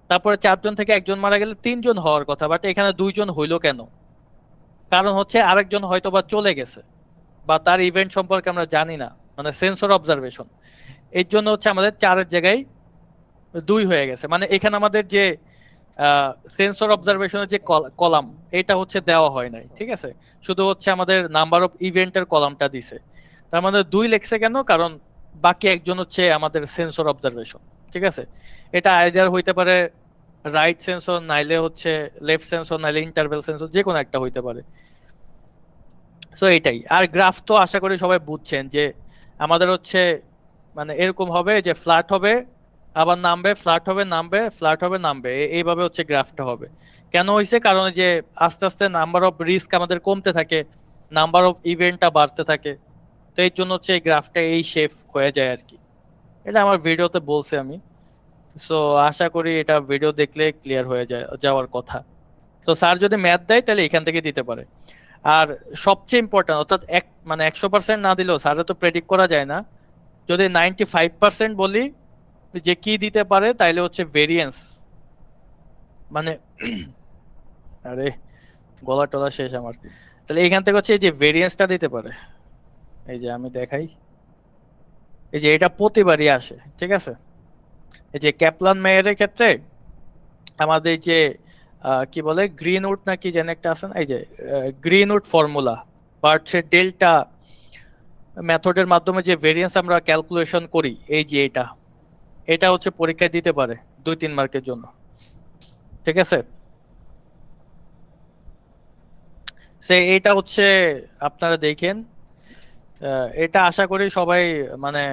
তারপরে 4 জন থেকে একজন মারা গেলে 3 জন হওয়ার কথা, বাট এখানে 2 জন হইলো কেন? কারণ হচ্ছে আরেকজন হয়তো বা চলে গেছে, বা তার ইভেন্ট সম্পর্কে আমরা জানি না, মানে সেন্সর অবজারভেশন, এর জন্য হচ্ছে আমাদের 4-এর জায়গায় 2 হয়ে গেছে। মানে এখানে আমাদের যে সেন্সর অবজারভেশনের যে কলাম, এটা হচ্ছে দেওয়া হয় নাই, ঠিক আছে, শুধু হচ্ছে আমাদের নাম্বার অফ ইভেন্টের কলামটা দিছে। তার মানে 2 লেখছে কেন? কারণ বাকি একজন হচ্ছে আমাদের সেন্সর অবজারভেশন, ঠিক আছে। এটা আইদার হইতে পারে রাইট সেন্সর, নাইলে হচ্ছে লেফট সেন্সর, নাইলে ইন্টারভেল সেন্সর, যে কোনো একটা হইতে পারে। সো এটাই। আর গ্রাফ তো আশা করি সবাই বুঝছেন যে আমাদের হচ্ছে মানে এরকম হবে যে ফ্ল্যাট হবে, আবার নামবে, ফ্ল্যাট হবে, নামবে, ফ্ল্যাট হবে, নামবে, এইভাবে হচ্ছে গ্রাফটা হবে। কেন হয়েছে? কারণ যে আস্তে আস্তে নাম্বার অফ রিস্ক আমাদের কমতে থাকে, নাম্বার অফ ইভেন্টটা বাড়তে থাকে, তো এই জন্য হচ্ছে এই গ্রাফটা এই শেপ হয়ে যায় আর কি। এটা আমার ভিডিওতে বলছি আমি। সো আশা করি এটা ভিডিও দেখলে ক্লিয়ার হয়ে যাওয়ার কথা। তো স্যার যদি ম্যাথ দেয় তাহলে এখান থেকে দিতে পারে। আর সবচেয়ে ইম্পর্টেন্ট, অর্থাৎ মানে 100% না দিলেও স্যারে তো প্রেডিক্ট করা যায় না, যদি 95% বলি যে কি দিতে পারে তাইলে হচ্ছে ভেরিয়েন্স, মানে আরে গলা টলা শেষ আমার। তাহলে এখান থেকে হচ্ছে এই যে ভেরিয়েন্সটা দিতে পারে, এই যে আমি দেখাই, এই যে এটা প্রতিবারই আসে, ঠিক আছে। এই যে ক্যাপলান মেয়ারের ক্ষেত্রে আমাদের যে কি বলে গ্রিনউড না কি যেন একটা আছে না, এই যে গ্রিনউড ফর্মুলা বা হচ্ছে ডেল্টা মেথডের মাধ্যমে যে ভেরিয়েন্স আমরা ক্যালকুলেশন করি, এই যে এটা, এটা হচ্ছে পরীক্ষায় দিতে পারে 2-3 মার্কের জন্য, ঠিক আছে। সে এটা হচ্ছে আপনারা দেখেন, এটা আশা করি সবাই মানে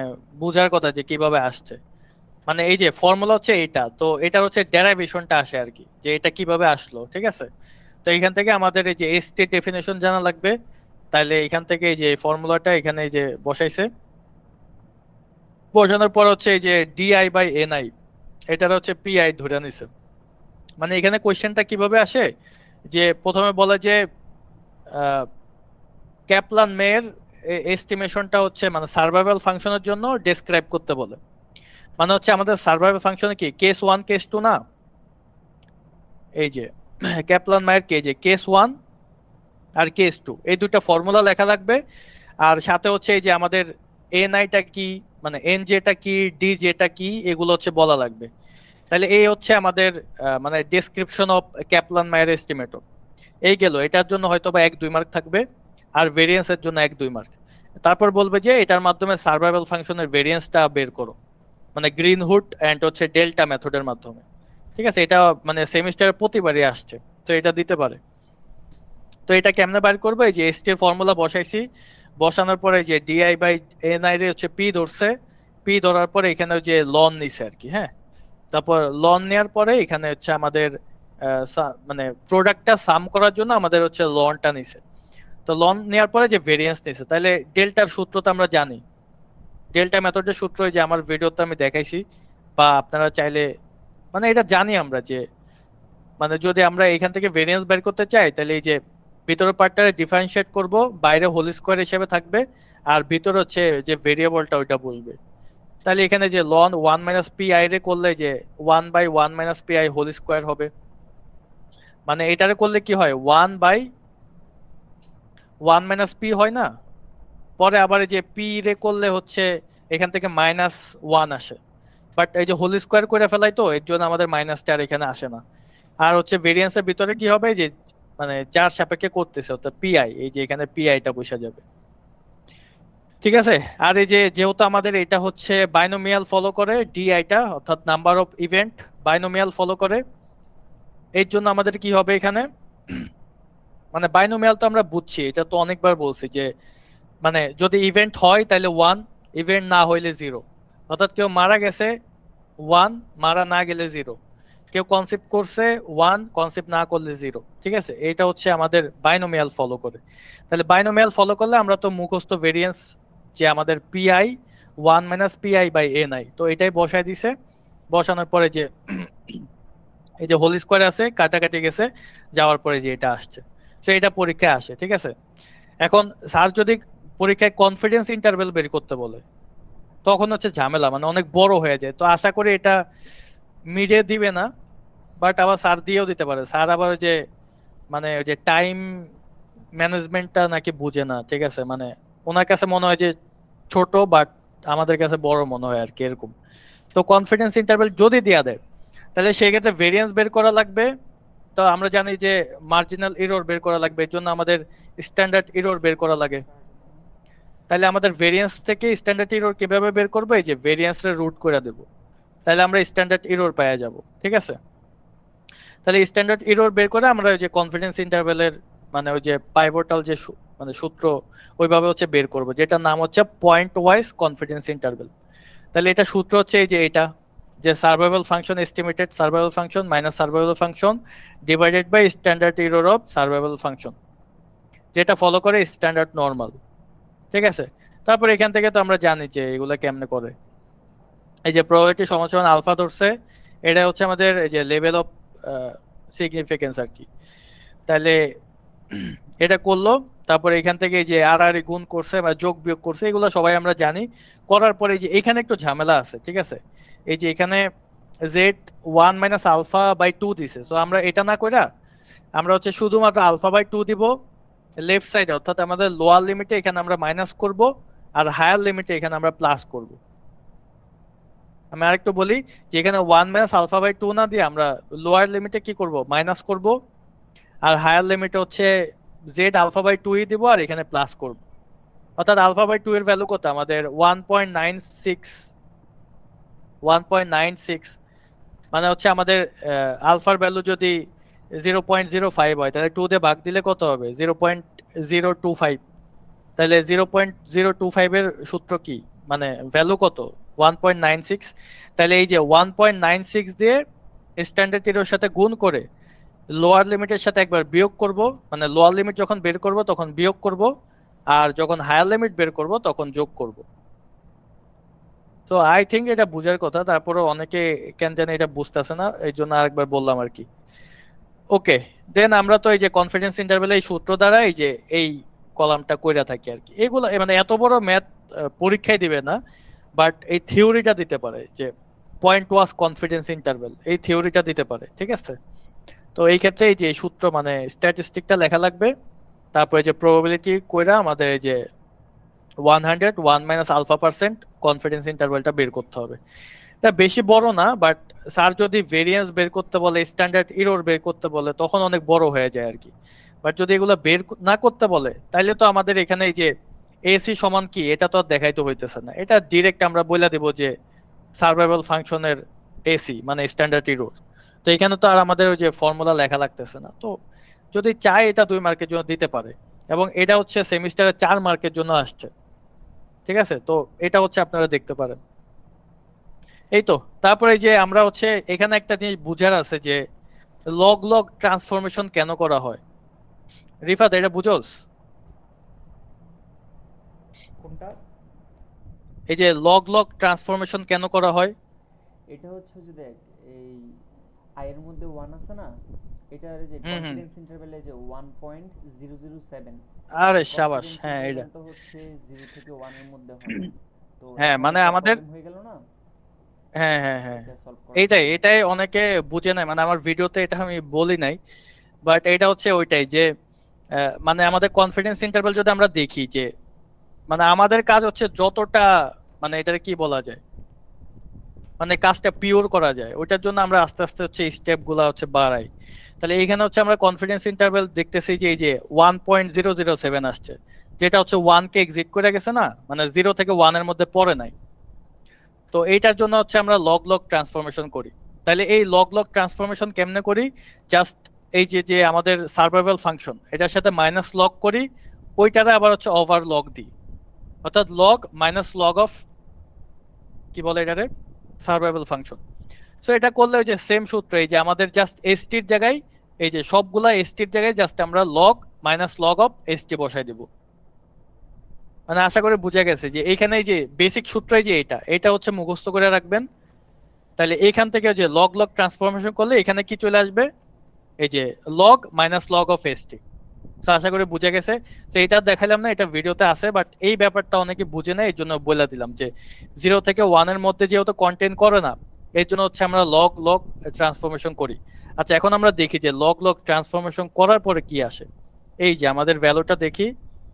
বুঝার কথা যে কিভাবে আসছে। মানে এই যে ফর্মুলা হচ্ছে এটা, তো এটা হচ্ছে ডেরাইভেশনটা আসে আর কি, যে এটা কিভাবে আসলো, ঠিক আছে। তো এখান থেকে আমাদের এই যে স্টেট ডেফিনেশন জানা লাগবে, তাহলে এখান থেকে এই যে ফর্মুলাটা এখানে এই যে বসাইছে, বসানোর পর হচ্ছে এই যে ডিআই বাই এনআই, এটার হচ্ছে পিআই ধরে নিছে। মানে এখানে কোয়েশ্চেনটা কিভাবে আসে, যে প্রথমে বলে যে ক্যাপলান মেয়ের এস্টিমেশনটা হচ্ছে মানে সার্ভাইভাল ফাংশনের জন্য ডেসক্রাইব করতে বলে। মানে হচ্ছে আমাদের সার্ভাইভাল ফাংশনে কি কেস ওয়ান কেস টু না, এই যে ক্যাপলান মায়ের কে যে কেস ওয়ান আর কেস টু, এই দুইটা ফর্মুলা লেখা লাগবে। আর সাথে হচ্ছে এই যে আমাদের এন আইটা কি, মানে এন জেটা কি, ডি জেটা কি, এগুলো হচ্ছে বলা লাগবে। তাহলে এই হচ্ছে আমাদের মানে ডেসক্রিপশন অফ ক্যাপলান মায়ের এস্টিমেটর। এই গেল, এটার জন্য হয়তো বা 1-2 মার্ক থাকবে, আর ভেরিয়েন্সের জন্য 1-2 মার্ক। তারপর বলবে যে এটার মাধ্যমে সার্ভাইভাল ফাংশনের ভেরিয়েন্সটা বের করো, মানে গ্রিনহুড এন্ড হচ্ছে ডেল্টা মেথডের মাধ্যমে, ঠিক আছে। এটা মানে সেমিস্টারে প্রতিবারই আসছে, তো এটা দিতে পারে। তো এটা কেমনে বার করবো, এই যে এস টি এর ফর্মুলা বসাইছি, বসানোর পরে যে ডিআই বাই এন আই রে হচ্ছে পি ধরছে, পি ধরার পরে এখানে যে লন নিছে আর কি, হ্যাঁ। তারপর লন নেওয়ার পরে এখানে হচ্ছে আমাদের মানে প্রোডাক্টটা সাম করার জন্য আমাদের হচ্ছে লনটা নিছে। তো লন নেওয়ার পরে যে ভেরিয়েন্স নিছে, তাহলে ডেল্টার সূত্র তো আমরা জানি, ডেল্টা মেথডের সূত্র যে আমার ভিডিওতে আমি দেখাইছি, বা আপনারা চাইলে মানে এটা জানি আমরা যে মানে যদি আমরা এখান থেকে ভেরিয়েন্স বের করতে চাই তাহলে এই যে ভিতরের পার্টটা ডিফারেন্সিয়েট করব, বাইরে হোল স্কোয়ার হিসেবে থাকবে, আর ভিতরে হচ্ছে যে ভেরিয়েবলটা ওইটা বলবে। তাহলে এখানে যে ln one minus p i রে করলে যে 1/1 - pi হোল স্কোয়ার হবে, মানে এটারে করলে কি হয়, 1/1 - p হয় না? পরে আবার এই যে পি রে করলে হচ্ছে এখান থেকে -1 আসে, বাট এই যে হোল স্কোয়ার করে ফেলাই তো এর জন্য আমাদের মাইনাসটা আর এখানে আসে না। আর হচ্ছে ভেরিয়েন্সের ভিতরে কি হবে, যে মানে যার সাপেক্ষে করতেছে অর্থাৎ পিআই, এই যে এখানে পিআইটা বসে যাবে। ঠিক আছে। আর এই যে যেহেতু আমাদের এটা হচ্ছে বাইনোমিয়াল ফলো করে, ডিআইটা অর্থাৎ number of event binomial follow করে, এর জন্য আমাদের কি হবে এখানে, মানে বাইনোমিয়াল তো আমরা বুঝছি, এটা তো অনেকবার বলছি যে মানে যদি ইভেন্ট হয় তাহলে 1, ইভেন্ট না হইলে 0। অর্থাৎ কেউ মারা গেছে 1, মারা না গেলে 0। কেউ কনসেপ্ট করছে 1, কনসেপ্ট না করলে 0। ঠিক আছে, এটা হচ্ছে আমাদের বাইনোমিয়াল ফলো করে। তাহলে বাইনোমিয়াল ফলো করলে আমরা তো মুখস্থ ভেরিয়েন্স যে আমাদের পিআই 1 - pi/ni, তো এটাই বসায় দিছে। বসানোর পরে যে এই যে হোল স্কোয়ার আছে কাটাকাটি গেছে, যাওয়ার পরে যে এটা আসছে, তো এটা পরীক্ষায় আসে। ঠিক আছে। এখন স্যার যদি পরীক্ষায় কনফিডেন্স ইন্টারভ্যাল বের করতে বলে, তখন হচ্ছে ঝামেলা, মানে অনেক বড় হয়ে যায়। তো আশা করি এটা মিডে দিবে না, বাট আবার স্যার দিয়েও দিতে পারে। স্যার আবার ওই যে মানে ওই যে টাইম ম্যানেজমেন্টটা নাকি বুঝে না। ঠিক আছে, মানে ওনার কাছে মনে হয় যে ছোট, বাট আমাদের কাছে বড় মনে হয় আর কি, এরকম। তো কনফিডেন্স ইন্টারভ্যাল যদি দেয়া দেয়, তাহলে সেক্ষেত্রে ভেরিয়েন্স বের করা লাগবে। তো আমরা জানি যে মার্জিনাল এরর বের করা লাগবে, এর জন্য আমাদের স্ট্যান্ডার্ড এরর বের করা লাগে। তাহলে আমাদের ভেরিয়েন্স থেকে স্ট্যান্ডার্ড এরর কিভাবে বের করবো, এই যে ভেরিয়েন্স এর রুট করে দেবো, তাহলে আমরা স্ট্যান্ডার্ড এরর পেয়ে যাব। ঠিক আছে। তাহলে স্ট্যান্ডার্ড এরর বের করে আমরা ওই যে কনফিডেন্স ইন্টারভ্যালের মানে ওই যে পাইভটাল যে মানে সূত্র, ওইভাবে হচ্ছে বের করব, যেটার নাম হচ্ছে পয়েন্ট ওয়াইজ কনফিডেন্স ইন্টারভ্যাল। তাহলে এটা সূত্র হচ্ছে এই যে এটা, যে survival function estimated survival function minus survival function divided by standard error of survival function, যেটা ফলো করে স্ট্যান্ডার্ড নরমাল। ঠিক আছে। তারপর এখান থেকে তো আমরা জানি যে এগুলা কেমনে করে। এই যে প্রবাবিলিটি সমান আলফা ধরছে, এটা হচ্ছে আমাদের এই যে লেভেল অফ সিগনিফিকেন্স আর কি। তাহলে এটা করলো, তারপরে এখান থেকে এই যে আর আর গুণ করছে বা যোগ বিয়োগ করছে, এগুলো সবাই আমরা জানি। করার পরে এই যে এখানে একটু ঝামেলা আছে। ঠিক আছে, এই যে এখানে z1 - α/2 দিছে, তো আমরা এটা না কইরা আমরা হচ্ছে শুধুমাত্র α/2 দিব লেফট সাইডে, অর্থাৎ আমাদের লোয়ার লিমিটে এখানে আমরা মাইনাস করব, আর হায়ার লিমিটে এখানে আমরা প্লাস করব। আমি আরেকটু বলি, যে এখানে 1 - α/2 না দিয়ে আমরা লোয়ার লিমিটে কি করব, মাইনাস করব, আর হায়ার লিমিটে হচ্ছে z α/2 দিব, আর এখানে প্লাস করব। অর্থাৎ α/2 এর ভ্যালু কত আমাদের 1.96, 1.96, মানে হচ্ছে আমাদের আলফার ভ্যালু যদি 0.05 হয়, তাহলে 2 দিয়ে ভাগ দিলে কত হবে, 0.025। তাহলে 0.025 এর সূত্র কি, মানে ভ্যালু কত, 1.96। তাহলে এই যে 1.96 দিয়ে স্ট্যান্ডার্ড এরর সাথে গুণ করে লোয়ার লিমিটের সাথে একবার বিয়োগ করব, মানে লোয়ার লিমিট যখন বের করব তখন বিয়োগ করব, আর যখন হায়ার লিমিট বের করব তখন যোগ করব। তো আই থিঙ্ক এটা বুঝার কথা, তারপরে অনেকে কেন জানি এটা বুঝতেছে না, এই জন্য আরেকবার বললাম আর কি। ওকে, দেন আমরা তো এই যে কনফিডেন্স ইন্টারভ্যালে এই সূত্র দ্বারা এই যে এই কলামটা কইরা থাকি আর কি। এগুলো মানে এত বড় ম্যাথ পরীক্ষায় দিবে না, বাট এই থিওরিটা দিতে পারে, যে পয়েন্ট ওয়াজ কনফিডেন্স ইন্টারভ্যাল, এই থিওরিটা দিতে পারে। ঠিক আছে। তো এই ক্ষেত্রে এই যে সূত্র মানে স্ট্যাটিস্টিকটা লেখা লাগবে, তারপরে যে প্রবাবিলিটি কইরা আমাদের এই যে 101 - α% কনফিডেন্স ইন্টারভ্যালটা বের করতে হবে। এটা বেশি বড় না, বাট স্যার যদি ভেরিয়েন্স বের করতে বলে, স্ট্যান্ডার্ড এরর বের করতে বলে, তখন অনেক বড় হয়ে যায় আর কি। বাট যদি এগুলো বের না করতে বলে, তাইলে তো আমাদের এখানে এই যে এসি সমান কি, এটা তো আর দেখাইতে হইতেছে না, এটা ডিরেক্ট আমরা বলে দেব যে সার্ভাইভাল ফাংশনের এসি মানে স্ট্যান্ডার্ড এরর। তো এখানে তো আর আমাদের ওই যে ফর্মুলা লেখা লাগতেছে না। তো যদি চায় এটা 2 মার্কের জন্য দিতে পারে, এবং এটা হচ্ছে সেমিস্টারে 4 মার্কের জন্য আসছে। ঠিক আছে, তো এটা হচ্ছে আপনারা দেখতে পারেন। এই তো। তারপরে যে আমরা হচ্ছে এখানে একটা জিনিস বুঝার আছে, যে লগ লগ ট্রান্সফরমেশন কেন করা হয়। রিফাত এটা বুঝোস? কোনটা? এই যে লগ লগ ট্রান্সফরমেশন কেন করা হয়? এটা হচ্ছে যে দেখ, এই আয়ের মধ্যে 1 আছে না, এটার যে হুম হুম। কনফিডেন্স ইন্টারভ্যালে যে 1.007, আরে সাবাস, কনফিডেন্স হ্যাঁ এটা। ইন্টারভ্যাল তো হচ্ছে 0 থেকে 1 এর মধ্যে হয়। তো হ্যাঁ এখন মানে একটা আমাদের, প্রবলেম হয়ে গেল না, হ্যাঁ হ্যাঁ হ্যাঁ, এটা সলভ করার এইটাই জন্য। এটাই অনেকে বুঝে নাই, মানে আমার ভিডিওতে এটা আমি বলি নাই, বাট এটা হচ্ছে ওইটাই যে মানে আমাদের কনফিডেন্স ইন্টারভ্যাল যদি আমরা দেখি যে মানে আমাদের কাজ হচ্ছে যতটা মানে এটাকে কি বলা যায় মানে কাজটা পিওর করা যায় ওইটার জন্য আমরা আস্তে আস্তে হচ্ছে স্টেপ গুলা হচ্ছে বাড়াই। তাহলে এখানে হচ্ছে আমরা কনফিডেন্স ইন্টারভ্যাল দেখতেছি যে এই যে 1.007 আসছে, যেটা হচ্ছে 1 কে এক্সিট করে গেছে না, মানে 0 থেকে 1 এর মধ্যে পড়ে নাই। তো এইটার জন্য হচ্ছে আমরা লগ লগ ট্রান্সফরমেশন করি। তাহলে এই লগ লগ ট্রান্সফরমেশন কেমনে করি, জাস্ট এই যে যে আমাদের সার্ভাইভাল ফাংশন এটার সাথে মাইনাস লগ করি, ওইটারে আবার হচ্ছে ওভার লগ দিই, অর্থাৎ লগ মাইনাস লগ অফ কি বলে এটারে সার্ভাইভাল ফাংশন। সো এটা করলে ওই যে সেম সূত্র, এই যে আমাদের জাস্ট এসটির জায়গায় এই যে সবগুলা এসটির জায়গায় জাস্ট আমরা log minus log of ST বসাই দিব। মানে আশা করি বুঝে গেছে যে এইখানে এই যে বেসিক সূত্রই যে এটা এটা হচ্ছে মুখস্থ করে রাখবেন। তাহলে এইখান থেকে যে লগ লগ ট্রান্সফরমেশন করলে এখানে কি চলে আসবে, এই যে log minus log of ST. তো আশা করি বুঝে গেছে। তো এটা দেখালাম না, এটা ভিডিওতে আছে, বাট এই ব্যাপারটা অনেকে বুঝে না, এই জন্য বলে দিলাম যে 0 থেকে 1 এর মধ্যে যেহেতু কন্টেন্ট করে না, এই জন্য হচ্ছে আমরা লগ লগ ট্রান্সফরমেশন করি। আচ্ছা এখন আমরা দেখি যে লগ লগ ট্রান্সফরমেশন করার পরে কি আসে। এই যে আমাদের ভ্যালুটা দেখি,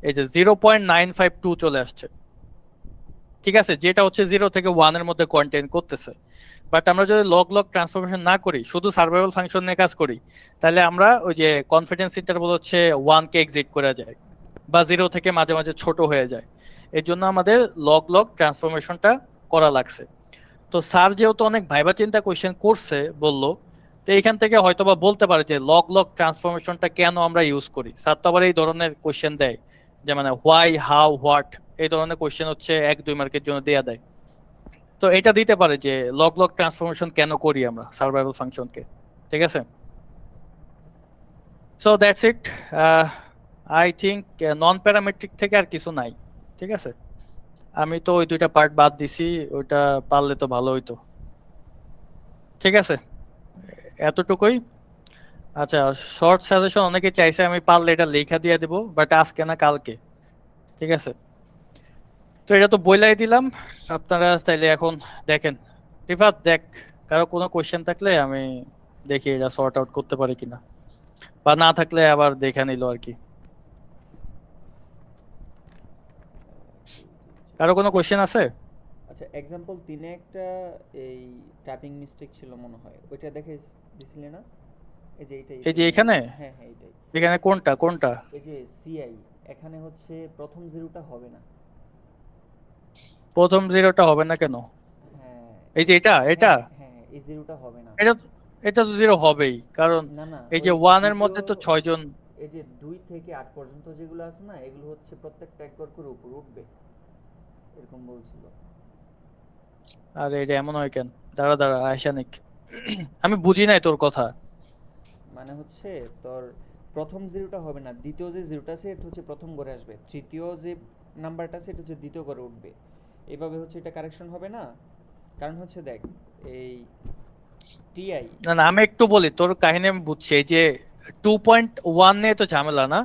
এই যে 0.952 চলে আসছে, ঠিক আছে, যেটা হচ্ছে 0 থেকে 1 এর মধ্যে কন্টেন্ট করতেছে। বাট আমরা যদি লগ লগ ট্রান্সফরমেশন না করি, শুধু সার্ভাইভাল ফাংশন নিয়ে কাজ করি, তাহলে আমরা ওই যে কনফিডেন্স ইন্টারভ্যাল হচ্ছে 1 কে এক্সিট করে যায় বা 0 থেকে মাঝে মাঝে ছোট হয়ে যায়। এর জন্য আমাদের লগ লগ ট্রান্সফরমেশনটা করা লাগছে। তো স্যার যেহেতু অনেক ভাইবা চিন্তা কোয়েশ্চেন করছে বললো, তো এখান থেকে হয়তোবা বলতে পারে যে লগ লগ ট্রান্সফরমেশনটা কেন আমরা ইউজ করি। স্যার তো আবার এই ধরনের কোয়েশ্চেন দেয়, যে মানে হোয়াই হাউ হোয়াট এই ধরনের কোয়েশ্চেন হচ্ছে 1-2 মার্কের জন্য দেয়া দেয়। তো এটা দিতে পারে যে লগ লগ ট্রান্সফরমেশন কেন করি আমরা সার্ভাইভাল ফাংশনকে, ঠিক আছে। So that's it. I think non parametric থেকে আর কিছু নাই, ঠিক আছে। আমি তো ওই দুইটা পার্ট বাদ দিছি, ওইটা পারলে তো ভালো হইতো, ঠিক আছে, এতটুকুই। আচ্ছা, শর্ট সাজেশন অনেকে চাইছে, আমি পারলে এটা লেখা দিয়ে দেবো, বাট আজকে না কালকে, ঠিক আছে। তো এটা তো বইলাই দিলাম, আপনারা চাইলে এখন দেখেন। রিফাত দেখ, কারো কোনো কোয়েশ্চেন থাকলে আমি দেখি এটা সর্ট আউট করতে পারি কিনা, বা না থাকলে আবার দেখে নিল আর কি। কারো কোনো কোয়েশ্চেন আছে? আচ্ছা এক্সাম্পল 3-এ একটা এই টাইপিং মিস্টেক ছিল মনে হয়, ওইটা দেখে দিছিলে না? এই যে এইটাই এই যে প্রথম এখানে, হ্যাঁ হ্যাঁ এইটাই। এখানে কোনটা কোনটা? এই যে সিআই, এখানে হচ্ছে প্রথম জিরোটা হবে না। প্রথম জিরোটা হবে না কেন? হ্যাঁ এই যে এটা এটা হ্যাঁ হ্যাঁ, এই জিরোটা হবে না। এটা এটা তো জিরো হবেই, কারণ না না, এই যে ওই 1 এর দ্বিতীয়, মধ্যে তো 6 জন। এই যে 2 থেকে 8 পর্যন্ত যেগুলো আছে না, এগুলো হচ্ছে প্রত্যেকটা একবার করে উপরে উঠবে, এরকম বলছিল। আরে এটা এমন হয় কেন? দাঁড়া দাঁড়া আয়শানিক, আমি বুঝি নাই তোর কথা। মানে হচ্ছে তোর প্রথম জিরোটা হবে না, দ্বিতীয় যে জিরোটা আছে এটা হচ্ছে প্রথম ঘরে আসবে, তৃতীয় যে নাম্বারটা আছে এটা হচ্ছে দ্বিতীয় ঘরে উঠবে। এভাবে হচ্ছে এটা কারেকশন হবে না। কারণ হচ্ছে দেখ, এই টিআই, না না, আমি একটু বলি তোর কাহিনী, আমি বুঝছি। এই যে 2.1 নিয়ে তো ঝামেলা না,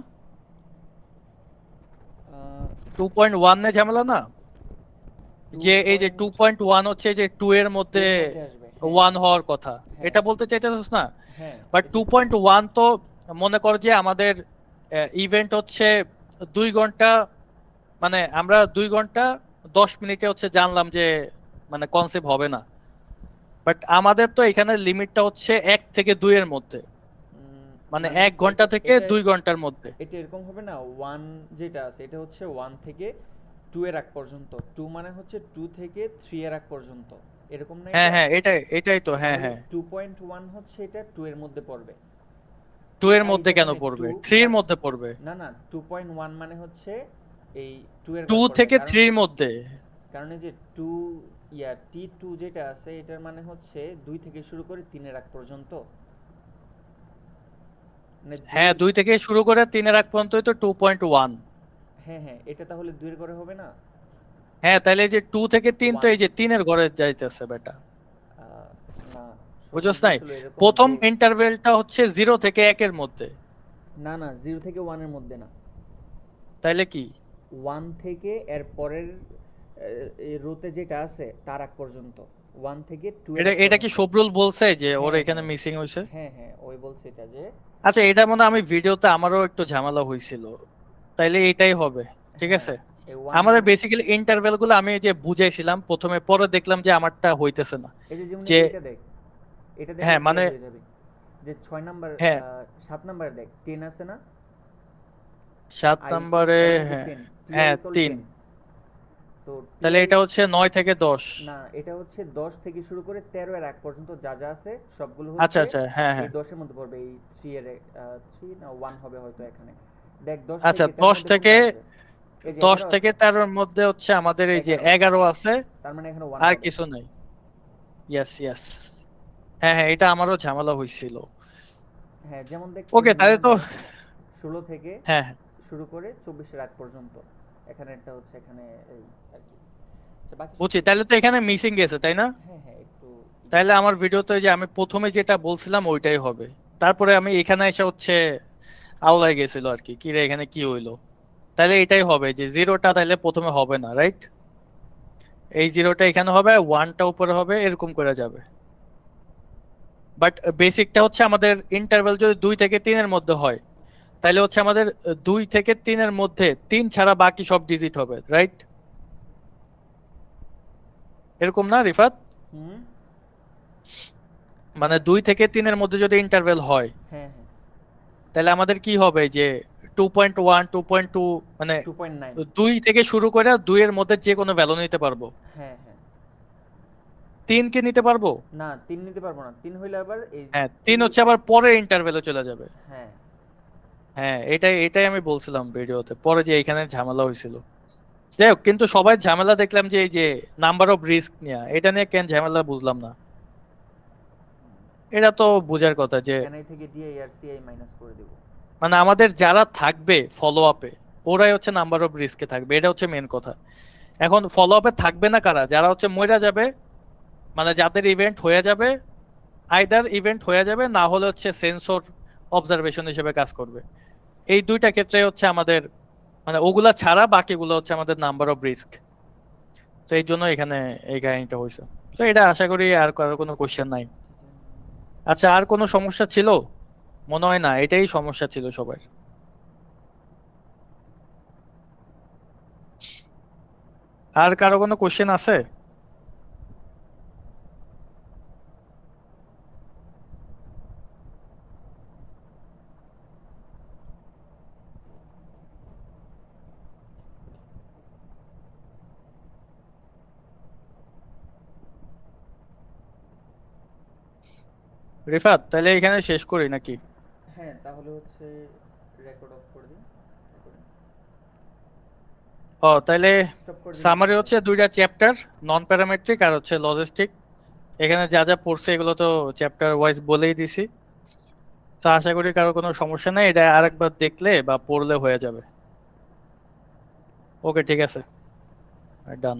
2.1 নিয়ে ঝামেলা না, যে এই যে 2.1 হচ্ছে যে 2 এর মধ্যে এর মধ্যে আসবে, হ্যাঁ 1 হওয়ার কথা, হ্যাঁ এটা বলতে চাইতেছিস না? হ্যাঁ বাট এটা। 2.1 তো মনে কর যে আমাদের ইভেন্ট হচ্ছে 2 ঘন্টা, মানে আমরা 2 ঘন্টা 10 মিনিটে হচ্ছে জানলাম যে মানে কনসেপ্ট হবে না। বাট আমাদের তো এখানে লিমিটটা হচ্ছে 1 থেকে 2 এর মধ্যে, মানে মানে 1 ঘন্টা এটা থেকে এটা 2 ঘন্টার মধ্যে। এটা এরকম হবে না, ওয়ান যেটা আছে এটা হচ্ছে 1 থেকে 2 এর আগ পর্যন্ত, 2 মানে হচ্ছে 2 থেকে 3 এর আগ পর্যন্ত, এরকম না হ্যাঁ এটা? হ্যাঁ, এটাই এটাই তো, হ্যাঁ তাহলে হ্যাঁ। 2.1 হচ্ছে এটা 2 এর মধ্যে পড়বে। 2 এর আর এই মধ্যে কেন যেখানে পড়বে? 2, 3 এর মধ্যে পড়বে। না না, 2.1 মানে হচ্ছে এই 2 এর 2 ঘরে পড়বে, থেকে কারণ 3 এর মধ্যে। কারণ এই যে 2 T2 যেটা আছে এটার মানে হচ্ছে 2 থেকে শুরু করে 3 এর আগ পর্যন্ত, মানে 2। হ্যাঁ, 2 থেকে শুরু করে 3 এর আগ পর্যন্তই তো 2.1। হ্যাঁ হ্যাঁ, এটা তাহলে 2 এর ঘরে হবে না? হ্যাঁ, তাহলে এই যে 2 থেকে 3 তো 1, এই যে 3 এর ঘরে যাইতেছে বেটা, না, সুমন বুঝছস নাই? বলছিল এরকম প্রথম যে ইন্টারভেলটা হচ্ছে 0 থেকে 1 এর মধ্যে। না না, 0 থেকে 1 এর মধ্যে না, তাইলে কি? 1 থেকে এর পরের এই রোতে যেটা আছে তার আগ পর্যন্ত। 1 থেকে 2 এর এটা এটা কি পর্যন্ত। সবরুল বলছে যে ওর হ্যাঁ এখানে হ্যাঁ মিসিং হয়েছে? হ্যাঁ হ্যাঁ, ওই বলছে এটা যে আচ্ছা, এটা মনে হয় আমি ভিডিওতে আমারও একটু ঝামেলা হয়েছিল। তাইলে এটাই হবে। ঠিক হ্যাঁ আছে। এই 1 আমাদের 1 বেসিক্যালি ইন্টারভ্যাল গুলো আমি এই যে বুঝাইছিলাম প্রথমে, পরে দেখলাম যে আমারটা হইতেছে না। এই যে যেমন যে এইটা দেখ, এটা দেখলে হ্যাঁ ক্লিয়ার মানে হয়ে যাবে। যে 6 নাম্বার হ্যাঁ 7 নাম্বার দেখ 10 আছে না, 7 আই নম্বরে। আই ইকুয়াল টু হ্যাঁ 10, টি আই হ্যাঁ ইকুয়াল 3। 10। তো টি তাহলে আই, এটা হচ্ছে 9 থেকে 10। না এটা হচ্ছে 10 থেকে শুরু করে 13 এর আগ পর্যন্ত যা যা আছে সবগুলো আচ্ছা হচ্ছে আচ্ছা, হ্যাঁ এই হ্যাঁ। 10 এর মধ্যে পড়বে। এই 3 এর 3 না 1 হবে হয়তো এখানে। দেখ 10 আচ্ছা, থেকে 13 এর 10 মধ্যে থেকে কোনটা আছে? এই যে 10 11 থেকে আছে। 13-র মধ্যে হচ্ছে আমাদের এই যে 11, 11 আছে। তার মানে এখানে 1 আর হবে। কিছু নেই। Yes yes. হ্যাঁ হ্যাঁ, এটা আমারও ঝামেলা হয়েছিল। হ্যাঁ যেমন দেখ এই ওকে যে 9 তাহলে তো নাম্বার 16 থেকে হ্যাঁ হ্যাঁ। শুরু করে 24 এর আগ পর্যন্ত, এখানে একটা হচ্ছে এখানে এই আর কি। আচ্ছা বাকি সব বুঝছি, ঠিক তাহলে আছে। তো এখানে মিসিং গেছে তাই না? হ্যাঁ হ্যাঁ একটু তাহলে আমার ভিডিওতে যে আমি প্রথমে যেটা বলছিলাম ওইটাই হবে। তারপরে আমি এখানে এসে হচ্ছে আওলাই গেছিল আর কি, কি রে এখানে কি হইলো। তাহলে এটাই হবে যে জিরোটা তাহলে প্রথমে হবে না, রাইট? এই জিরোটা এখানে হবে, ওয়ানটা উপরে হবে, এরকম করে যাবে। বাট বেসিকটা হচ্ছে আমাদের ইন্টারভ্যাল যদি 2 থেকে 3-এর মধ্যে হয়, তাহলে হচ্ছে আমাদের 2 থেকে 3-এর মধ্যে 3 ছাড়া বাকি সব ডিজিট হবে, রাইট? এরকম না রিফাত? হুম। মানে 2 থেকে 3-এর মধ্যে যদি ইন্টারভ্যাল হয়, হ্যাঁ হ্যাঁ তাহলে আমাদের কি হবে যে 2.1 2.2, মানে 2.9। 2 থেকে শুরু করে 2-এর মধ্যে যে কোনো ভ্যালু নিতে পারবো। হ্যাঁ হ্যাঁ 3 কি নিতে পারবো? না 3 নিতে পারবো না, 3 হইলে আবার এই হ্যাঁ, 3 3। হচ্ছে আবার পরে ইন্টারভ্যালে চলে যাবে। হ্যাঁ হ্যাঁ, এটাই এটাই আমি বলছিলাম ভিডিওতে, পরে যে এখানে ঝামেলা হয়েছিল। যাই হোক, কিন্তু সবাই ঝামেলা দেখলাম যে এই যে নাম্বার অফ রিস্ক নিয়ে, এটা নিয়ে কেন ঝামেলা বুঝলাম না। এটা তো বোঝার কথা যে এনআই থেকে ডিআই আর সিআই মাইনাস করে দিব। মানে আমাদের যারা থাকবে ফলো আপে, ওরাই হচ্ছে নাম্বার অফ রিস্কে থাকবে, এটা হচ্ছে মেন কথা। এখন ফলো আপে থাকবে না কারা? যারা হচ্ছে মইরা যাবে, মানে যাদের ইভেন্ট হয়ে যাবে, আইদার ইভেন্ট হয়ে যাবে, না হলে হচ্ছে সেন্সর অবজারভেশন হিসেবে কাজ করবে। এই দুইটা ক্ষেত্রে হচ্ছে আমাদের, মানে ওগুলা ছাড়া বাকিগুলো হচ্ছে আমাদের নাম্বার অফ রিস্ক। তো এই জন্য এখানে এই কাহিনীটা হয়েছে। তো এটা আশা করি আর কারো কোনো কোশ্চেন নাই। আচ্ছা, আর কোনো সমস্যা ছিল? মনে হয় না, এটাই সমস্যা ছিল সবার। আর কারো কোনো কোশ্চেন আছে? রিফাত, তাহলে এখানে শেষ করি নাকি? হ্যাঁ তাহলে হচ্ছে রেকর্ড অফ করে দিন। ও তাহলে স্টপ করে দিলে সামারি সমস্যা হচ্ছে হবে। দুইটা চ্যাপ্টার, নন প্যারামেট্রিক আর হচ্ছে লজিস্টিক। এখানে যা যা পড়ছে এগুলো তো চ্যাপ্টার ওয়াইজ বলেই দিছি। তো আশা করি কারো কোনো সমস্যা নেই, এটা আরেকবার দেখলে বা পড়লে হয়ে যাবে। ওকে ঠিক আছে, ডান।